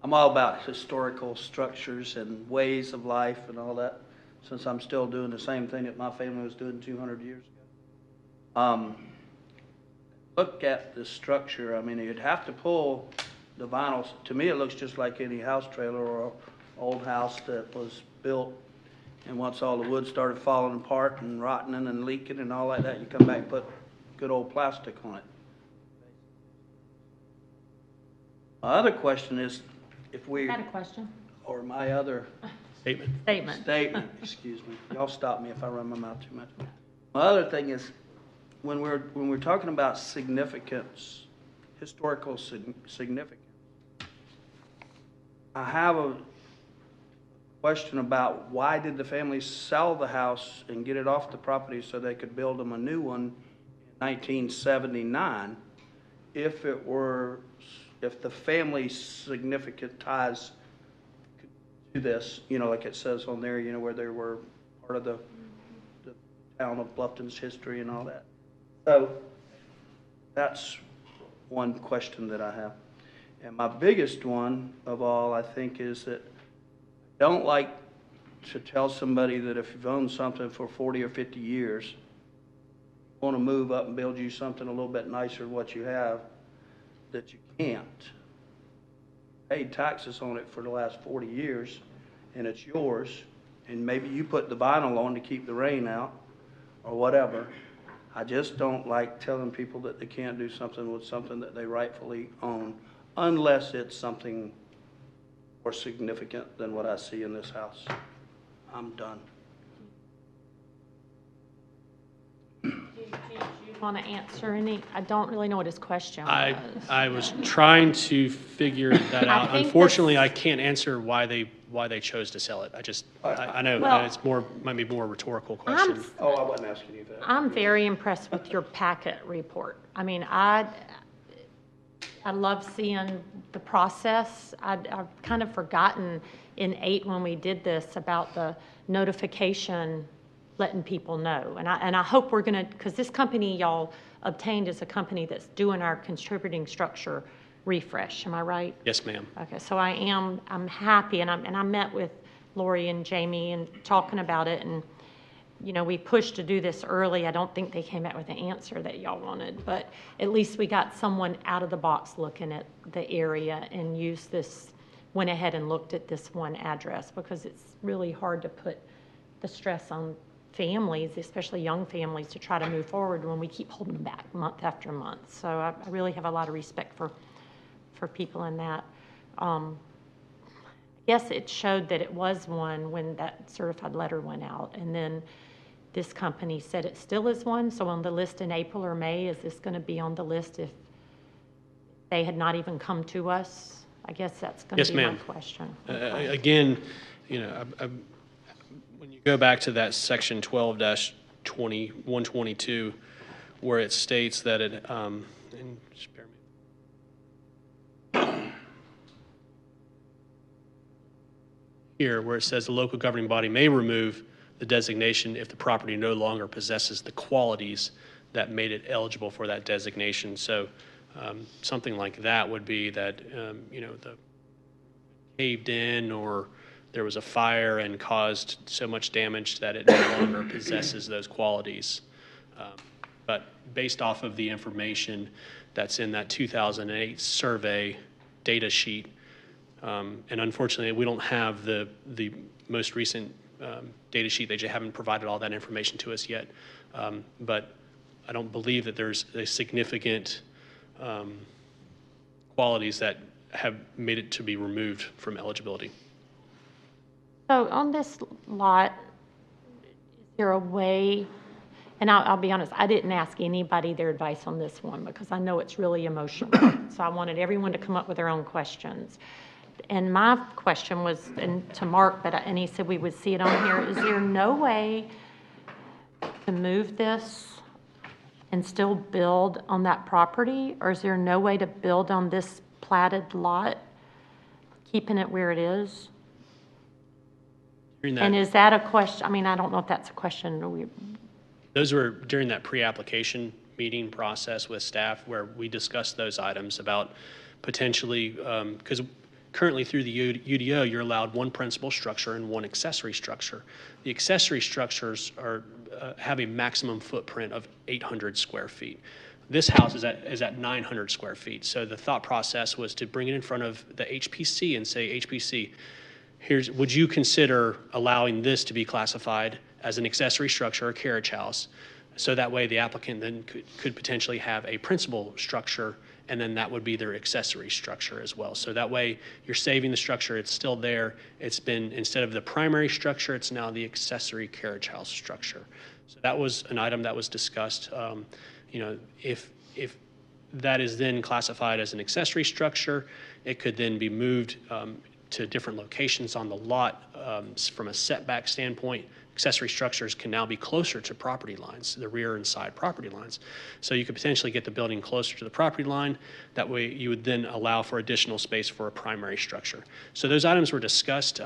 I'm all about historical structures and ways of life and all that, since I'm still doing the same thing that my family was doing 200 years ago. Look at the structure. I mean, you'd have to pull the vinyls. To me, it looks just like any house trailer or old house that was built, and once all the wood started falling apart and rotting and leaking and all like that, you come back and put good old plastic on it. My other question is, if we... I had a question. Or my other... Statement. Excuse me. Y'all stop me if I run my mouth too much. My other thing is, when we're talking about significance historical significance. I have a question about why did the family sell the house and get it off the property so they could build them a new one in 1979 if the family significant ties to this, like it says on there, where they were part of the town of Bluffton's history and all that. So that's one question that I have. And my biggest one of all, I think, is that I don't like to tell somebody that if you've owned something for 40 or 50 years, you want to move up and build you something a little bit nicer than what you have, that you can't. Paid taxes on it for the last 40 years, and it's yours, and maybe you put the vinyl on to keep the rain out, or whatever. I just don't like telling people that they can't do something with something that they rightfully own, unless it's something more significant than what I see in this house. I'm done. Do you want to answer any? I don't really know what his question was. I was trying to figure that out. Unfortunately, I can't answer why they chose to sell it. I know it's might be more a rhetorical question. I wasn't asking you that. I'm very impressed with your packet report. I mean, I love seeing the process. I've kind of forgotten in 8 when we did this about the notification, letting people know. And I hope we're going to, because this company y'all obtained is a company that's doing our contributing structure refresh. Am I right? Yes, ma'am. Okay, so I'm happy, and I met with Lori and Jamie and talking about it, and we pushed to do this early. I don't think they came out with the answer that y'all wanted, but at least we got someone out of the box looking at the area and went ahead and looked at this one address, because it's really hard to put the stress on families, especially young families, to try to move forward when we keep holding them back month after month. So I really have a lot of respect for people in that. Yes, it showed that it was one when that certified letter went out, and then this company said it still is one. So on the list in April or May, is this going to be on the list if they had not even come to us? I guess that's going to be my question. Okay. Again, when you go back to that section 12-122, where it states that it, and just bear me. Here, where it says the local governing body may remove the designation if the property no longer possesses the qualities that made it eligible for that designation. So something like that would be that, the caved in, or there was a fire and caused so much damage that it no longer possesses those qualities. But based off of the information that's in that 2008 survey data sheet, and unfortunately, we don't have the most recent data sheet. They just haven't provided all that information to us yet. But I don't believe that there's a significant qualities that have made it to be removed from eligibility. So on this lot, is there a way, and I'll be honest, I didn't ask anybody their advice on this one because I know it's really emotional. So I wanted everyone to come up with their own questions. And my question was, and to Mark, and he said we would see it on here, is there no way to move this and still build on that property? Or is there no way to build on this platted lot, keeping it where it is? And is that a question? I mean, I don't know if that's a question. Those were during that pre-application meeting process with staff where we discussed those items about potentially, because currently through the UDO, you're allowed one principal structure and one accessory structure. The accessory structures have a maximum footprint of 800 square feet. This house is at 900 square feet. So the thought process was to bring it in front of the HPC and say, HPC, would you consider allowing this to be classified as an accessory structure or carriage house? So that way the applicant then could potentially have a principal structure, and then that would be their accessory structure as well. So that way you're saving the structure, it's still there. It's been, instead of the primary structure, it's now the accessory carriage house structure. So that was an item that was discussed. If That is then classified as an accessory structure. It could then be moved to different locations on the lot. From a setback standpoint, accessory structures can now be closer to property lines, the rear and side property lines. So you could potentially get the building closer to the property line. That way you would then allow for additional space for a primary structure. So those items were discussed.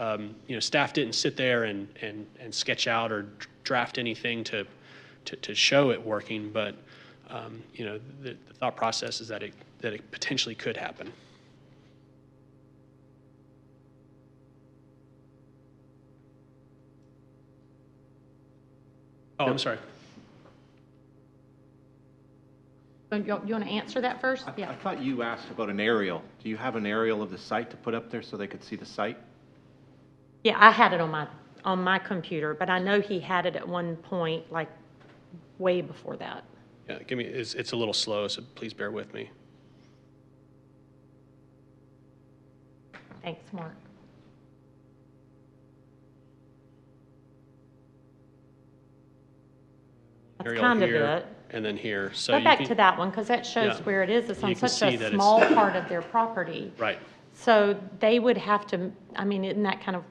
Staff didn't sit there and sketch out or draft anything to show it working, but the thought process is that it potentially could happen. Oh, I'm sorry. You want to answer that first? I Yeah. thought you asked about an aerial. Do you have an aerial of the site to put up there so they could see the site? Yeah, I had it on my computer, but I know he had it at one point, like way before that. Yeah, it's a little slow, so please bear with me. Thanks, Mark. That's Aerial kind of here, it. and then here. So Go you back can- to that one, because that shows Yeah. where it is. It's You on can such see a that it's- small part of their property. Right. So they would have to, I mean, isn't that kind of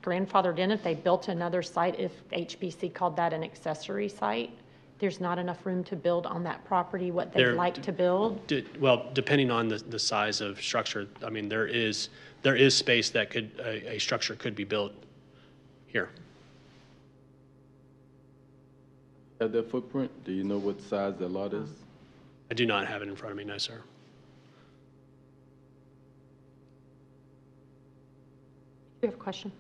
grandfathered in if they built another site, if HPC called that an accessory site? There's not enough room to build on that property what they'd There- like to build? Well, depending on the size of structure, I mean, there is space that a structure could be built here. Have that footprint? Do you know what size the lot is? I do not have it in front of me, no, sir. Do you have a question?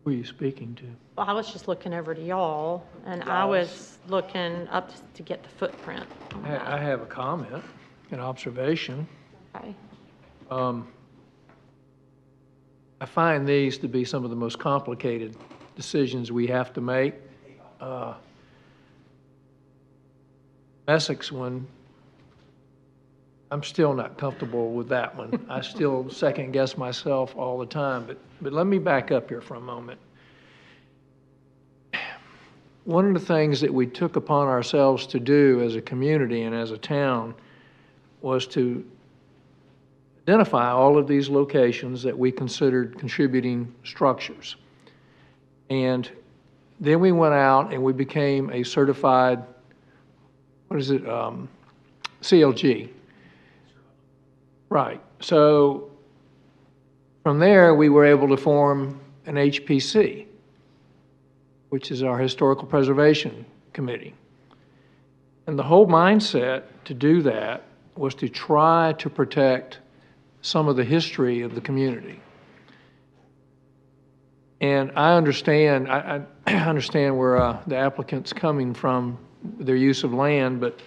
Who are you speaking to? Well, I was just looking over to y'all, and I was looking up to get the footprint on that. I have a comment, an observation. Okay. I find these to be some of the most complicated decisions we have to make. Essex one, I'm still not comfortable with that one. I still second guess myself all the time, but let me back up here for a moment. One of the things that we took upon ourselves to do as a community and as a town was to identify all of these locations that we considered contributing structures. And then we went out and we became a certified, CLG. Right. So from there, we were able to form an HPC, which is our Historical Preservation Committee. And the whole mindset to do that was to try to protect some of the history of the community. And I understand, I understand where the applicant's coming from, their use of land, but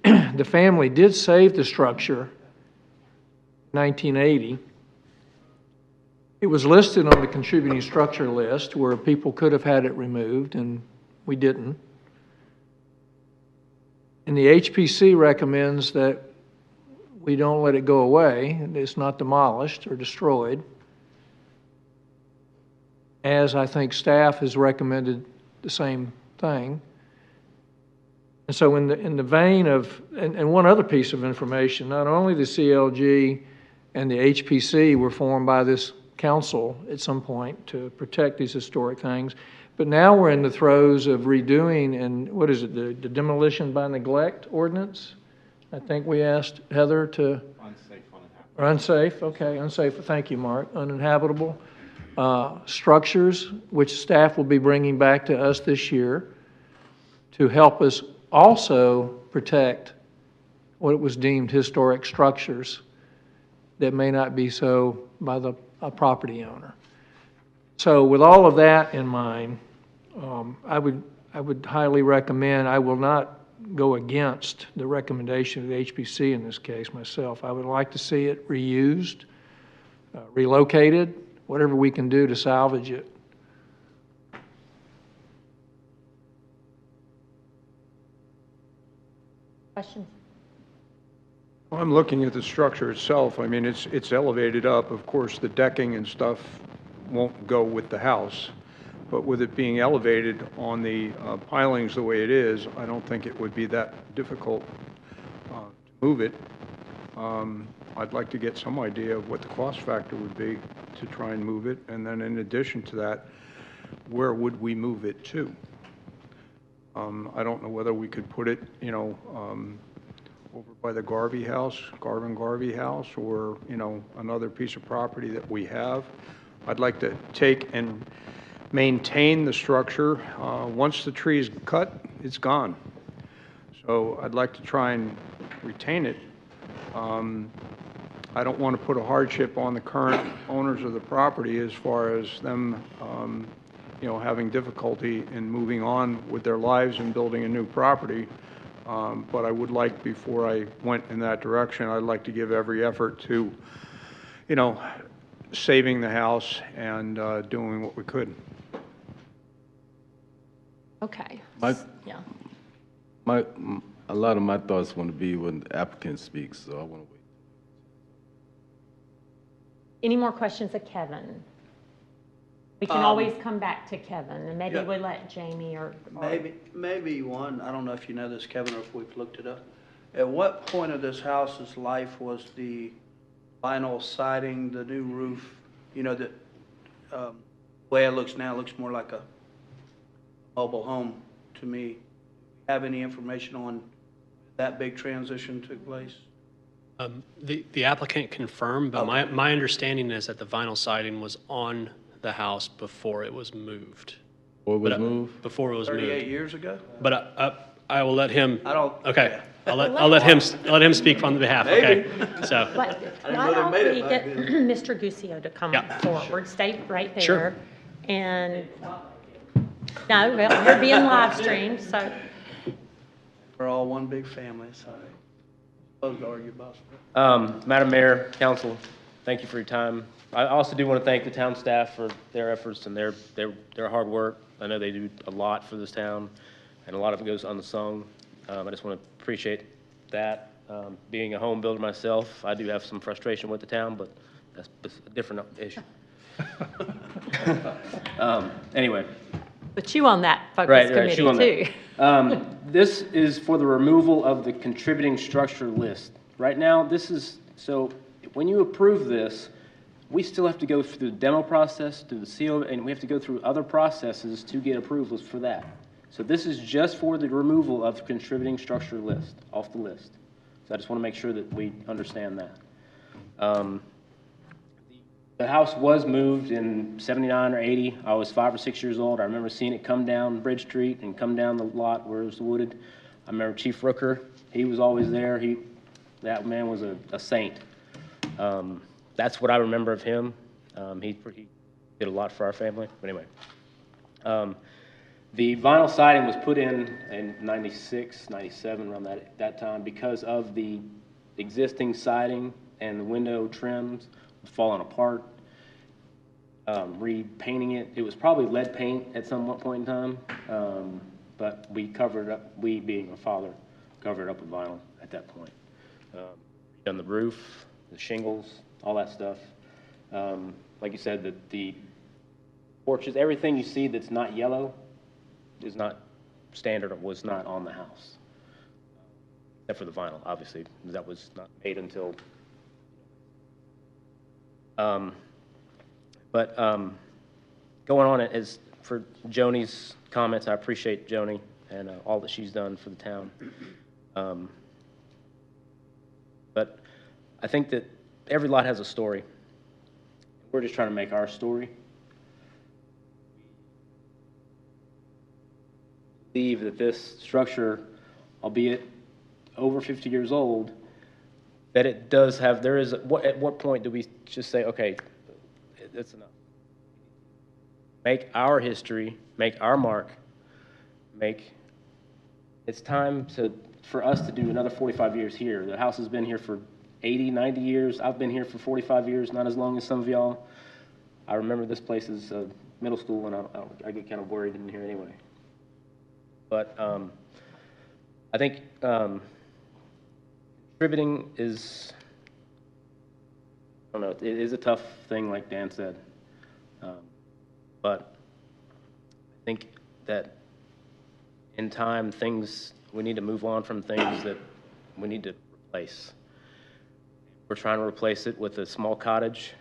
the family did save the structure in 1980. It was listed on the contributing structure list where people could have had it removed, and we didn't. And the HPC recommends that we don't let it go away, it's not demolished or destroyed, as I think staff has recommended the same thing. And so in the vein of, and one other piece of information, not only the CLG and the HPC were formed by this council at some point to protect these historic things, but now we're in the throes of redoing, and what is it, the demolition by neglect ordinance? I think we asked Heather to. Unsafe, uninhabitable. Or unsafe, okay, unsafe, thank you, Mark, uninhabitable structures, which staff will be bringing back to us this year to help us also protect what was deemed historic structures that may not be so by a property owner. So with all of that in mind, I would highly recommend, I will not go against the recommendation of the HPC in this case myself. I would like to see it reused, relocated, whatever we can do to salvage it. Questions? Well, I'm looking at the structure itself. I mean, it's elevated up. Of course, the decking and stuff won't go with the house. But with it being elevated on the pilings the way it is, I don't think it would be that difficult to move it. I'd like to get some idea of what the cost factor would be to try and move it. And then in addition to that, where would we move it to? I don't know whether we could put it, over by the Garvey house, Garvey house, or, another piece of property that we have. I'd like to take and maintain the structure. Once the tree is cut, it's gone. So I'd like to try and retain it. I don't want to put a hardship on the current owners of the property as far as them, having difficulty in moving on with their lives and building a new property. But I would like, before I went in that direction, I'd like to give every effort to, saving the house and doing what we could. Okay. Yeah. A lot of my thoughts want to be when the applicant speaks, so I want to wait. Any more questions of Kevin? We can always come back to Kevin, and maybe we'll let Jamie or Maybe one, I don't know if you know this, Kevin, or if we've looked it up. At what point of this house's life was the vinyl siding, the new roof, the way it looks now, it looks more like a mobile home to me. Have any information on that big transition took place? The applicant confirmed, but my understanding is that the vinyl siding was on the house before it was moved. Before it was moved? Before it was moved. 38 years ago? But I will let him. I don't. Okay. I'll let him speak on the behalf. Maybe. Okay. So. why don't we get Mr. Guscio to come forward? Stay right there. Sure. And no, well, you're being live streamed, so. We're all one big family, so I suppose to argue about it. Madam Mayor, Council, thank you for your time. I also do want to thank the town staff for their efforts and their hard work. I know they do a lot for this town, and a lot of it goes unsung. I just want to appreciate that. Being a home builder myself, I do have some frustration with the town, but that's a different issue. Anyway. But you on that focus committee too. This is for the removal of the contributing structure list. Right now, so when you approve this, we still have to go through the demo process, through the CO, and we have to go through other processes to get approvals for that. So this is just for the removal of the contributing structure list, off the list. So I just want to make sure that we understand that. The house was moved in 79 or 80. I was 5 or 6 years old. I remember seeing it come down Bridge Street and come down the lot where it was wooded. I remember Chief Rooker. He was always there. That man was a saint. That's what I remember of him. He did a lot for our family. But anyway, the vinyl siding was put in 96, 97, around that time, because of the existing siding and the window trims falling apart. Repainting it. It was probably lead paint at some point in time, but we covered it up, we being a father, covered it up with vinyl at that point. Done the roof, the shingles, all that stuff. Like you said, the porches, everything you see that's not yellow is not standard, or was not on the house. Except for the vinyl, obviously. That was not made until... going on is for Joni's comments. I appreciate Joni and all that she's done for the town. But I think that every lot has a story. We're just trying to make our story. I believe that this structure, albeit over 50 years old, that it does have, at what point do we just say, okay, that's enough? Make our history, make our mark, it's time for us to do another 45 years here. The house has been here for 80, 90 years. I've been here for 45 years, not as long as some of y'all. I remember this place as middle school, and I get kind of worried in here anyway. But I think contributing is, I don't know, it is a tough thing, like Dan said. But I think that in time, we need to move on from things that we need to replace. We're trying to replace it with a small cottage.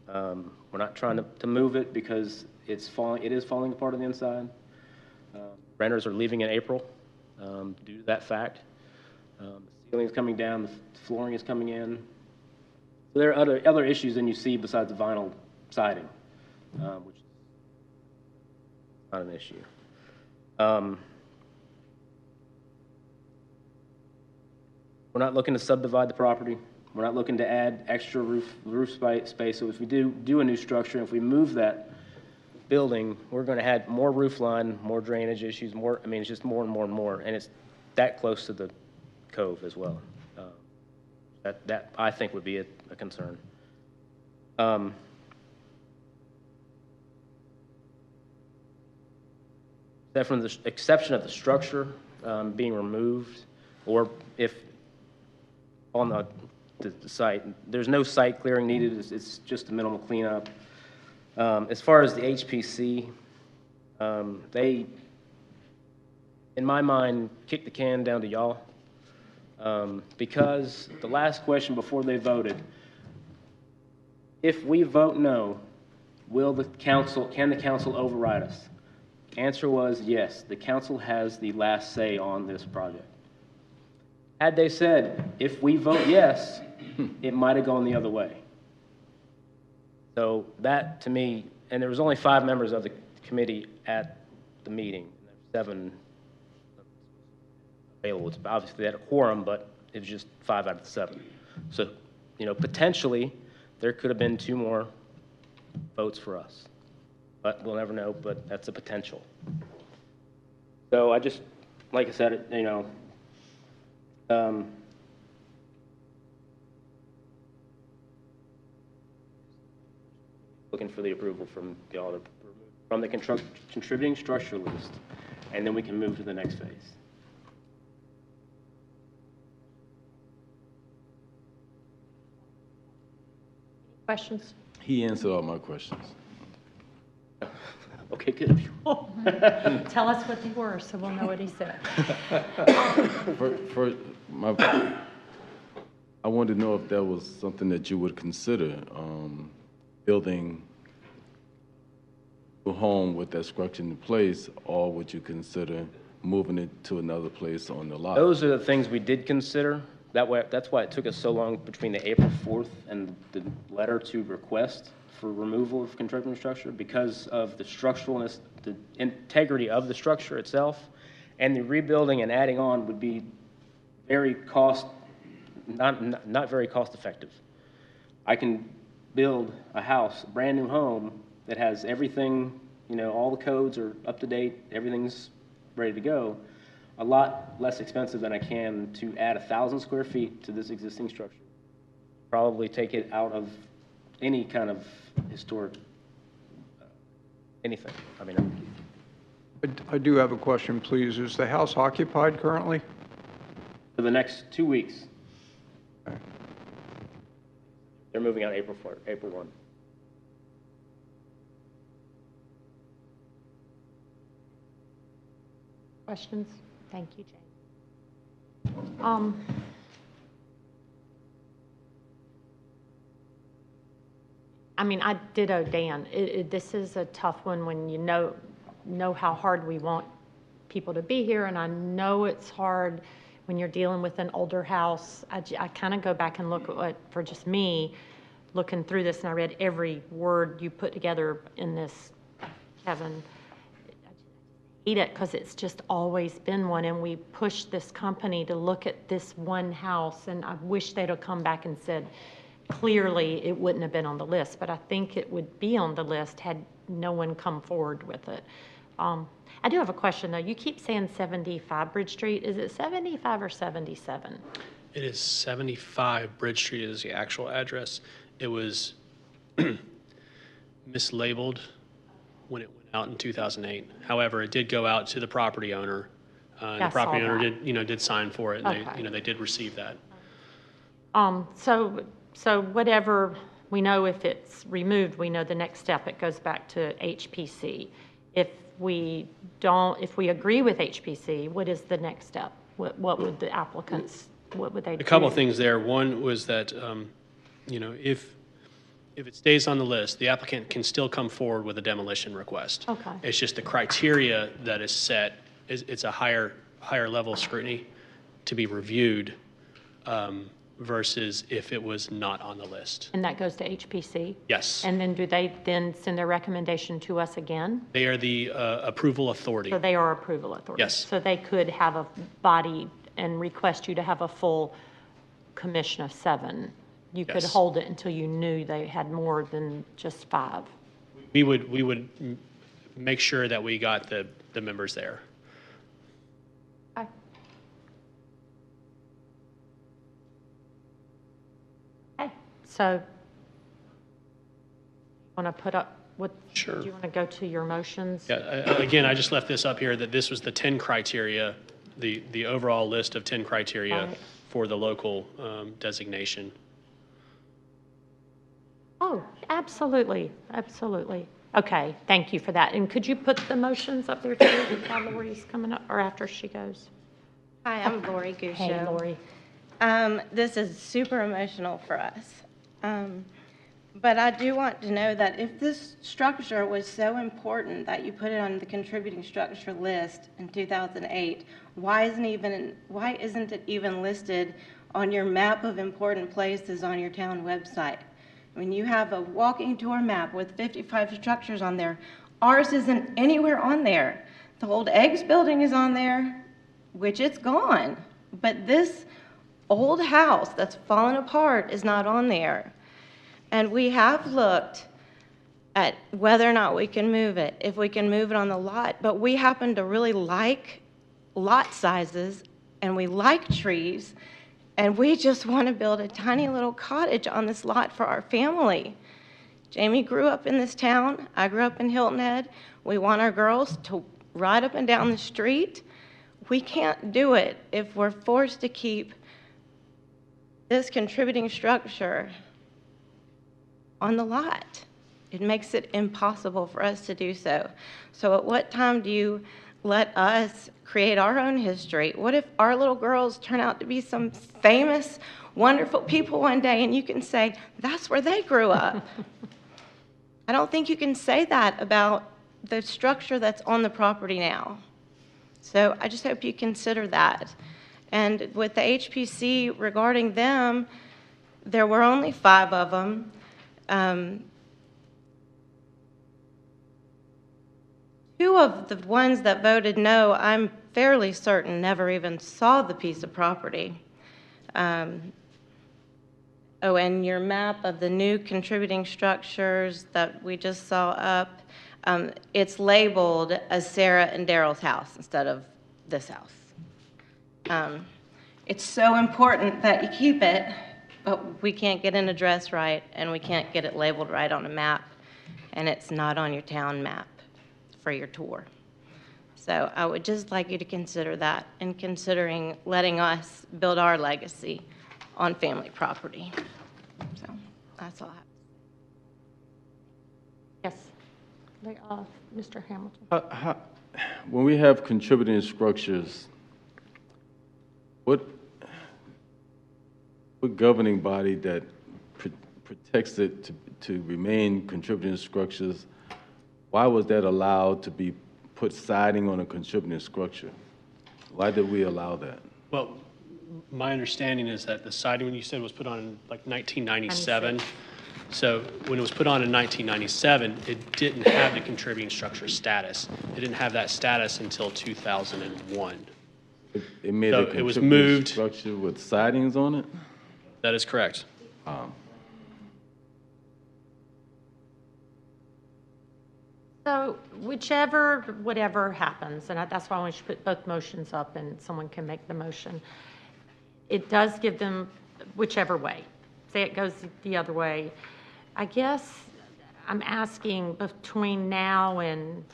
We're not trying to move it because it is falling apart on the inside. Renters are leaving in April due to that fact. The ceiling is coming down, the flooring is coming in. So there are other issues than you see besides the vinyl siding, which is not an issue. We're not looking to subdivide the property. We're not looking to add extra roof space. So if we do a new structure, if we move that building, we're going to add more roof line, more drainage issues, it's just more and more and more. And it's that close to the cove as well. That I think would be a concern. That from the exception of the structure being removed, or if on the site, there's no site clearing needed, it's just a minimal cleanup. As far as the HPC, they, in my mind, kicked the can down to y'all because the last question before they voted, if we vote no, can the council override us? Answer was yes, the council has the last say on this project. Had they said, if we vote yes, it might have gone the other way. So that, to me, and there was only 5 members of the committee at the meeting, and there were 7 available. It's obviously they had a quorum, but it was just 5 out of the 7. So, potentially, there could have been 2 more votes for us. But we'll never know, but that's a potential. So I just, like I said, looking for the approval from y'all from the contributing structure list, and then we can move to the next phase. Questions? He answered all my questions. Okay, good. Tell us what they were so we'll know what he said. I wanted to know if that was something that you would consider, building a home with that structure in place, or would you consider moving it to another place on the lot? Those are the things we did consider. That's why it took us so long between the April 4th and the letter to request for removal of contributing structure, because of the structuralness, the integrity of the structure itself, and the rebuilding and adding on would be not very cost effective. I can build a house, a brand new home that has everything, all the codes are up to date, everything's ready to go, a lot less expensive than I can to add 1,000 square feet to this existing structure. Probably take it out of any kind of historic, anything. I do have a question, please. Is the house occupied currently? For the next 2 weeks. They're moving out April 1. Questions? Thank you, Jane. I ditto Dan. This is a tough one when you know how hard we want people to be here, and I know it's hard when you're dealing with an older house. I kind of go back and look at what, for just me, looking through this, and I read every word you put together in this, Kevin. I hate it because it's just always been one, and we pushed this company to look at this one house, and I wish they'd have come back and said, clearly it wouldn't have been on the list, but I think it would be on the list had no one come forward with it. I do have a question, though. You keep saying 75 Bridge Street. Is it 75 or 77? It is 75 Bridge Street is the actual address. It was mislabeled when it went out in 2008. However, it did go out to the property owner. The property owner did sign for it, and Okay. they did receive that. So whatever We know if it's removed, we know the next step, it goes back to HPC. If we agree with HPC, what is the next step? What would the applicants, what would they do? A couple of things there. One was that, if it stays on the list, the applicant can still come forward with a demolition request. Okay. It's just the criteria that is set, it's a higher level of scrutiny to be reviewed versus if it was not on the list. And that goes to HPC? Yes. And then do they then send their recommendation to us again? They are the approval authority. So they are approval authority? Yes. So they could have a body and request you to have a full commission of 7. You could Yes. hold it until you knew they had more than just 5. We would make sure that we got the members there. Okay. Okay, so want to put up what? Sure. Do you want to go to your motions? Yeah, again, I just left this up here that this was the 10 criteria, the overall list of 10 criteria Right. for the local designation. Oh, absolutely, absolutely. Okay, thank you for that. And could you put the motions up there too, while Lori's coming up, or after she goes? Hi, I'm Lori Gusho. Hey, Lori. This is super emotional for us. But I do want to know that if this structure was so important that you put it on the contributing structure list in 2008, why isn't it even listed on your map of important places on your town website? I mean, you have a walking tour map with 55 structures on there. Ours isn't anywhere on there. The old Eggs building is on there, which it's gone. But this old house that's fallen apart is not on there. And we have looked at whether or not we can move it, if we can move it on the lot. But we happen to really like lot sizes, and we like trees, and we just want to build a tiny little cottage on this lot for our family. Jamie grew up in this town. I grew up in Hilton Head. We want our girls to ride up and down the street. We can't do it if we're forced to keep this contributing structure on the lot. It makes it impossible for us to do so. So at what time do you let us create our own history? What if our little girls turn out to be some famous, wonderful people one day and you can say, that's where they grew up? I don't think you can say that about the structure that's on the property now. So I just hope you consider that. And with the HPC regarding them, there were only 5 of them. 2 of the ones that voted no, I'm fairly certain never even saw the piece of property. And your map of the new contributing structures that we just saw up, it's labeled as Sarah and Daryl's house instead of this house. It's so important that you keep it, but we can't get an address right, and we can't get it labeled right on a map, and it's not on your town map for your tour. So I would just like you to consider that in considering letting us build our legacy on family property. So that's all I have. Yes. Mr. Hamilton. When we have contributing structures, what governing body that protects it to remain contributing structures, why was that allowed to be put siding on a contributing structure? Why did we allow that? Well, my understanding is that the siding, when you said was put on in like 1997, so when it was put on in 1997, it didn't have the contributing structure status. It didn't have that status until 2001. It made So a it was contributing moved. structure with sidings on it? That is correct. So whatever happens, and that's why I want you to put both motions up and someone can make the motion. It does give them whichever way. Say it goes the other way. I guess I'm asking between now and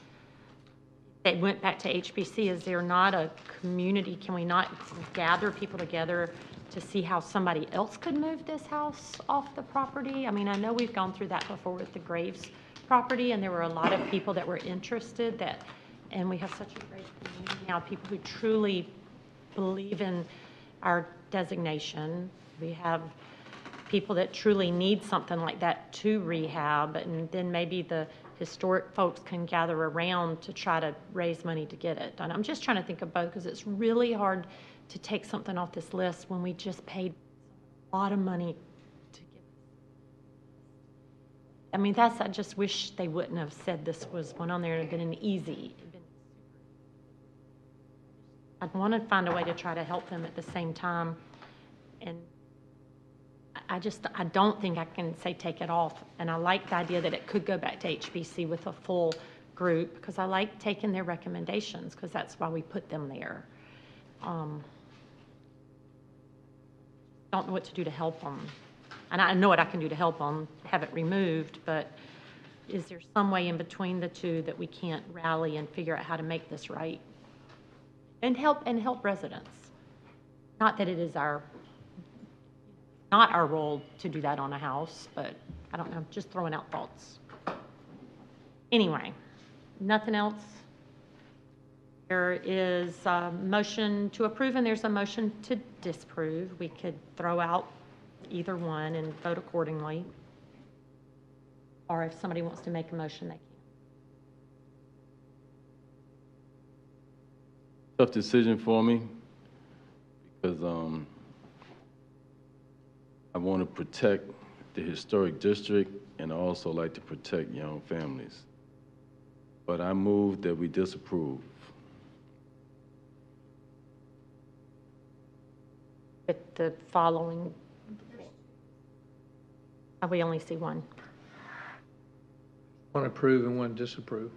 they went back to HBC, is there not a community, can we not gather people together to see how somebody else could move this house off the property. I mean, I know we've gone through that before with the Graves property, and there were a lot of people that were interested and we have such a great community now, people who truly believe in our designation. We have people that truly need something like that to rehab, and then maybe the historic folks can gather around to try to raise money to get it done. I'm just trying to think of both, because it's really hard to take something off this list when we just paid a lot of money to get it. I mean, I just wish they wouldn't have said this was one on there and been an easy. I'd want to find a way to try to help them at the same time. And I don't think I can say take it off. And I like the idea that it could go back to HBC with a full group, because I like taking their recommendations, because that's why we put them there. Don't know what to do to help them. And I know what I can do to help them, have it removed, but is there some way in between the two that we can't rally and figure out how to make this right? And help residents. Not that it is not our role to do that on a house, but I don't know, just throwing out thoughts. Anyway, nothing else? There is a motion to approve and there's a motion to disapprove. We could throw out either one and vote accordingly. Or if somebody wants to make a motion, they can. Tough decision for me, because I want to protect the historic district and I also like to protect young families. But I move that we disapprove. With the following, we only see one. One approve and one disapprove.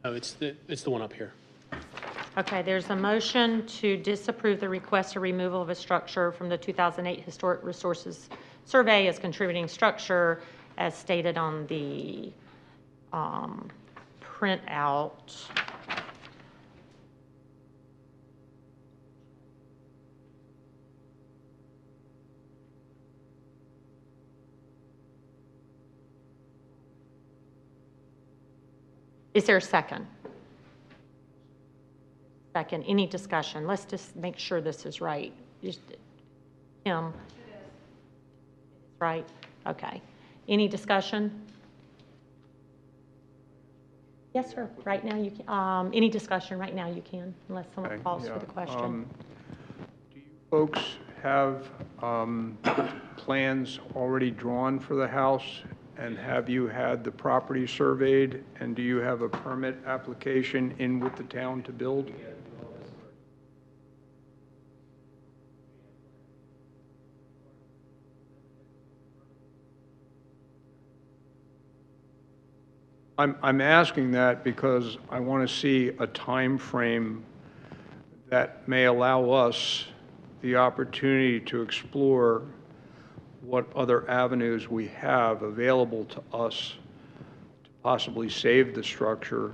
Oh, it's the one up here. Okay, there's a motion to disapprove the request for removal of a structure from the 2008 Historic Resources Survey as contributing structure as stated on the printout. Is there a second? Second. Any discussion? Let's just make sure this is right. Tim? Right? Okay. Any discussion? Yes, sir. Right now you can. Any discussion right now you can, unless someone calls for the question. Do you folks have plans already drawn for the house? And have you had the property surveyed? And do you have a permit application in with the town to build? I'm asking that because I want to see a time frame that may allow us the opportunity to explore what other avenues we have available to us to possibly save the structure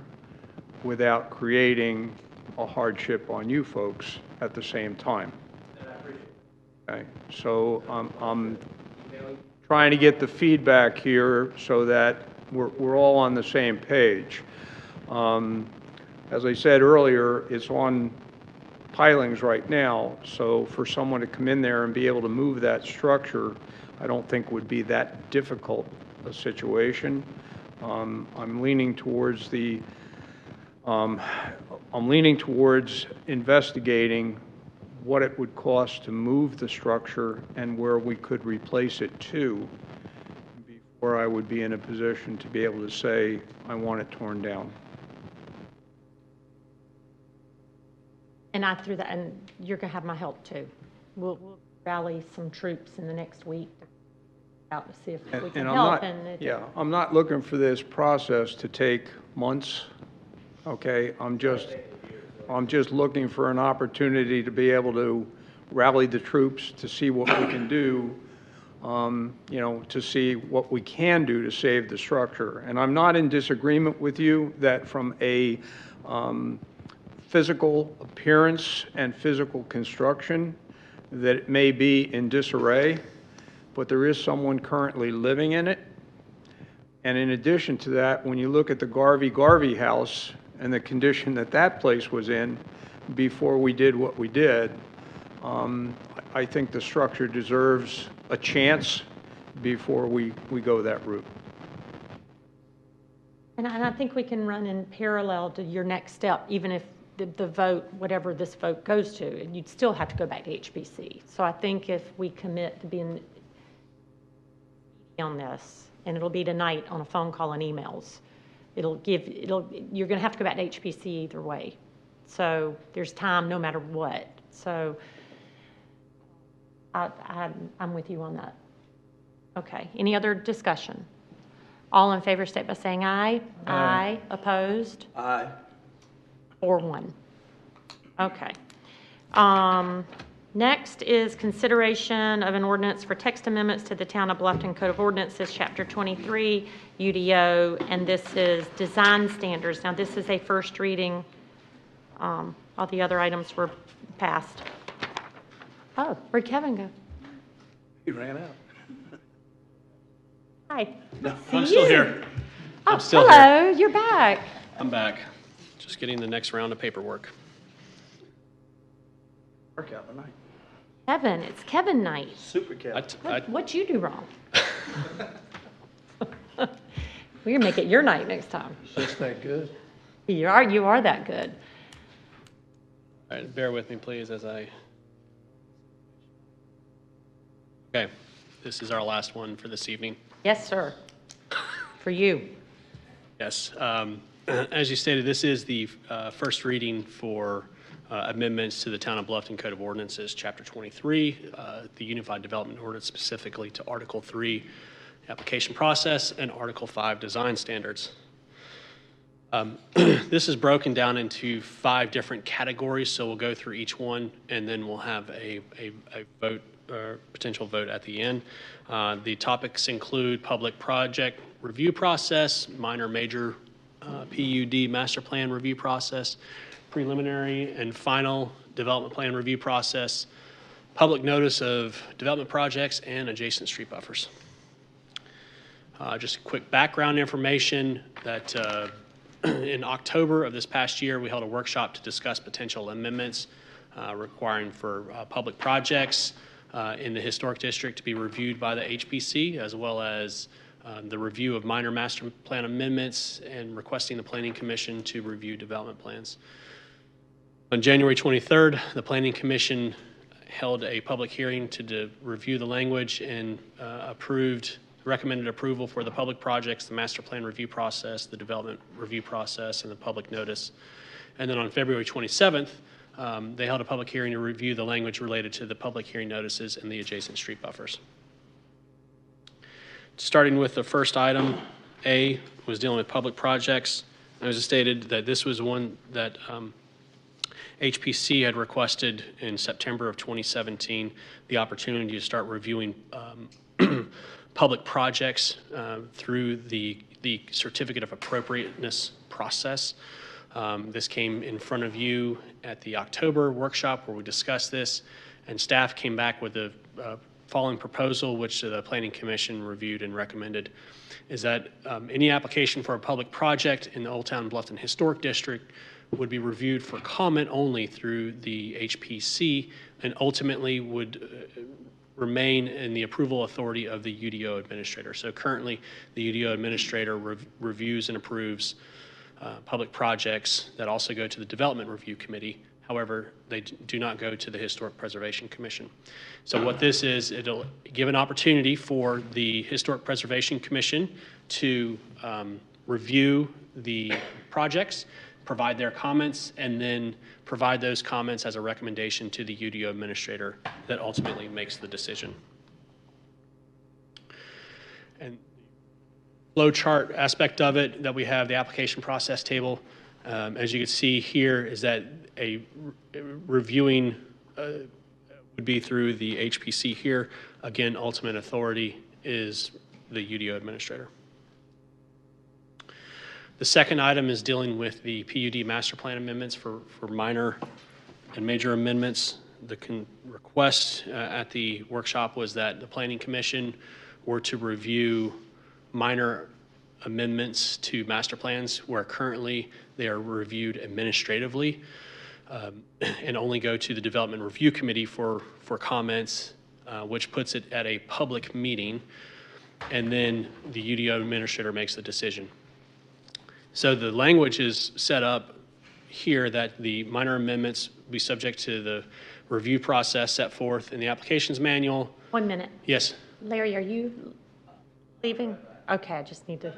without creating a hardship on you folks at the same time. Okay, so I'm trying to get the feedback here so that we're all on the same page. As I said earlier, it's on pilings right now, so for someone to come in there and be able to move that structure, I don't think would be that difficult a situation. I'm leaning towards investigating what it would cost to move the structure and where we could replace it to before I would be in a position to be able to say, I want it torn down. And I threw that, and you're going to have my help too. We'll rally some troops in the next week out to see if we can help. I'm not looking for this process to take months. Okay, I'm just looking for an opportunity to be able to rally the troops to see what we can do. To see what we can do to save the structure. And I'm not in disagreement with you that from physical appearance and physical construction, that it may be in disarray, but there is someone currently living in it. And in addition to that, when you look at the Garvey house and the condition that that place was in before we did what we did, I think the structure deserves a chance before we go that route. And I think we can run in parallel to your next step, even if the vote, whatever this vote goes to, and you'd still have to go back to HPC. So I think if we commit to being on this, and it'll be tonight on a phone call and emails, you're going to have to go back to HPC either way. So there's time no matter what. So I'm with you on that. Okay, any other discussion? All in favor state by saying aye. Aye. Opposed? Aye. 4-1. Okay. Next is consideration of an ordinance for text amendments to the Town of Bluffton Code of Ordinances, Chapter 23, UDO, and this is design standards. Now, this is a first reading. All the other items were passed. Oh, where'd Kevin go? He ran out. Hi. I'm still here. Oh, I'm still hello, here. you're back. I'm back. Just getting the next round of paperwork. Workout tonight. Kevin, it's Kevin night. Super Kevin. What'd you do wrong? We're gonna make it your night next time. Just that good. You are that good. All right, bear with me, please, as I... Okay, this is our last one for this evening. Yes, sir. For you. Yes. As you stated, this is the first reading for amendments to the Town of Bluffton Code of Ordinances, Chapter 23, the Unified Development Ordinance, specifically to Article 3, Application Process, and Article 5, Design Standards. This is broken down into 5 different categories, so we'll go through each one, and then we'll have a vote, or potential vote at the end. The topics include public project review process, minor major PUD master plan review process, preliminary and final development plan review process, public notice of development projects, and adjacent street buffers. Just quick background information that in October of this past year, we held a workshop to discuss potential amendments requiring for public projects in the historic district to be reviewed by the HPC, as well as the review of minor master plan amendments and requesting the Planning Commission to review development plans. On January 23rd, the Planning Commission held a public hearing to review the language and recommended approval for the public projects, the master plan review process, the development review process, and the public notice. And then on February 27th, they held a public hearing to review the language related to the public hearing notices and the adjacent street buffers. Starting with the first item, A, was dealing with public projects. As I stated, that this was one that HPC had requested in September of 2017, the opportunity to start reviewing public projects through the Certificate of Appropriateness process. This came in front of you at the October workshop where we discussed this, and staff came back with the following proposal, which the Planning Commission reviewed and recommended, is that any application for a public project in the Old Town Bluffton Historic District would be reviewed for comment only through the HPC and ultimately would remain in the approval authority of the UDO administrator. So currently, the UDO administrator reviews and approves public projects that also go to the Development Review Committee. However, they do not go to the Historic Preservation Commission. So what this is, it'll give an opportunity for the Historic Preservation Commission to review the projects, provide their comments, and then provide those comments as a recommendation to the UDO administrator that ultimately makes the decision. And flow chart aspect of it that we have, the application process table, as you can see here, is that a reviewing would be through the HPC here. Again, ultimate authority is the UDO administrator. The second item is dealing with the PUD master plan amendments for minor and major amendments. The request at the workshop was that the Planning Commission were to review minor amendments to master plans where currently they are reviewed administratively and only go to the Development Review Committee for comments, which puts it at a public meeting, and then the UDO administrator makes the decision. So the language is set up here that the minor amendments be subject to the review process set forth in the applications manual. 1 minute. Yes. Larry, are you leaving? Okay, I just need to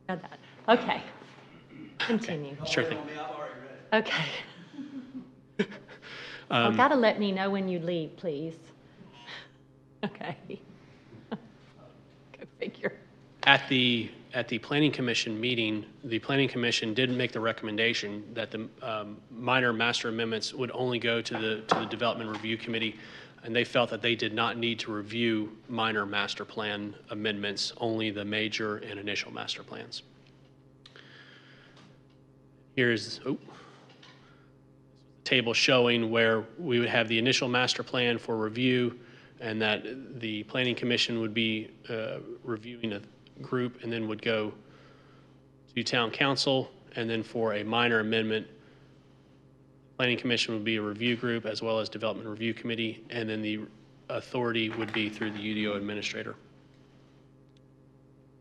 know that. Okay. Continue. Sure thing. Okay. Well, gotta let me know when you leave, please. Okay. Go figure. At the Planning Commission meeting, the Planning Commission did make the recommendation that the minor master amendments would only go to the Development Review Committee, and they felt that they did not need to review minor master plan amendments, only the major and initial master plans. Here's a table showing where we would have the initial master plan for review, and that the Planning Commission would be reviewing a group and then would go to Town Council, and then for a minor amendment, Planning Commission would be a review group as well as Development Review Committee, and then the authority would be through the UDO administrator.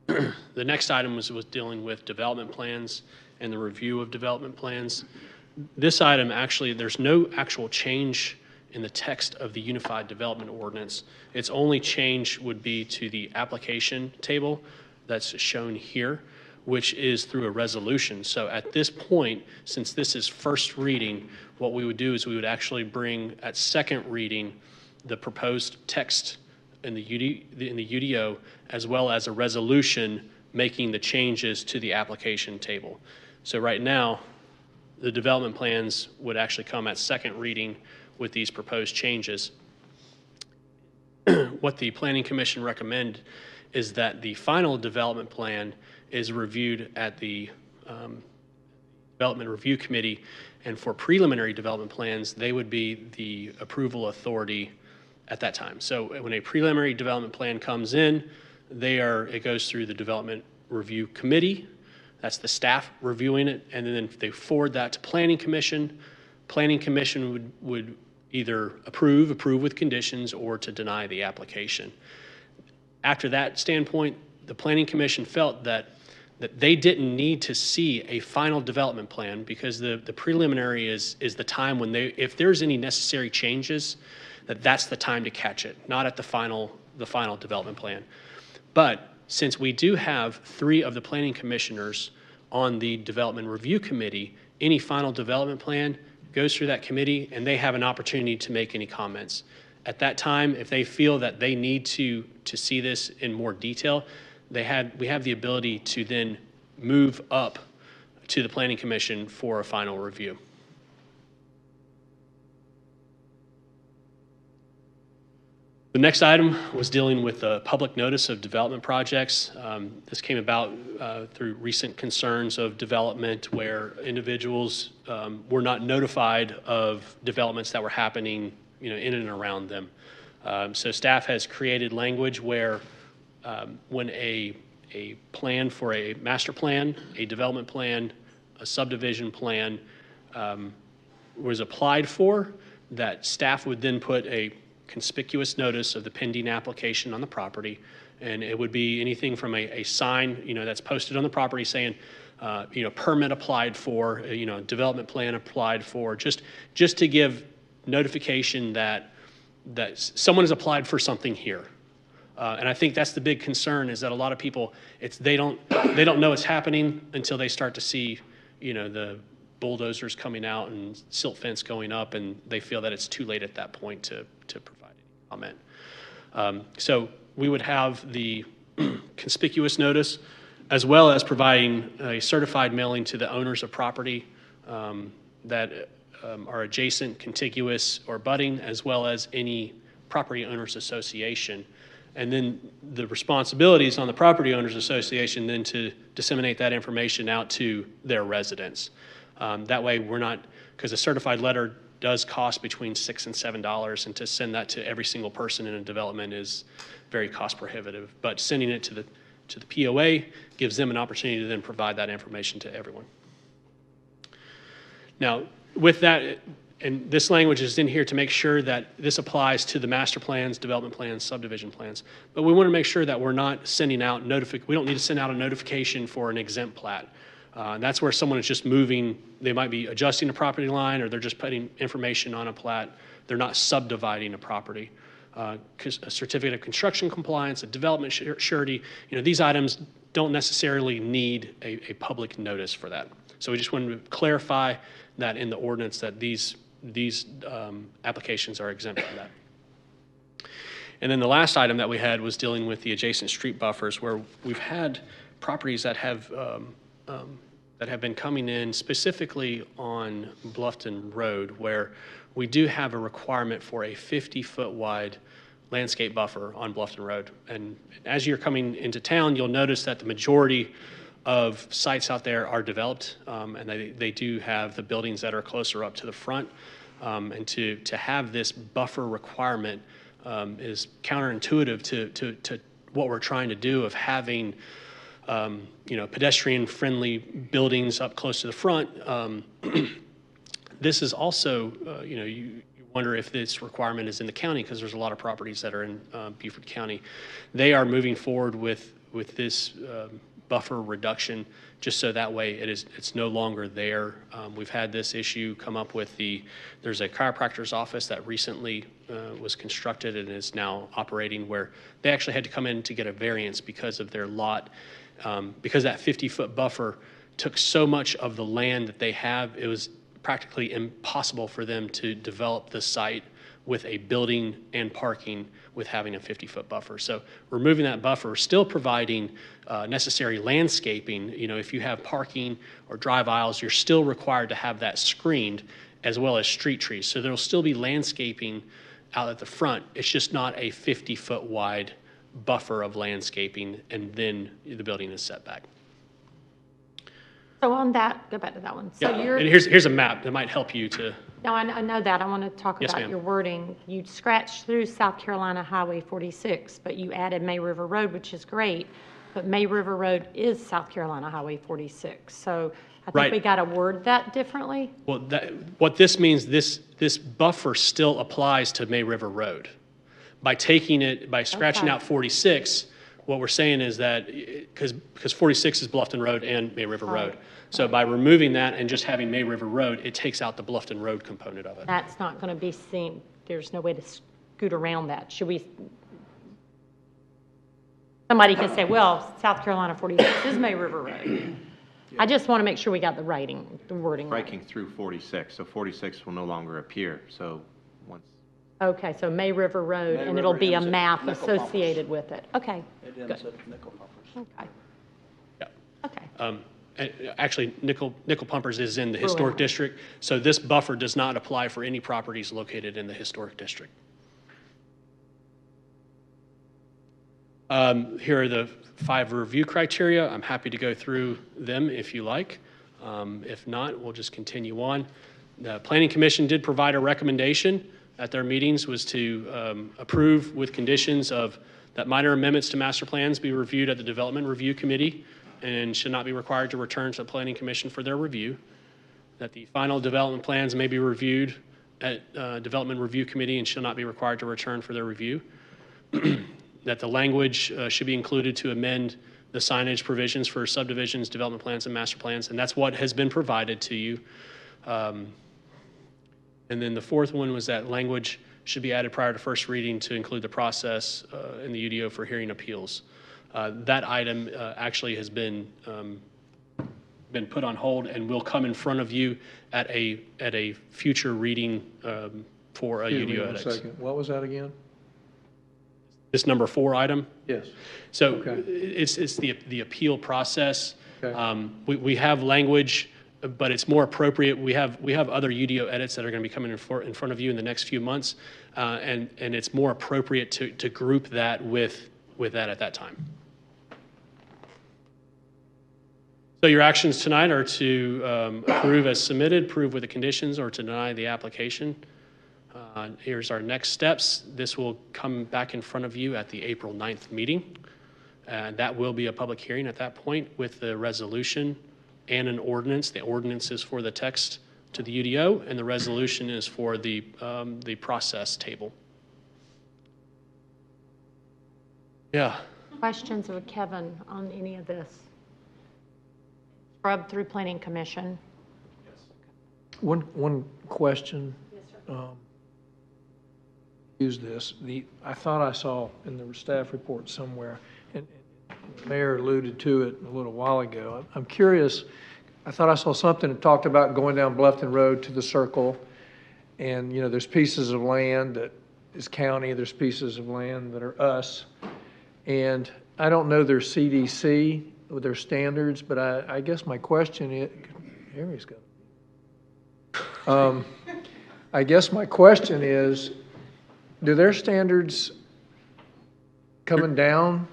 The next item was dealing with development plans and the review of development plans. This item actually, there's no actual change in the text of the Unified Development Ordinance. Its only change would be to the application table that's shown here, which is through a resolution. So at this point, since this is first reading, what we would do is we would actually bring at second reading the proposed text in the UDO, as well as a resolution making the changes to the application table. So right now, the development plans would actually come at second reading with these proposed changes. What the Planning Commission recommended is that the final development plan is reviewed at the Development Review Committee, and for preliminary development plans, they would be the approval authority at that time. So when a preliminary development plan comes in, it goes through the Development Review Committee. That's the staff reviewing it, and then they forward that to Planning Commission. Planning Commission would either approve with conditions, or to deny the application. After that standpoint, the Planning Commission felt that they didn't need to see a final development plan, because the preliminary is the time when if there's any necessary changes, that's the time to catch it, not at the final development plan. But since we do have 3 of the planning commissioners on the Development Review Committee, any final development plan goes through that committee, and they have an opportunity to make any comments. At that time, if they feel that they need to see this in more detail, we have the ability to then move up to the Planning Commission for a final review. The next item was dealing with the public notice of development projects. This came about through recent concerns of development where individuals were not notified of developments that were happening, in and around them. So staff has created language where when a plan for a master plan, a development plan, a subdivision plan was applied for, that staff would then put a conspicuous notice of the pending application on the property, and it would be anything from a sign, that's posted on the property saying, permit applied for, development plan applied for, just to give notification that someone has applied for something here. And I think that's the big concern, is that a lot of people, they don't know it's happening until they start to see, the bulldozers coming out and silt fence going up, and they feel that it's too late at that point to provide any comment. So we would have the conspicuous notice, as well as providing a certified mailing to the owners of property that are adjacent, contiguous, or abutting, as well as any property owners association. And then the responsibility is on the property owners association then to disseminate that information out to their residents. That way we're not, because a certified letter does cost between $6 and $7, and to send that to every single person in a development is very cost prohibitive. But sending it to the POA gives them an opportunity to then provide that information to everyone. Now, with that, and this language is in here to make sure that this applies to the master plans, development plans, subdivision plans. But we want to make sure that we're not sending out we don't need to send out a notification for an exempt plat. And that's where someone is just moving, they might be adjusting a property line, or they're just putting information on a plat. They're not subdividing a property. A certificate of construction compliance, a development surety, these items don't necessarily need a public notice for that. So we just wanted to clarify that in the ordinance that these applications are exempt from that. And then the last item that we had was dealing with the adjacent street buffers, where we've had properties that have been coming in specifically on Bluffton Road, where we do have a requirement for a 50-foot wide landscape buffer on Bluffton Road. And as you're coming into town, you'll notice that the majority of sites out there are developed, and they do have the buildings that are closer up to the front. And to have this buffer requirement is counterintuitive to what we're trying to do of having pedestrian-friendly buildings up close to the front. This is also, you wonder if this requirement is in the county, because there's a lot of properties that are in Beaufort County. They are moving forward with this buffer reduction, just so that way it's no longer there. We've had this issue come up with there's a chiropractor's office that recently was constructed and is now operating, where they actually had to come in to get a variance because of their lot, because that 50-foot buffer took so much of the land that they have. It was practically impossible for them to develop the site with a building and parking with having a 50-foot buffer. So removing that buffer, still providing necessary landscaping. If you have parking or drive aisles, you're still required to have that screened, as well as street trees. So there'll still be landscaping out at the front. It's just not a 50-foot wide buffer of landscaping, and then the building is set back. So on that, go back to that one. So Yeah, and here's a map that might help you to. No, I know that. I want to talk Yes, about ma'am. your wording. You scratched through South Carolina Highway 46, but you added May River Road, which is great. But May River Road is South Carolina Highway 46. So I think Right. we got to word that differently. Well, what this means, this buffer still applies to May River Road. By scratching out 46, what we're saying is that, because 46 is Bluffton Road and May River Road. So by removing that and just having May River Road, it takes out the Bluffton Road component of it. That's not going to be seen. There's no way to scoot around that. Somebody can say, well, South Carolina 46 is May River Road. I just want to make sure we got the wording right. Striking through 46, so 46 will no longer appear, so once. Okay, so May River Road, and it'll be a map associated with it. Okay, It good. ends at nickel pumpers. Okay. Yeah. Okay. Actually, nickel pumpers is in the historic district, so this buffer does not apply for any properties located in the historic district. Here are the 5 review criteria. I'm happy to go through them if you like. If not, we'll just continue on. The Planning Commission did provide a recommendation at their meetings, was to approve with conditions of that minor amendments to master plans be reviewed at the Development Review Committee and should not be required to return to the Planning Commission for their review. That the final development plans may be reviewed at Development Review Committee and shall not be required to return for their review. That the language should be included to amend the signage provisions for subdivisions, development plans, and master plans, and that's what has been provided to you. And then the fourth one was that language should be added prior to first reading to include the process in the UDO for hearing appeals. That item actually has been put on hold and will come in front of you at a future reading for a UDO edits. Second. What was that again? This number 4 item? Yes. So Okay. it's the appeal process. Okay. We have language but it's more appropriate. We have other UDO edits that are going to be coming in front of you in the next few months, and it's more appropriate to group that with that at that time. So your actions tonight are to approve as submitted, approve with the conditions, or to deny the application. Here's our next steps. This will come back in front of you at the April 9th meeting. That will be a public hearing at that point with the resolution and an ordinance. The ordinance is for the text to the UDO, and the resolution is for the process table. Yeah. Questions of Kevin on any of this? Scrub through Planning Commission. One question. Yes, sir. Use this. I thought I saw in the staff report somewhere, and the mayor alluded to it a little while ago. I'm curious. I thought I saw something that talked about going down Bluffton Road to the circle, and there's pieces of land that is county. There's pieces of land that are us, and I don't know their CDC with their standards, but I guess my question is, Harry's got. I guess my question is, do their standards coming down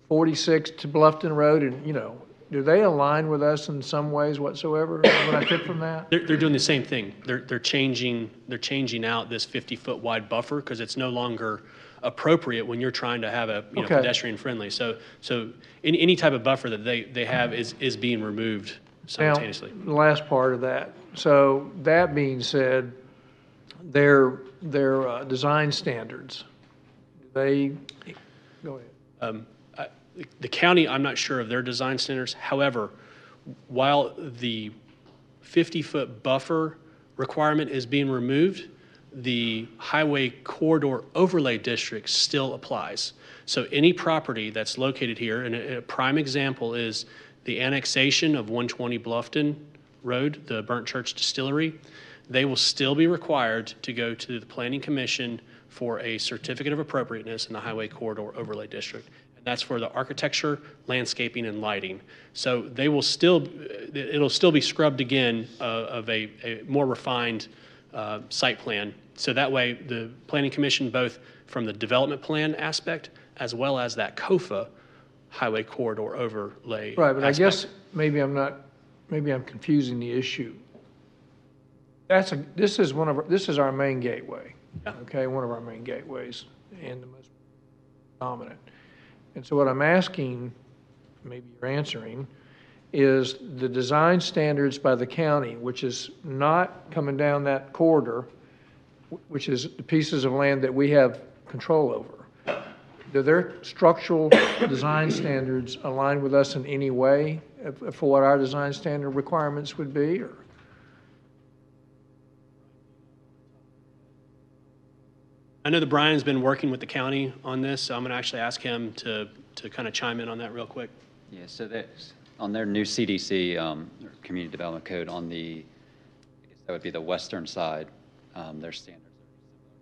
46 to Bluffton Road, and do they align with us in some ways whatsoever? What I took from that? They're doing the same thing. They're changing out this 50-foot wide buffer because it's no longer appropriate when you're trying to have a pedestrian friendly. So any type of buffer that they have is being removed simultaneously. Now, the last part of that. So that being said, their design standards, they go ahead. The county, I'm not sure of their design standards. However, while the 50-foot buffer requirement is being removed, the highway corridor overlay district still applies. So any property that's located here, and a prime example is the annexation of 120 Bluffton Road, the Burnt Church Distillery, they will still be required to go to the Planning Commission for a certificate of appropriateness in the highway corridor overlay district. And that's for the architecture, landscaping, and lighting. So they will it'll still be scrubbed again of a more refined site plan. So that way the Planning Commission, both from the development plan aspect as well as that COFA highway corridor overlay. Right, but aspect. I guess maybe I'm confusing the issue. This is our main gateway. Yeah. Okay, one of our main gateways and the most dominant. And so what I'm asking, maybe you're answering, is the design standards by the county, which is not coming down that corridor, which is the pieces of land that we have control over. Do their structural design standards align with us in any way for what our design standard requirements would be? Or? I know that Brian's been working with the county on this, so I'm going to actually ask him to kind of chime in on that real quick. Yeah, so that's on their new CDC, or Community Development Code, on the, I guess that would be the western side, their standards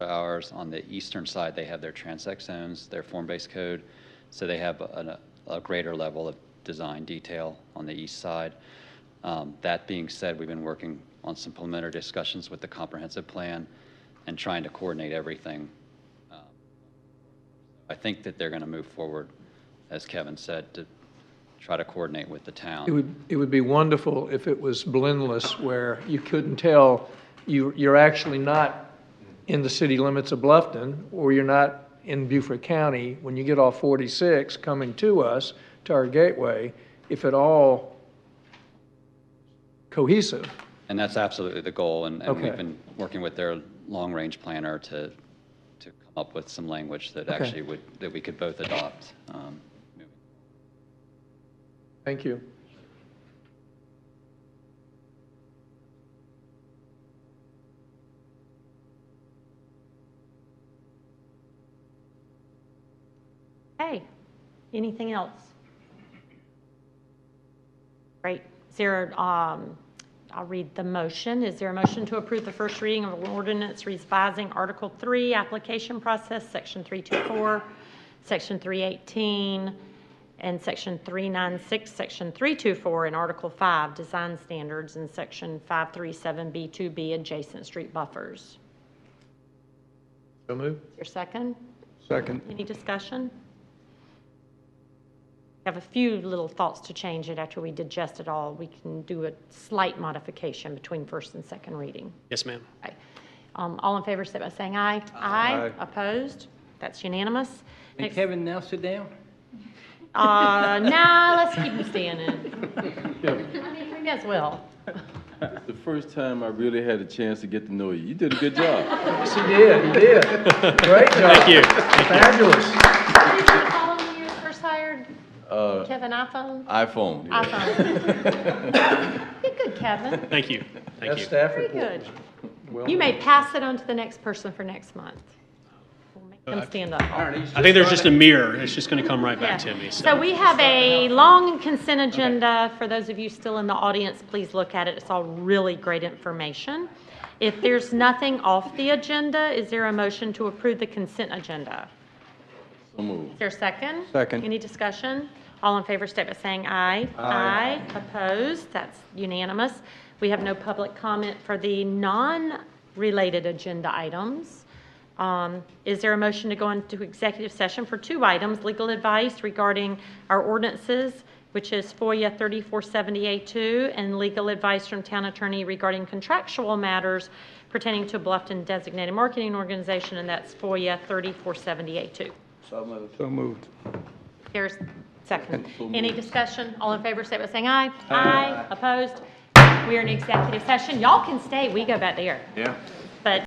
are ours. On the eastern side, they have their transect zones, their form-based code, so they have a greater level of design detail on the east side. That being said, we've been working on some preliminary discussions with the comprehensive plan and trying to coordinate everything. I think that they're going to move forward, as Kevin said, to try to coordinate with the town. It would be wonderful if it was blendless, where you couldn't tell you're actually not in the city limits of Bluffton, or you're not in Beaufort County when you get off 46 coming to us, to our gateway, if at all cohesive. And that's absolutely the goal, and Okay. we've been working with their long-range planner to come up with some language that Okay. actually that we could both adopt. Thank you. Hey, anything else? Great. Is there, I'll read the motion. Is there a motion to approve the first reading of an ordinance revising Article 3, application process, Section 324, Section 318, and Section 396, Section 324, and Article 5, design standards, and Section 537B2B, adjacent street buffers. So moved. Your second? Second. Any discussion? Have a few little thoughts to change it after we digest it all. We can do a slight modification between first and second reading. Yes, ma'am. Okay. All in favor, say by saying aye. Aye. Opposed? That's unanimous. And Next- Kevin, now sit down. Nah, let's keep him standing. I mean, you guys will. It's the first time I really had a chance to get to know you. You did a good job. Yes, he did, he did. Great job. Thank you. Fabulous. What did you call him when you were first hired? Kevin iPhone? iPhone. Yeah. iPhone. You're good, Kevin. Thank you. Thank That's you. staff Very report. good. Well You may pass it on to the next person for next month. We'll make them stand up. I think there's just a mirror. It's just going to come right back Yeah. to me. So we have a long consent agenda. For those of you still in the audience, please look at it. It's all really great information. If there's nothing off the agenda, is there a motion to approve the consent agenda? So moved. Is there a second? Second. Any discussion? All in favor, state by saying aye. Aye. Opposed? That's unanimous. We have no public comment for the non-related agenda items. Is there a motion to go into executive session for two items, legal advice regarding our ordinances, which is FOIA 3470A2, and legal advice from town attorney regarding contractual matters pertaining to Bluffton Designated Marketing Organization, and that's FOIA 3470A2. So moved. So moved. Here's second. Any discussion? All in favor, say by saying aye. Aye. Opposed? We are in executive session. Y'all can stay. We go back there. Yeah.